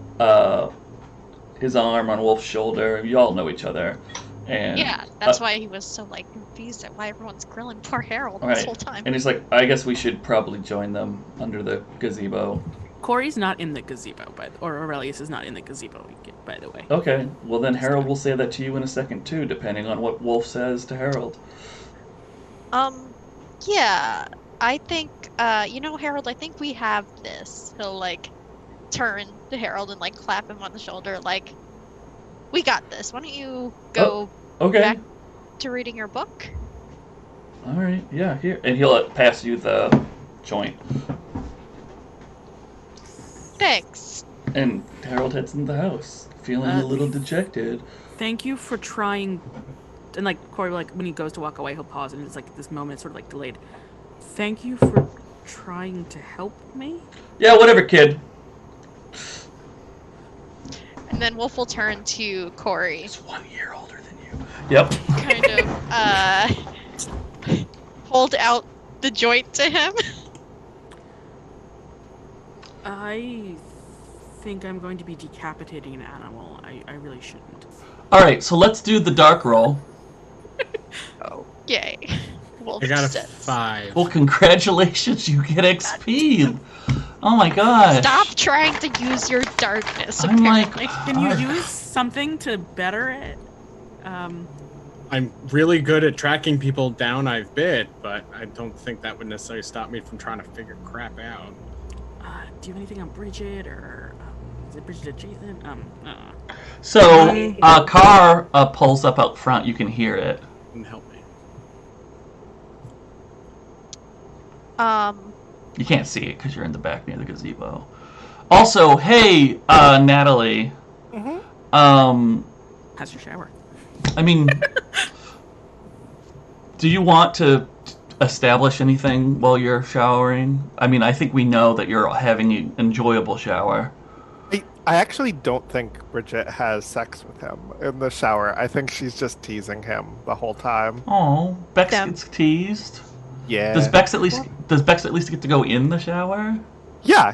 his arm on Wolfe's shoulder. You all know each other. And yeah, that's why he was so like confused at why everyone's grilling poor Harold this whole time. And he's like, I guess we should probably join them under the gazebo. Corey's not in the gazebo, or Aurelius is not in the gazebo, by the way. Okay, well then Harold will say that to you in a second too, depending on what Wolfe says to Harold. Yeah, I think, Harold, I think we have this. He'll, like, turn to Harold and, like, clap him on the shoulder, like, we got this. Why don't you go back to reading your book? All right, yeah, here. And he'll pass you the joint. Thanks. And Harold heads into the house, feeling a little dejected. Thank you for trying... And, like, Corey, like, when he goes to walk away, he'll pause, and it's, like, this moment sort of, like, delayed. Thank you for trying to help me? Yeah, whatever, kid. And then Wolfe will turn to Corey. He's 1 year older than you. Yep. Kind of, hold out the joint to him. I think I'm going to be decapitating an animal. I really shouldn't. Alright, so let's do the dark roll. Oh, yay. I got a 5. Well, congratulations, you get XP. Oh my god. Stop trying to use your darkness, I'm apparently. like, can you use something to better it? I'm really good at tracking people down I've bit, but I don't think that would necessarily stop me from trying to figure crap out. Do you have anything on Bridget, or is it Bridget adjacent? So, a car pulls up out front. You can hear it. Help me. You can't see it because you're in the back near the gazebo. Also, hey, Natalie. Mm-hmm. How's your shower? I mean, do you want to establish anything while you're showering? I mean, I think we know that you're having an enjoyable shower. I actually don't think Bridget has sex with him in the shower. I think she's just teasing him the whole time. Oh, Bex gets teased? Yeah. Does Bex at least get to go in the shower? Yeah.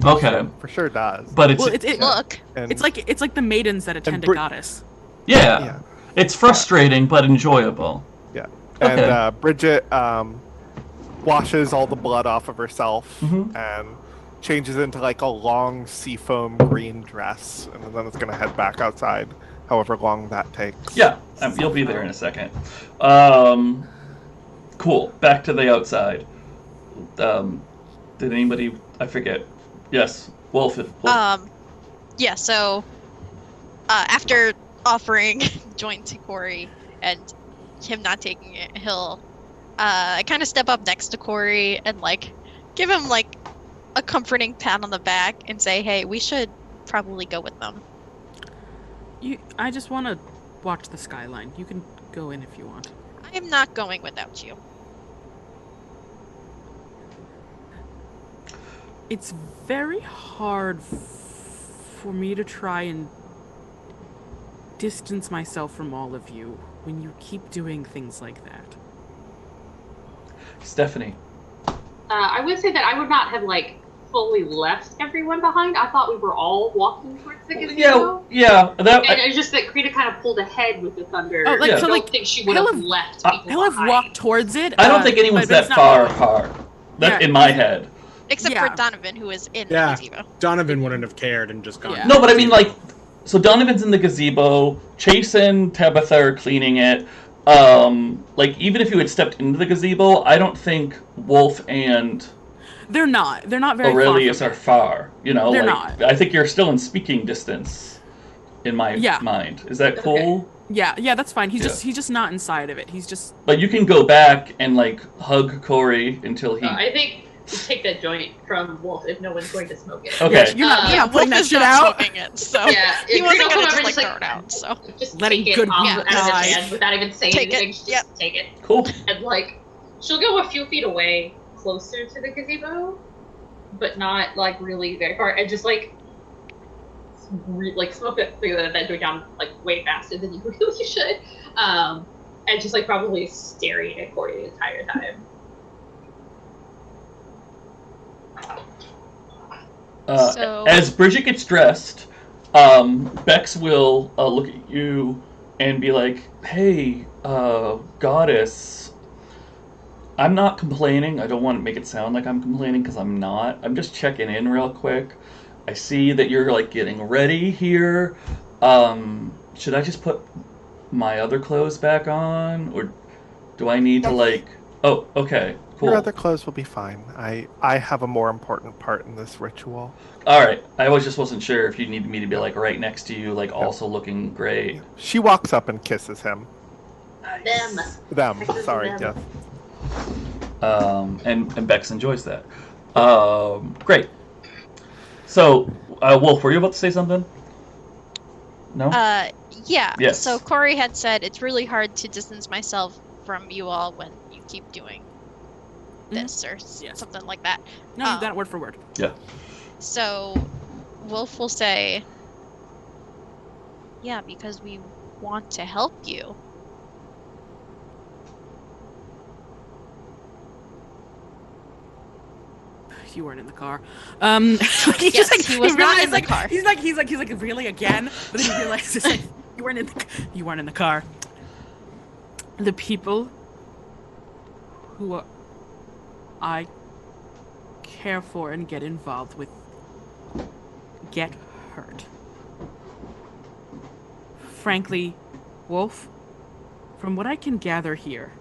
Okay. For sure does. But it's look. It's like the maidens that attend a goddess. Yeah. It's frustrating but enjoyable. Yeah. Okay. And Bridget washes all the blood off of herself, and changes into like a long seafoam green dress, and then it's gonna head back outside, however long that takes. Yeah, you'll be there in a second. Cool. Back to the outside. Did anybody? I forget. Yes, Wolfe. Yeah. So, after offering joint to Corey and him not taking it, he'll kind of step up next to Corey and like give him like a comforting pat on the back and say, "Hey, we should probably go with them." I just want to watch the skyline. You can go in if you want. I am not going without you. It's very hard for me to try and distance myself from all of you when you keep doing things like that. Stephanie. I would say that I would not have like fully left everyone behind. I thought we were all walking towards the gazebo. Yeah. And it's just that Crina kind of pulled ahead with the thunder. Oh, like, I so, don't like, think she would have left people He'll have behind. walked towards it. I don't think anyone's that far apart. That's in my head. Except for Donovan, who is in the gazebo. Donovan wouldn't have cared and just gone. Yeah. No, but I mean, like, so Donovan's in the gazebo. Chase and Tabitha are cleaning it. Like, even if you had stepped into the gazebo, I don't think Wolfe and They're not very Aurelius far are far. You know, They're like, not. I think you're still in speaking distance in my mind. Is that cool? Okay. Yeah, that's fine. He's just not inside of it. He's just. But you can go back and like hug Corey until he. I think you take that joint from Wolfe if no one's going to smoke it. Okay. You're not putting that Wolfe is shit not out. smoking it, so Yeah, he wasn't Crina gonna will just come like over throw it out. So just Letting take good it off people out of his die. hand without even saying Take it, anything. Just take it. Cool. And like, she'll go a few feet away, closer to the gazebo, but not like really very far, and just like smoke that joint down like way faster than you really should, and just like probably staring at Corey the entire time. As Bridget gets dressed, Bex will look at you and be like, "Hey, goddess, I'm not complaining. I don't want to make it sound like I'm complaining because I'm not. I'm just checking in real quick. I see that you're like getting ready here. Should I just put my other clothes back on, or do I need to like? Oh, okay, cool. Your other clothes will be fine. I have a more important part in this ritual. All right. I just wasn't sure if you needed me to be like right next to you, like also looking great. She walks up and kisses him. Them. Kisses Sorry. them. Yes. And Bex enjoys that. Great. So, Wolfe, were you about to say something? No? Yeah. Yes. So Corey had said it's really hard to distance myself from you all when you keep doing this or something like that. No, you got it word for word. Yeah. So Wolfe will say, yeah, because we want to help you. You weren't in the car. Yes, he was not in the car. He's like, really again? But then he realizes like, you weren't in the car. The people who I care for and get involved with get hurt. Frankly, Wolfe, from what I can gather here,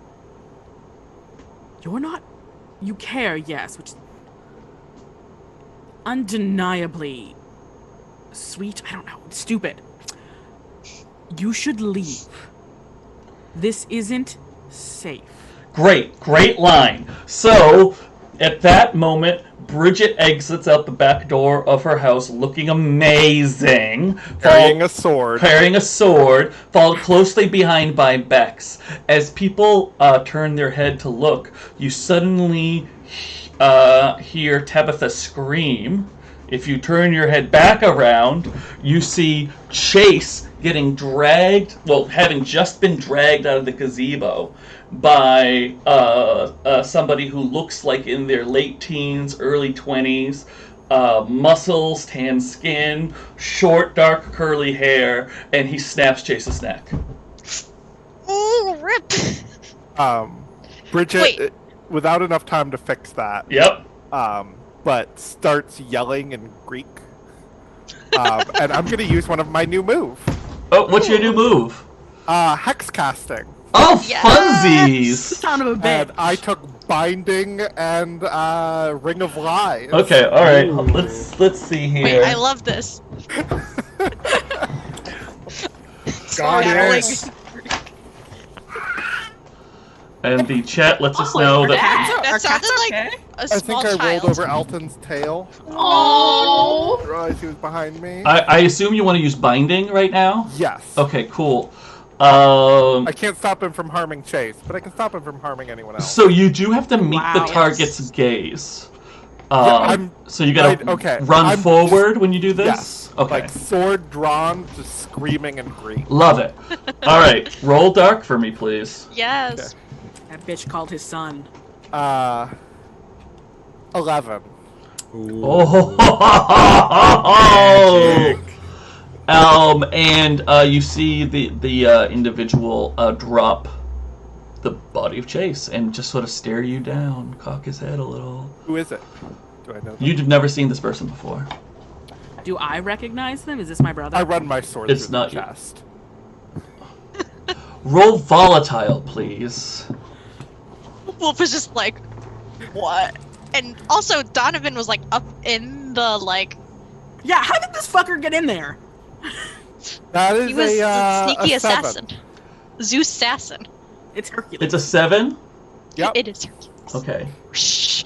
you care, yes, which is undeniably sweet, I don't know, stupid. You should leave. This isn't safe. Great line. So, at that moment, Bridget exits out the back door of her house looking amazing. Carrying a sword, followed closely behind by Bex. As people turn their head to look, you suddenly hear Tabitha scream. If you turn your head back around, you see Chase getting dragged, having just been dragged out of the gazebo by somebody who looks like in their late teens, early 20s, muscles, tan skin, short, dark, curly hair, and he snaps Chase's neck. Oh, rip! Bridget, without enough time to fix that. Yep. but starts yelling in Greek. And I'm going to use one of my new moves. Oh, what's your new move? Hex casting. Oh, funsies! Son of a bitch. And I took binding and Ring of Lies. Okay, all right. Let's see here. Wait, I love this. Goddess. And the chat lets us know that. That sounded like a small I think I rolled child. over Alton's tail. Oh. I realized he was behind me. I assume you want to use binding right now? Yes. Okay, cool. I can't stop him from harming Chase, but I can stop him from harming anyone else. So you do have to meet the Wow. target's gaze. So you gotta run forward when you do this? Yes. Okay. Like sword drawn, just screaming in Greek. Love it. Alright, roll dark for me, please. Yes. That bitch called his son. 11. Ooh. Oh! And you see the individual drop the body of Chase and just sort of stare you down, cock his head a little. Who is it? Do I know them? You've never seen this person before. Do I recognize them? Is this my brother? I run my sword It's through not the you. chest. Roll volatile, please. Wolf was just like, what? And also, Donovan was like up in the like. Yeah, how did this fucker get in there? That is He was the sneaky a 7. assassin. Zeus assassin. It's Hercules. It's a 7? Yep. It is Hercules. Okay. Shh.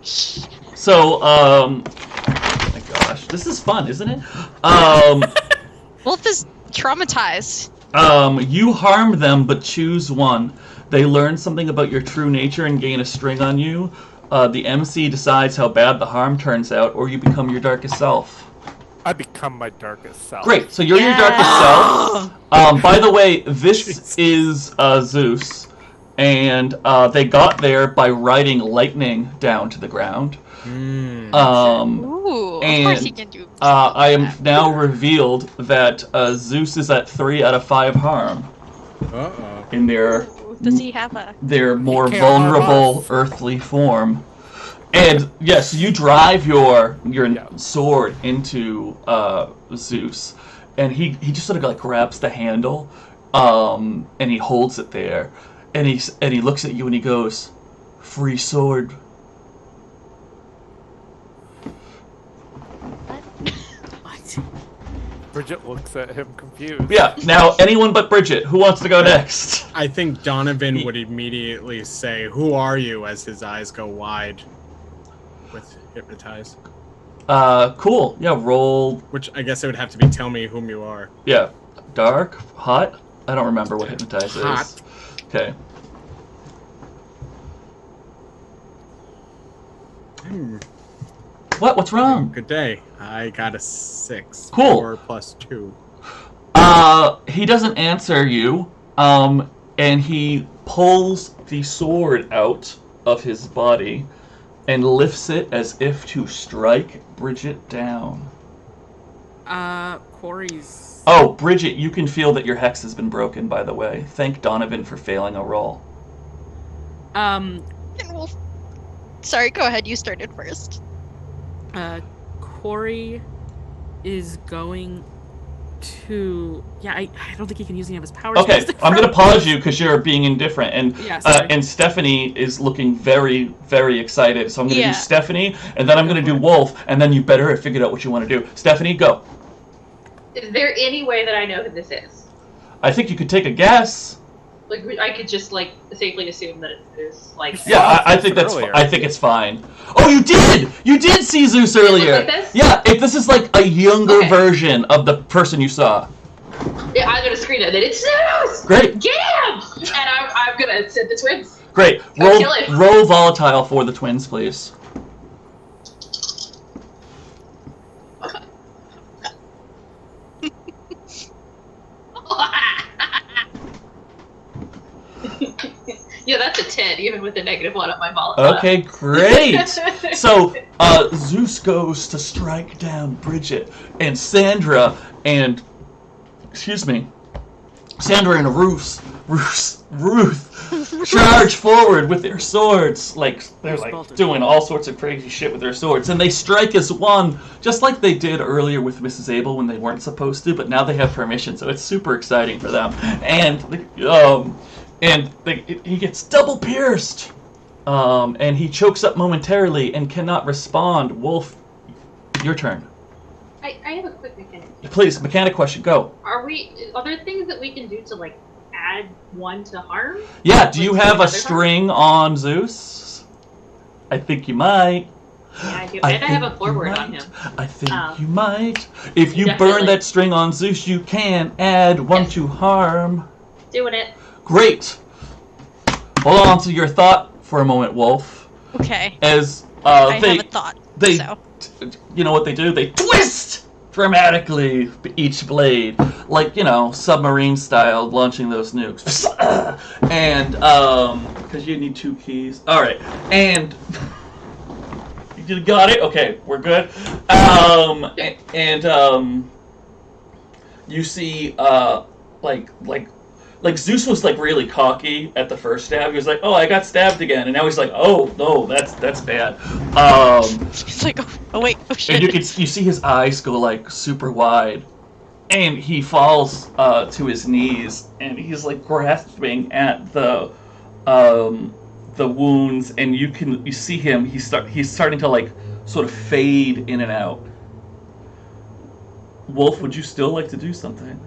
So, oh my gosh, this is fun, isn't it? Wolf is traumatized. You harm them, but choose one. They learn something about your true nature and gain a string on you. The MC decides how bad the harm turns out, or you become your darkest self. I become my darkest self. Great, so you're your darkest self. By the way, this is Zeus, and they got there by riding lightning down to the ground. Ooh, of course he can do. I am now revealed that Zeus is at 3 out of 5 harm in their Does he have a? more can't harm vulnerable us. earthly form. And yes, you drive your sword into Zeus, and he just sort of like grabs the handle, and he holds it there, and he looks at you and he goes, "Free sword." What? Bridget looks at him confused. Yeah. Now anyone but Bridget. Who wants to go next? I think Donovan would immediately say, "Who are you?" as his eyes go wide with hypnotize. Cool. Yeah. Roll. Which I guess it would have to be tell me whom you are. Yeah. Dark. Hot. I don't remember what hypnotize is. Hot. Okay. What? What's wrong? Good day. I got a 6. Cool. 4 plus 2. He doesn't answer you, and he pulls the sword out of his body and lifts it as if to strike Bridget down. Corey's... Oh, Bridget, you can feel that your hex has been broken, by the way. Thank Donovan for failing a roll. And Wolf. Sorry, go ahead. You started first. Corey is going to... Yeah, I don't think he can use any of his powers. Okay, I'm going to pause you because you're being indifferent. And Yeah, sorry. and Stephanie is looking very, very excited. So I'm going to Yeah. do Stephanie, and then I'm going to do Wolfe, and then you better have figured out what you want to do. Stephanie, go. Is there any way that I know who this is? I think you could take a guess. Like, I could just, like, safely assume that it's like... Yeah, I think that's. Earlier. I think it's fine. Oh, you did! You did see Zeus earlier. like this? Yeah, if this is like a younger Okay. version of the person you saw. Yeah, I'm gonna scream it. Then it's Zeus! Great, Get him! And I'm gonna send the twins. great. Go kill him. Roll volatile for the twins, please. Yeah, that's a 10, even with the -1 on my volatile. Okay, great. So Zeus goes to strike down Bridget, and Sandra and Ruth charge forward with their swords. Like, they're like doing all sorts of crazy shit with their swords. And they strike as one, just like they did earlier with Mrs. Abel when they weren't supposed to, but now they have permission, so it's super exciting for them. And he gets double pierced. And he chokes up momentarily and cannot respond. Wolfe, your turn. I have a quick mechanic. Please, mechanic question, go. Are there things that we can do to, like, add one to harm? Yeah, do you have a string on Zeus? I think you might. Yeah, I do. And I have a forward on him. I think you might. If you burn that string on Zeus, you can add one to harm. Doing it. Great. Hold on to your thought for a moment, Wolfe. Okay. As I have a thought. You know what they do? They twist dramatically each blade, like, submarine style, launching those nukes. And because you need 2 keys. All right, and you got it. Okay, we're good. You see, like Zeus was like really cocky at the first stab. He was like, "Oh, I got stabbed again," and now he's like, "Oh no, that's bad." He's like, "Oh wait, oh shit!" And you see his eyes go like super wide, and he falls to his knees, and he's like grasping at the wounds, and you see him. He's starting to like sort of fade in and out. Wolfe, would you still like to do something?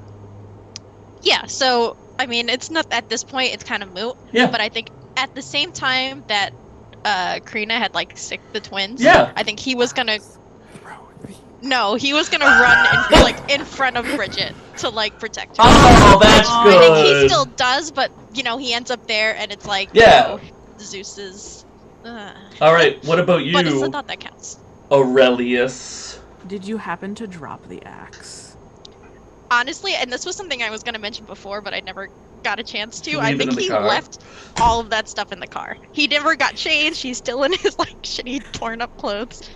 Yeah. So. I mean, it's not at this point. It's kind of moot. Yeah. But I think at the same time that Crina had like sicked the twins. Yeah. I think he was gonna. No, he was gonna run in front of Bridget to like protect her. Oh, that's good. I think he still does, but he ends up there, and it's like Zeus's. All right. What about you? But it's the thought that counts. Aurelius. Did you happen to drop the axe? Honestly, and this was something I was going to mention before, but I never got a chance to. I think he car. left all of that stuff in the car. He never got changed. He's still in his like shitty, torn up clothes.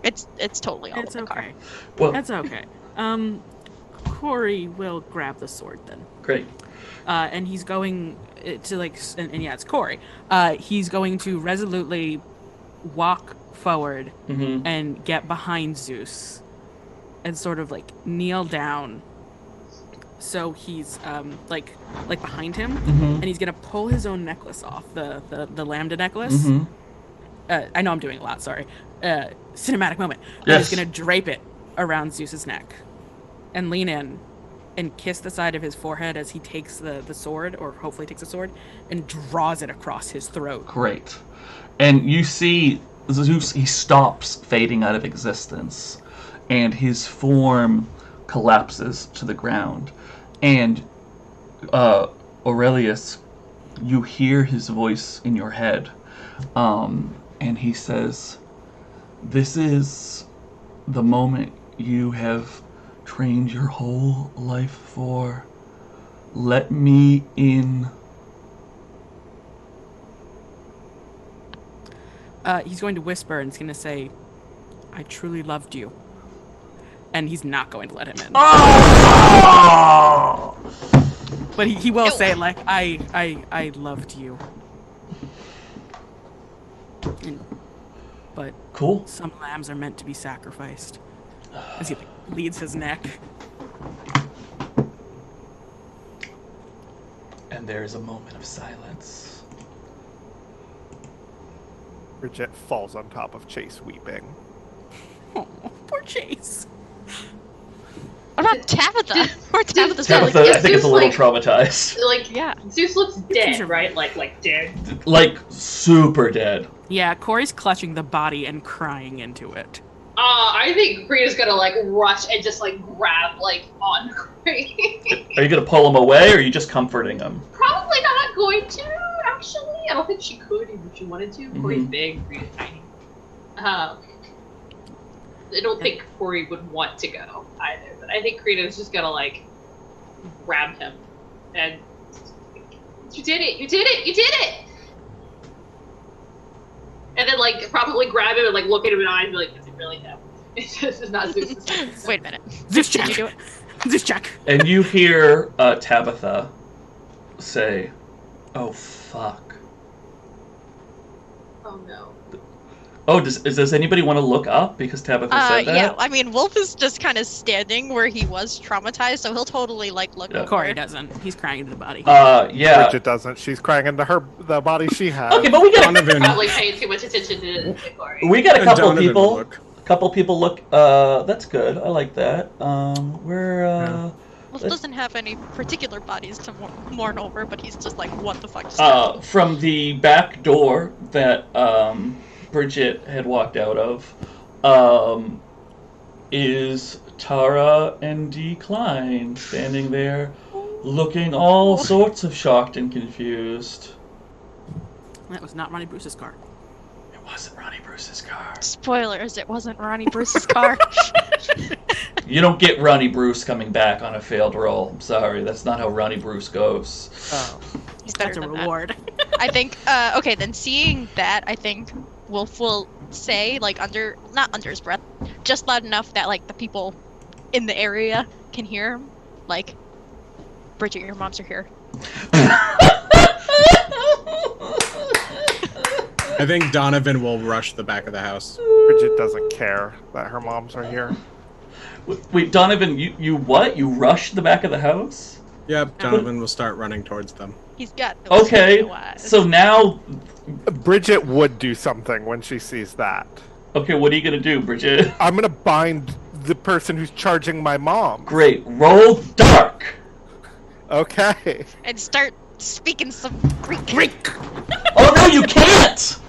It's totally all in the car. Well, that's okay. Corey will grab the sword then. Great. And he's going to and yeah, it's Corey. He's going to resolutely walk forward and get behind Zeus. And sort of like kneel down, so he's like behind him, and he's gonna pull his own necklace off, the lambda necklace. I know I'm doing a lot. Sorry. Cinematic moment. Yes. He's gonna drape it around Zeus's neck, and lean in, and kiss the side of his forehead as he takes the sword, or hopefully takes the sword, and draws it across his throat. Great. And you see Zeus. He stops fading out of existence. And his form collapses to the ground. And Aurelius, you hear his voice in your head. And he says, "This is the moment you have trained your whole life for. Let me in." He's going to whisper, and he's going to say, "I truly loved you." And he's not going to let him in. Oh! But he will say, like, I loved you. But cool. Some lambs are meant to be sacrificed. As he leads his neck. And there is a moment of silence. Bridget falls on top of Chase weeping. Oh, poor Chase. What about Tabitha? Or Tabitha's Tabitha, I think, is a little traumatized. Like, yeah. Zeus looks dead, right? Like dead. Like, super dead. Yeah, Corey's clutching the body and crying into it. I think Crina's gonna, like, rush and just, like, grab, like, on Corey. Are you gonna pull him away, or are you just comforting him? Probably not going to, actually. I don't think she could, even if she wanted to. Corey's big, Crina's tiny. I don't think Corey would want to go either, but I think Crina's just gonna like grab him and you did it! And then like probably grab him and like look at him in the eyes and be like, is it really him? It's just not Zeus. Wait a minute. Zeus check. Did you do it? Zeus check. And you hear Tabitha say, Oh, fuck. Oh no. Oh, does anybody want to look up? Because Tabitha said that? Yeah, I mean, Wolfe is just kind of standing where he was traumatized, so he'll totally, like, look over. Corey doesn't. He's crying into the body. Yeah. Bridget doesn't. She's crying into the body she has. Okay, but we got Probably paying too much attention to Corey. We got a couple Donovan people. will look. Couple people look. That's good. I like that. Wolfe doesn't have any particular bodies to mourn over, but he's just like, what the fuck just happened? From the back door that Bridget had walked out of, is Tara and D. Klein standing there, looking all sorts of shocked and confused. That was not Ronnie Bruce's car. It wasn't Ronnie Bruce's car. Spoilers, it wasn't Ronnie Bruce's car. You don't get Ronnie Bruce coming back on a failed roll. I'm sorry, that's not how Ronnie Bruce goes. Oh. He's better That's a than reward. that. I think, okay, then seeing that, I think Wolfe will say, like, not under his breath, just loud enough that, like, the people in the area can hear him. Like, Bridget, your moms are here. I think Donovan will rush the back of the house. Bridget doesn't care that her moms are here. Wait, Donovan, you what? You rushed the back of the house? Yep, Donovan will start running towards them. He's got those Okay, so now... Bridget would do something when she sees that. Okay, what are you gonna do, Bridget? I'm gonna bind the person who's charging my mom. Great, roll dark! Okay. And start speaking some Greek. Oh no, you can't!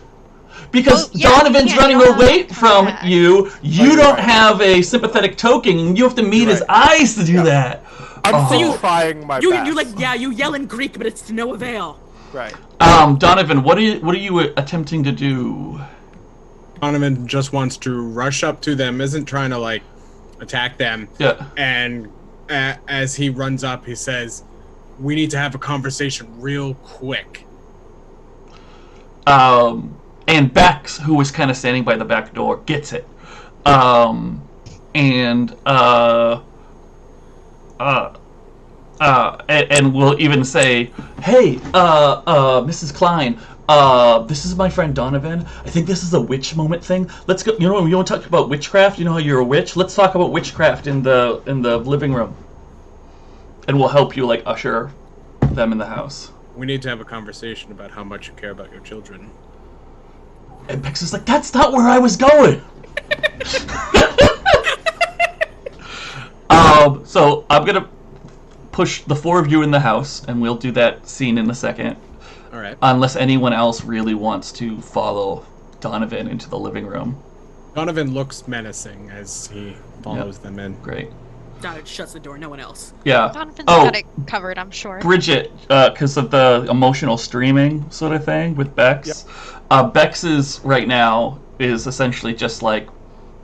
Because yeah, Donovan's yeah, running you don't away have to from do that. you. You don't have a sympathetic token, and you have to meet his eyes to do that. I'm trying my You best. you yell in Greek, but it's to no avail. Right. Donovan, what are you attempting to do? Donovan just wants to rush up to them, isn't trying to, like, attack them. Yeah. And as he runs up, he says, "We need to have a conversation real quick." And Bex, who was kind of standing by the back door, gets it. And we'll even say, "Hey, Mrs. Klein, this is my friend Donovan. I think this is a witch moment thing. Let's go. You want to talk about witchcraft? You know how you're a witch? Let's talk about witchcraft in the living room, and we'll help you like usher them in the house." We need to have a conversation about how much you care about your children. And Bex is like, "That's not where I was going." So I'm gonna push the four of you in the house, and we'll do that scene in a second. All right. Unless anyone else really wants to follow Donovan into the living room. Donovan looks menacing as he follows them in. Great. Donovan shuts the door, no one else. Yeah. Donovan's got it covered, I'm sure. Bridget, because of the emotional streaming sort of thing with Bex, Bex's right now is essentially just like,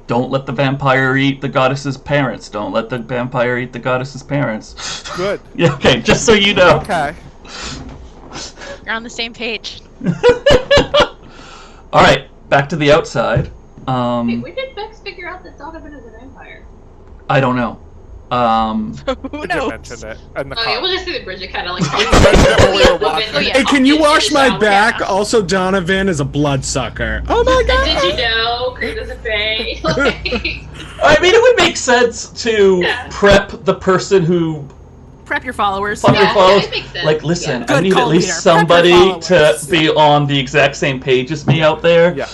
don't let the vampire eat the goddess's parents. Don't let the vampire eat the goddess's parents. Good. Yeah, okay, just so you know. Okay. You're on the same page. Alright, back to the outside. Wait, where did Bex figure out that Donovan is a vampire? I don't know. Who Bridget knows? mentioned it. And the Okay, car. we'll just see the Bridget kind of like. Hey, can you wash my back? Also, Donovan is a bloodsucker. Oh my god! Did you know Crina's a fae? I mean, it would make sense to prep the person who Prep your followers. follows. it makes sense. Like, listen, Yeah. I Good need call, at least Peter. somebody Prep to your followers. be on the exact same page as me out there. Yeah.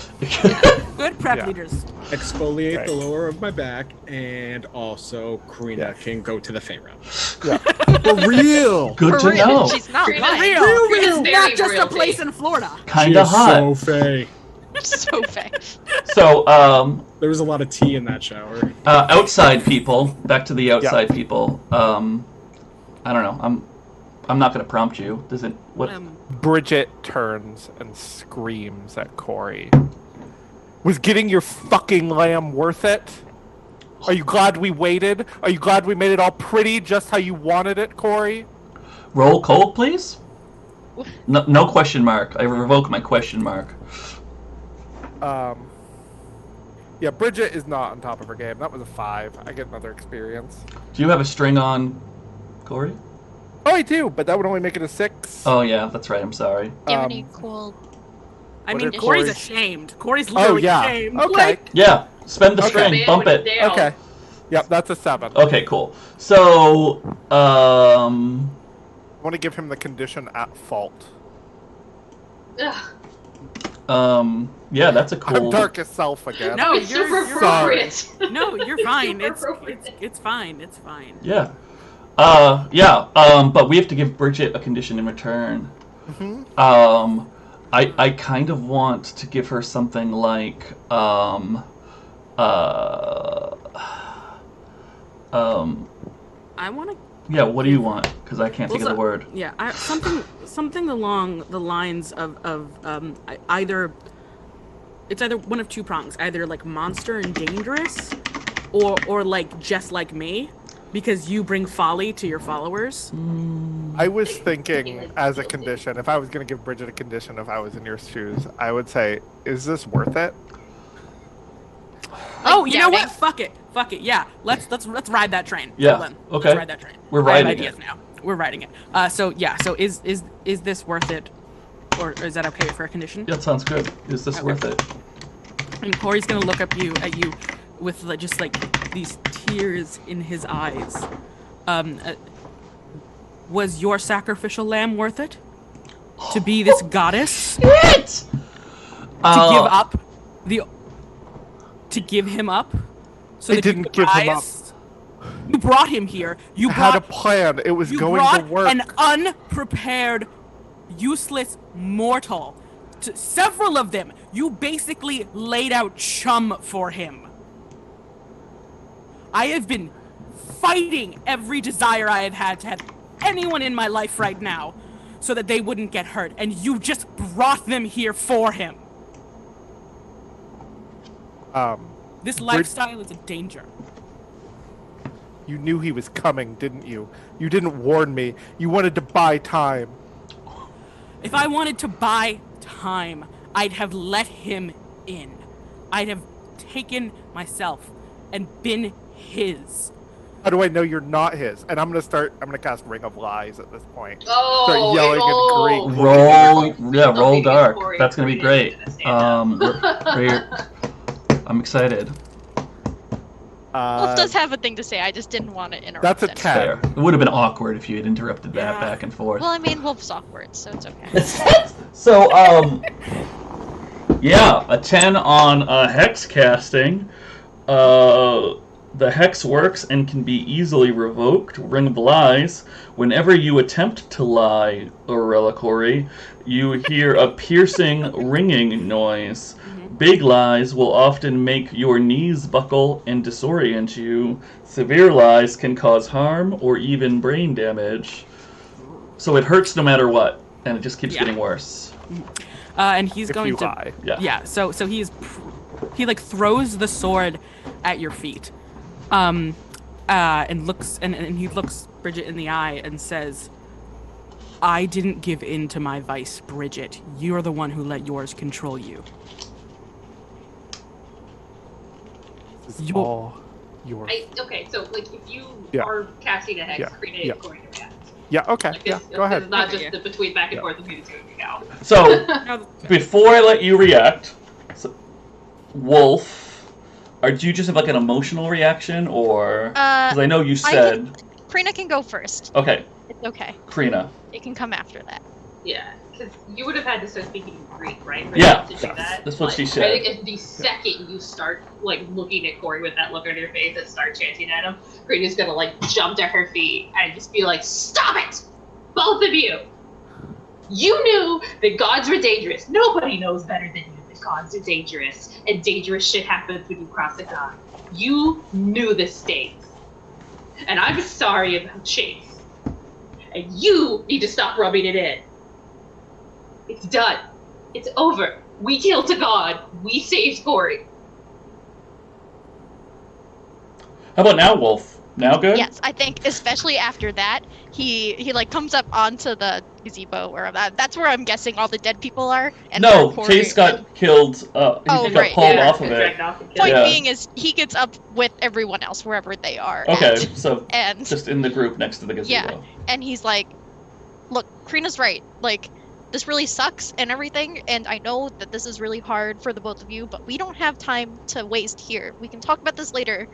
Good prep Yeah. leaders. Exfoliate Right. the lower of my back, and also Crina can go to the Fae realm. For real. Good to For real, know. she's not Crina- lying. Real, Crina's very not just real a place tape. in Florida. Kinda hot. So Fae. So fake. So, There was a lot of tea in that shower. outside people. Back to the outside people. I don't know. I'm not gonna prompt you. Does it? What? Bridget turns and screams at Corey. Was getting your fucking lamb worth it? Are you glad we waited? Are you glad we made it all pretty just how you wanted it, Corey? Roll cold, please. No question mark. I revoke my question mark. Yeah, Bridget is not on top of her game. That was a 5. I get another experience. Do you have a string on, Corey? Oh I do, but that would only make it a 6. Oh yeah, that's right. I'm sorry. Do you have any cool? I What mean, are Corey's Corey's- ashamed. Corey's literally ashamed. Okay. Like, Yeah, spend the Okay. string, Man bump with it. nails. Okay. Yep, that's a 7. Okay, cool. So, I want to give him the condition at fault. Ugh, yeah, that's a I'm cool. darkest self again. No, it's super you're appropriate. no, you're fine. Super It's appropriate. it's fine. It's fine. Yeah. But we have to give Bridget a condition in return. Mm-hmm. I kind of want to give her something like, I want to. yeah, what do you want? Because I can't think of the word. Yeah, something along the lines of either it's either one of two prongs, either like monster and dangerous, or like just like me, because you bring folly to your followers. I was thinking as a condition, if I was going to give Bridget a condition, if I was in your shoes, I would say, is this worth it? Oh, you know doubting. what? Fuck it. Yeah, let's ride that train. Yeah, Hold on. okay. Let's ride that train. We're I have riding ideas it. now. We're riding it. So is this worth it, or is that okay for a condition? Yeah, that sounds good. Is this Okay. worth it? And Corey's gonna look at you with just like these tears in his eyes. Was your sacrificial lamb worth it? To be this goddess? What? To give him up? So I that you didn't could give him up. rise? You brought him here. You I had a brought plan. It was you going brought to work. an unprepared, useless mortal. To several of them, you basically laid out chum for him. I have been fighting every desire I have had to have anyone in my life right now so that they wouldn't get hurt, and you just brought them here for him. This lifestyle is a danger. You knew he was coming, didn't you? You didn't warn me. You wanted to buy time. If I wanted to buy time, I'd have let him in. I'd have taken myself and been his. How do I know you're not his? And I'm gonna cast Ring of Lies at this point. Oh, Start yelling in Greek. Roll dark. Corey That's gonna be is great. gonna stand up. I'm excited. Wolf does have a thing to say. I just didn't want to interrupt. That's a him. 10. Fair. It would have been awkward if you had interrupted that Yeah. back and forth. Well, I mean, Wolf's awkward, so it's okay. So, yeah, a 10 on hex casting. The hex works and can be easily revoked. Ring of Lies. Whenever you attempt to lie, Reliquary, you hear a piercing ringing noise. Big lies will often make your knees buckle and disorient you. Severe lies can cause harm or even brain damage. So it hurts no matter what, and it just keeps getting worse. And he's If going you to lie. Yeah. So he like throws the sword at your feet, and looks and he looks Bridget in the eye and says, "I didn't give in to my vice, Bridget. You're the one who let yours control you." This is all yours. Okay, so like if you Yeah. are casting a hex, Yeah. Crina Yeah. is going to react. Yeah, okay. Like, Yeah, it's, go ahead. It's not just Yeah. the between back and Yeah. forth between the two of you now. So, No, before I let you react, Wolf, do you just have like an emotional reaction, or because I know you said Crina can go first. okay, It's okay. Crina. It can come after that. Yeah, because you would have had to start speaking Greek, right? Yeah. To do that. That's what Like, she said. I think if the second you start like looking at Corey with that look on your face and start chanting at him, Crina's gonna like jump to her feet and just be like, "Stop it, both of you! You knew that gods were dangerous. Nobody knows better than you that gods are dangerous, and dangerous shit happens when you cross a god. You knew the stakes, and I'm sorry about Chase, and you need to stop rubbing it in. It's done. It's over. We killed a god. We saved Corey." How about now, Wolf? Now good? Yes, I think especially after that, he like comes up onto the gazebo where that's where I'm guessing all the dead people are. And No, where Corey- Chase got killed. He got right, pulled yeah. off of it. Dragged off and killed. Point Yeah. being is he gets up with everyone else wherever they are. Okay, at. so And just in the group next to the gazebo. Yeah. And he's like, look, Crina's right. Like, this really sucks and everything, and I know that this is really hard for the both of you, but we don't have time to waste here. We can talk about this later.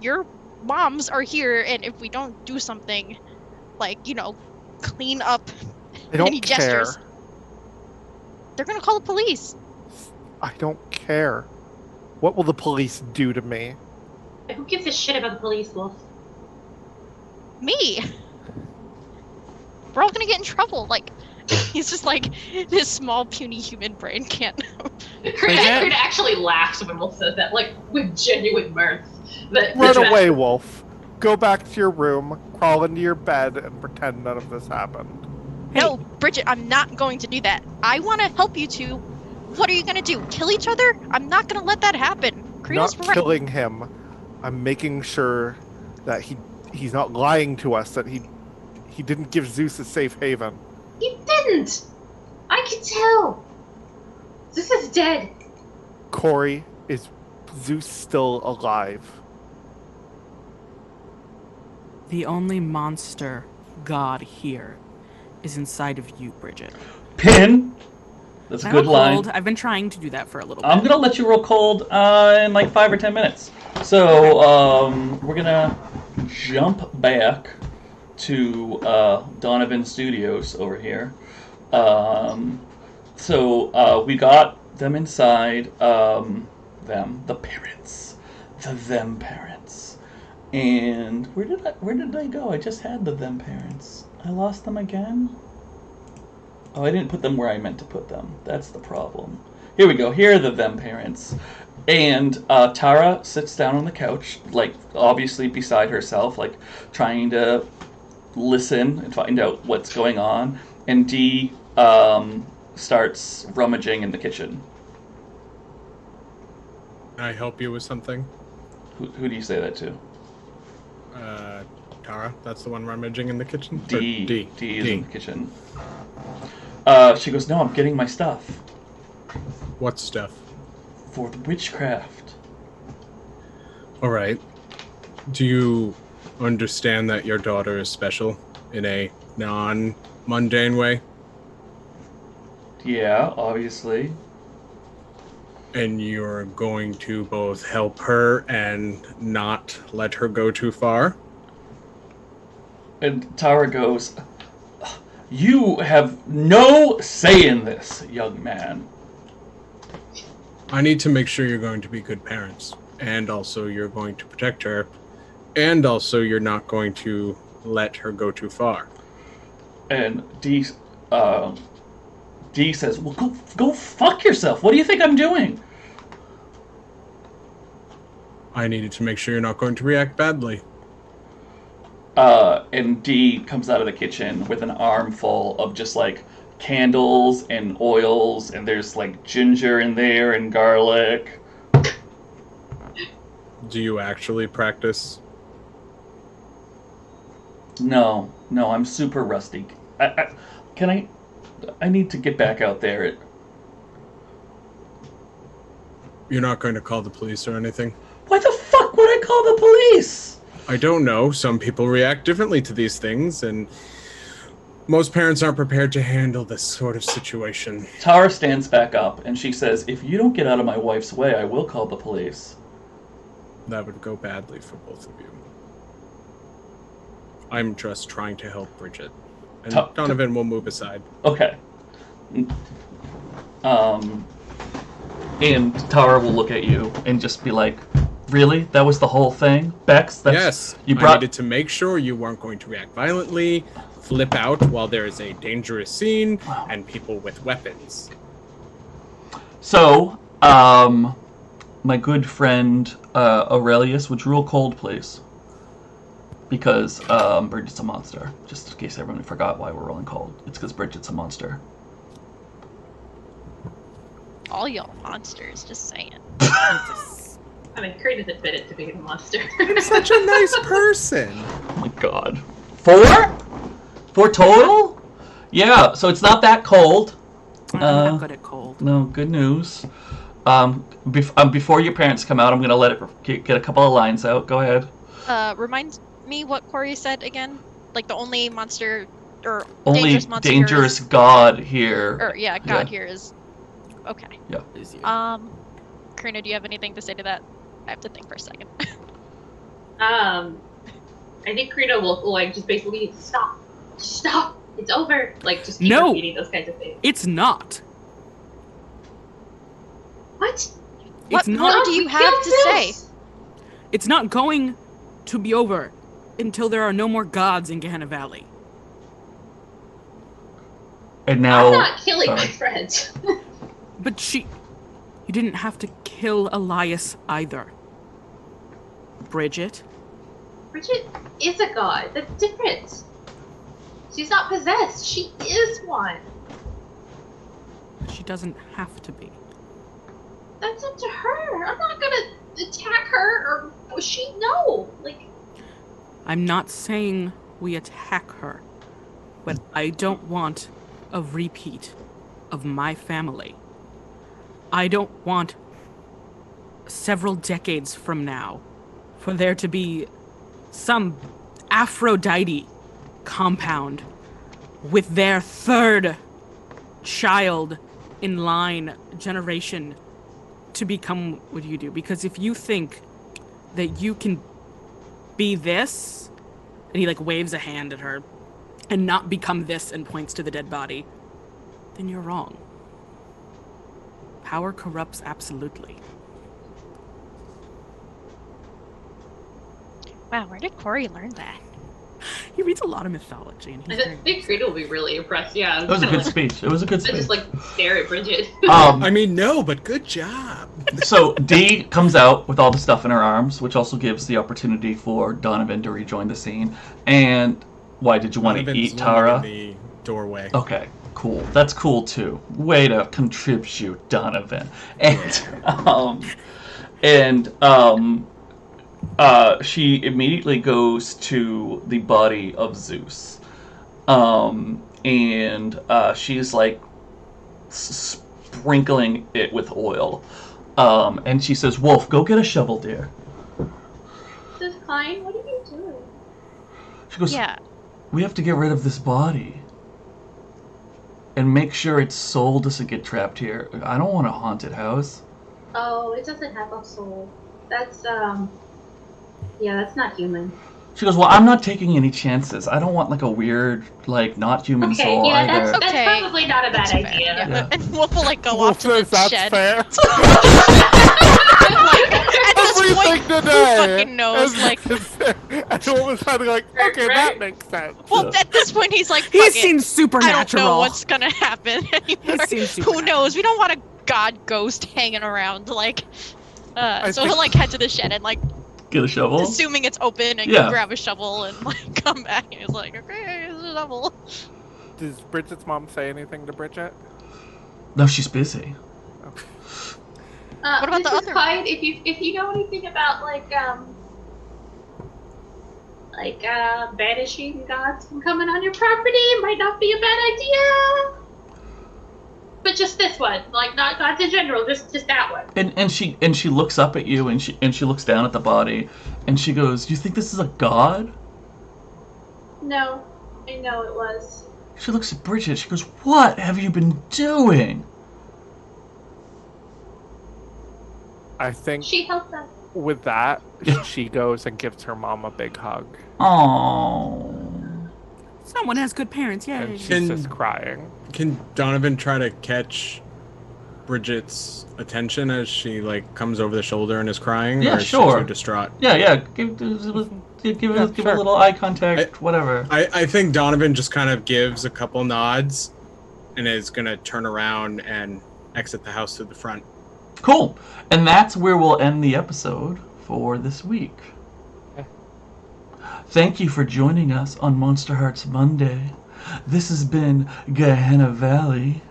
Your moms are here, and if we don't do something, like, clean up any gestures, they're gonna call the police. I don't care. What will the police do to me? Who gives a shit about the police, Wolf? Me. We're all gonna get in trouble. Like, he's just like, this small, puny human brain can't. Crina actually laughs when Wolf says that, like, with genuine mirth. Run away, Wolf. Go back to your room, crawl into your bed, and pretend none of this happened. No, Bridget, I'm not going to do that. I want to help you two. What are you gonna do? Kill each other? I'm not gonna let that happen. Crina's not killing him. I'm making sure that he's not lying to us, that he didn't give Zeus a safe haven. He didn't! I can tell! Zeus is dead. Corey, is Zeus still alive? The only monster god here is inside of you, Bridget. Pin! That's a good line. Cold. I've been trying to do that for a little bit. I'm gonna let you roll cold in like 5 or 10 minutes. So we're gonna jump back to Donovan Studios over here. So we got them inside. The parents, them parents, and where did they go? I just had them parents. I lost them again. Oh, I didn't put them where I meant to put them. That's the problem. Here we go. Here are them parents. And Tara sits down on the couch, like, obviously beside herself, like, trying to listen and find out what's going on. And Dee starts rummaging in the kitchen. Can I help you with something? Who do you say that to? Tara. That's the one rummaging in the kitchen? Dee. Dee is in the kitchen. She goes, no, I'm getting my stuff. What stuff? For the witchcraft. All right. Do you understand that your daughter is special in a non-mundane way? Yeah, obviously. And you're going to both help her and not let her go too far? And Tara goes, you have no say in this, young man. I need to make sure you're going to be good parents. And also you're going to protect her. And also you're not going to let her go too far. And Dee says, well, go fuck yourself. What do you think I'm doing? I needed to make sure you're not going to react badly. And Dee comes out of the kitchen with an armful of just, like, candles and oils, and there's, like, ginger in there and garlic. Do you actually practice? No, I'm super rusty. I need to get back out there. You're not going to call the police or anything? Why the fuck would I call the police? I don't know. Some people react differently to these things, and most parents aren't prepared to handle this sort of situation. Tara stands back up, and she says, if you don't get out of my wife's way, I will call the police. That would go badly for both of you. I'm just trying to help Bridget. And Donovan will move aside. Okay. And Tara will look at you and just be like, really? That was the whole thing? Bex? Yes. I needed to make sure you weren't going to react violently, flip out while there is a dangerous scene, and people with weapons. So, my good friend Aurelius, would you roll cold, please? Because Bridget's a monster. Just in case everyone forgot why we're rolling cold. It's because Bridget's a monster. All y'all monsters, just saying. I mean, Crina's admitted to being a monster. I'm such a nice person. Oh my god. 4? 4 total? Yeah, so it's not that cold. I'm not good at cold. No, good news. Before your parents come out, I'm going to let it get a couple of lines out. Go ahead. Remind me what Corey said again? Like, the only monster or only dangerous monster dangerous here is, god here. or god here is okay. Yeah. Crina, do you have anything to say to that? I have to think for a second. I think Crina will like just basically stop, it's over. Like just keep repeating those kinds of things. It's not. What? It's not. What do you have to say? It's not going to be over until there are no more gods in Gehenna Valley. And now, I'm not killing my friends. But you didn't have to kill Elias either. Bridget? Bridget is a god. That's different. She's not possessed. She is one. She doesn't have to be. That's up to her. I'm not gonna attack her or she no. Like I'm not saying we attack her, but I don't want a repeat of my family. I don't want several decades from now for there to be some Aphrodite compound with their third child in line generation to become what you do. Because if you think that you can be this, and he like waves a hand at her, and not become this and points to the dead body, then you're wrong. Power corrupts absolutely. Wow, where did Corey learn that? He reads a lot of mythology, and he's I think Crina will be really impressed. Yeah, it was a good speech. It was a good I speech. just like stare at Bridget. I mean, no, but good job. So Dee comes out with all the stuff in her arms, which also gives the opportunity for Donovan to rejoin the scene. And why did you want to eat Tara? In the doorway. Okay, cool. That's cool too. Way to contribute, Donovan. And she immediately goes to the body of Zeus, and she's like sprinkling it with oil, and she says, "Wolfe, go get a shovel, dear." This is fine. What are you doing? She goes, Yeah. "We have to get rid of this body and make sure its soul doesn't get trapped here. I don't want a haunted house." Oh, it doesn't have a soul. That's yeah, that's not human. She goes, "Well, I'm not taking any chances. I don't want like a weird, like not human Okay, soul yeah, either." that's probably not a bad idea. Yeah. And Wolf will like go Wolf off to the says that's shed. fair. At this point, who fucking knows? Like, and all of a sudden, like, okay, that makes sense. well, at this point, he's like, He's fuck it. seen I Supernatural. don't know what's gonna happen anymore. He's seen Who Supernatural. knows? We don't want a god ghost hanging around. Like, so think- he'll like head to the shed and like, Get a shovel. assuming it's open, and Yeah. grab a shovel and like come back. And he's like, okay, here's a shovel. Does Bridget's mom say anything to Bridget? No, she's busy. What about this the is other Clyde, if you know anything about banishing gods from coming on your property, it might not be a bad idea. But just this one, like not gods in general, just that one. And she looks up at you, and she looks down at the body, and she goes, "You think this is a god?" No, I know it was. She looks at Bridget. She goes, "What have you been doing?" I think She helped us. with that, she goes and gives her mom a big hug. Oh. Someone has good parents, yay. And she's Can- just crying. Can Donovan try to catch Bridget's attention as she like comes over the shoulder and is crying? Yeah, or is sure. She too distraught? Yeah. Give a little eye contact, whatever. I think Donovan just kind of gives a couple nods and is gonna turn around and exit the house through the front. Cool. And that's where we'll end the episode for this week. Thank you for joining us on Monsterhearts Monday. This has been Gehenna Valley.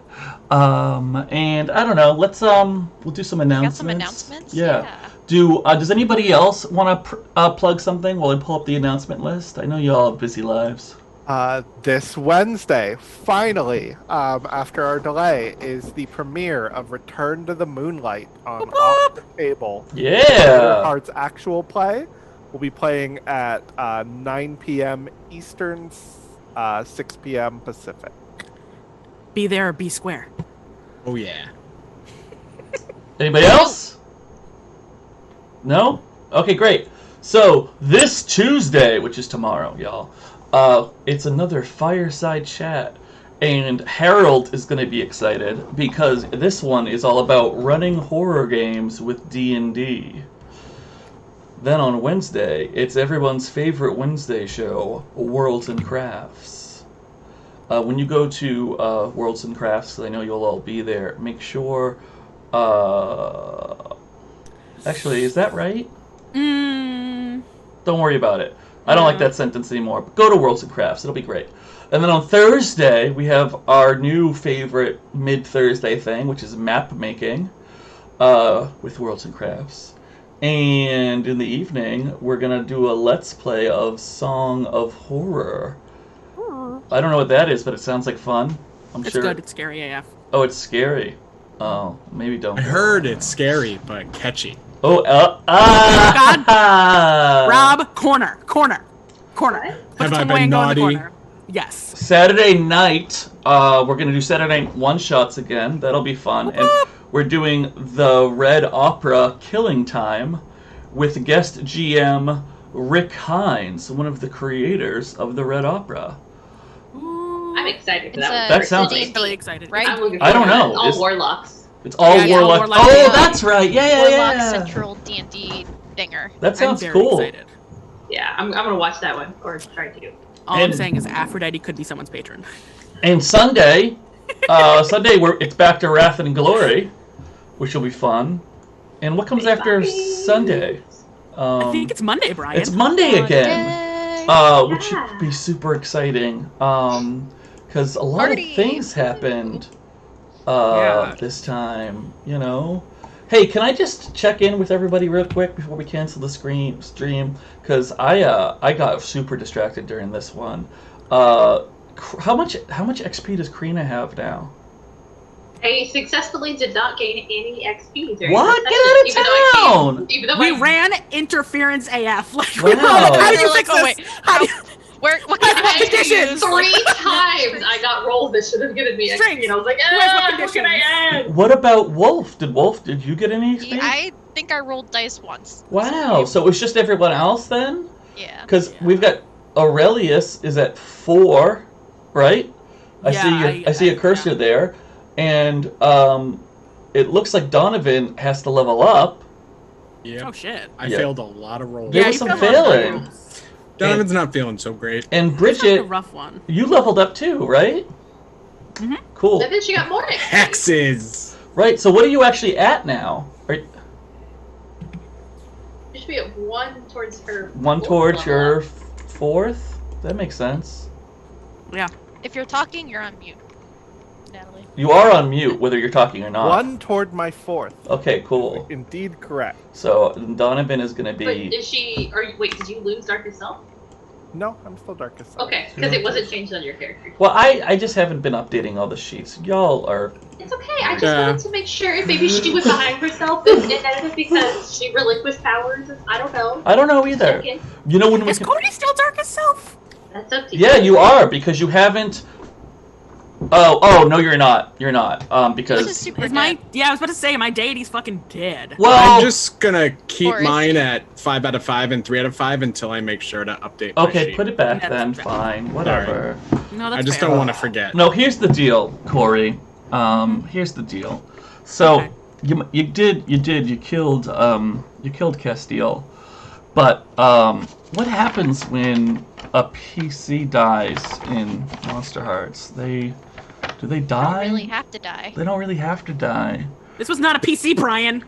And I don't know, let's we'll do some announcements. Got some announcements? Yeah. Does anybody else want to plug something while I pull up the announcement list? I know you all have busy lives. This Wednesday, finally, after our delay, is the premiere of Return to the Moonlight on Off the Table. Yeah. Hearts actual play. We'll be playing at 9 p.m. Eastern 6 p.m. Pacific. Be there or be square. Oh yeah. Anybody else? No? Okay, great. So, this Tuesday, which is tomorrow, y'all, it's another fireside chat. And Harold is going to be excited because this one is all about running horror games with D&D. Then on Wednesday, it's everyone's favorite Wednesday show, Worlds and Crafts. When you go to Worlds and Crafts, I know you'll all be there, make sure... actually, is that right? Don't worry about it. I don't like that sentence anymore. But go to Worlds and Crafts. It'll be great. And then on Thursday, we have our new favorite mid-Thursday thing, which is map making with Worlds and Crafts. And in the evening, we're going to do a Let's Play of Song of Horror. I don't know what that is, but it sounds like fun. It's good. It's scary AF. Oh, it's scary. Oh, maybe don't. I heard it's scary, but catchy. Oh, God. Rob, corner. Have I been naughty? Yes. Saturday night, we're going to do Saturday night one-shots again. That'll be fun. And we're doing the Red Opera Killing Time with guest GM Rick Hines, one of the creators of the Red Opera. I'm excited for that. That sounds really excited. Right? I don't know. All warlocks. It's all warlocks. Oh, that's right. Yeah. Warlock Central D&D dinger. That sounds I'm very cool. excited. Yeah, I'm going to watch that one, or try to. All I'm saying is Aphrodite could be someone's patron. And Sunday, it's back to Wrath and Glory, which will be fun. And what comes after Sunday? I think it's Monday, Brian. It's Monday again, which should be super exciting. Because a lot of things happened this time, you know. Hey, can I just check in with everybody real quick before we cancel the stream? Because I got super distracted during this one. How much XP does Crina have now? I successfully did not gain any XP during what? this Get out of town! We ran interference AF. Wow. How did you fix this? What kind of conditions? 3 times I got rolls that should have given me XP, and I was like, what can I add? What about Wolfe? Did you get any XP? I think I rolled dice once. Wow, so it was just everyone else then? Yeah. Because we've got Aurelius is at 4, right? I see a cursor there, and it looks like Donovan has to level up. Yeah. Oh shit! I failed a lot of rolls. There was some failing. Donovan's not feeling so great. And Bridget, a rough one. You leveled up too, right? Mm-hmm. Cool. And then she got more XP. Hexes. Right. So what are you actually at now? You should be at 1 towards her. 1 towards your 4th. That makes sense. Yeah. If you're talking, you're on mute, Natalie. You are on mute, whether you're talking or not. 1 toward my 4th. Okay, cool. Indeed correct. So Donovan is going to be... But is she... Wait, did you lose Darkest Self? No, I'm still Darkest Self. Okay, because it wasn't changed on your character. Well, I just haven't been updating all the sheets. Y'all are... It's okay, I just wanted to make sure if maybe she was behind herself and that it was because she relinquished powers. I don't know. I don't know either. Okay. You know when we... Is Cody still Darkest Self? That's up to you. Yeah, you are, because you haven't... Oh, no, you're not. You're not. Because... This is super I was about to say, my deity's fucking dead. Well... I'm just gonna keep mine at 5 out of 5 and 3 out of 5 until I make sure to update my Okay, sheet. put it back then. Fine. Whatever. No, that's I just fair. don't want to forget. No, here's the deal, Corey. Here's the deal. So, Okay. you killed Castile. But, what happens when a PC dies in Monsterhearts? Do they die? They don't really have to die. They don't really have to die. This was not a PC, Brian.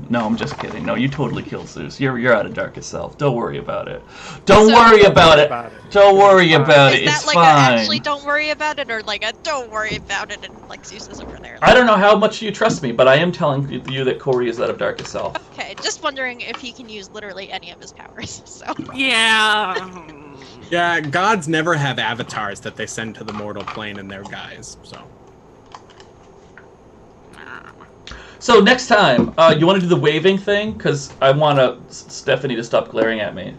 No, I'm just kidding. No, you totally killed Zeus. You're out of Darkest Self. Don't worry about it. Don't worry about it. Don't worry about it. Is It's that like fine. a actually don't worry about it, or like a don't worry about it, and like Zeus is over there? I don't know how much you trust me, but I am telling you that Corey is out of Darkest Self. Okay, just wondering if he can use literally any of his powers. So. Yeah. Yeah, gods never have avatars that they send to the mortal plane in their guise, so. So next time, you want to do the waving thing? Because I want Stephanie to stop glaring at me.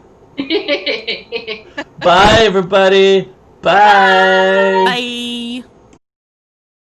Bye, everybody. Bye. Bye.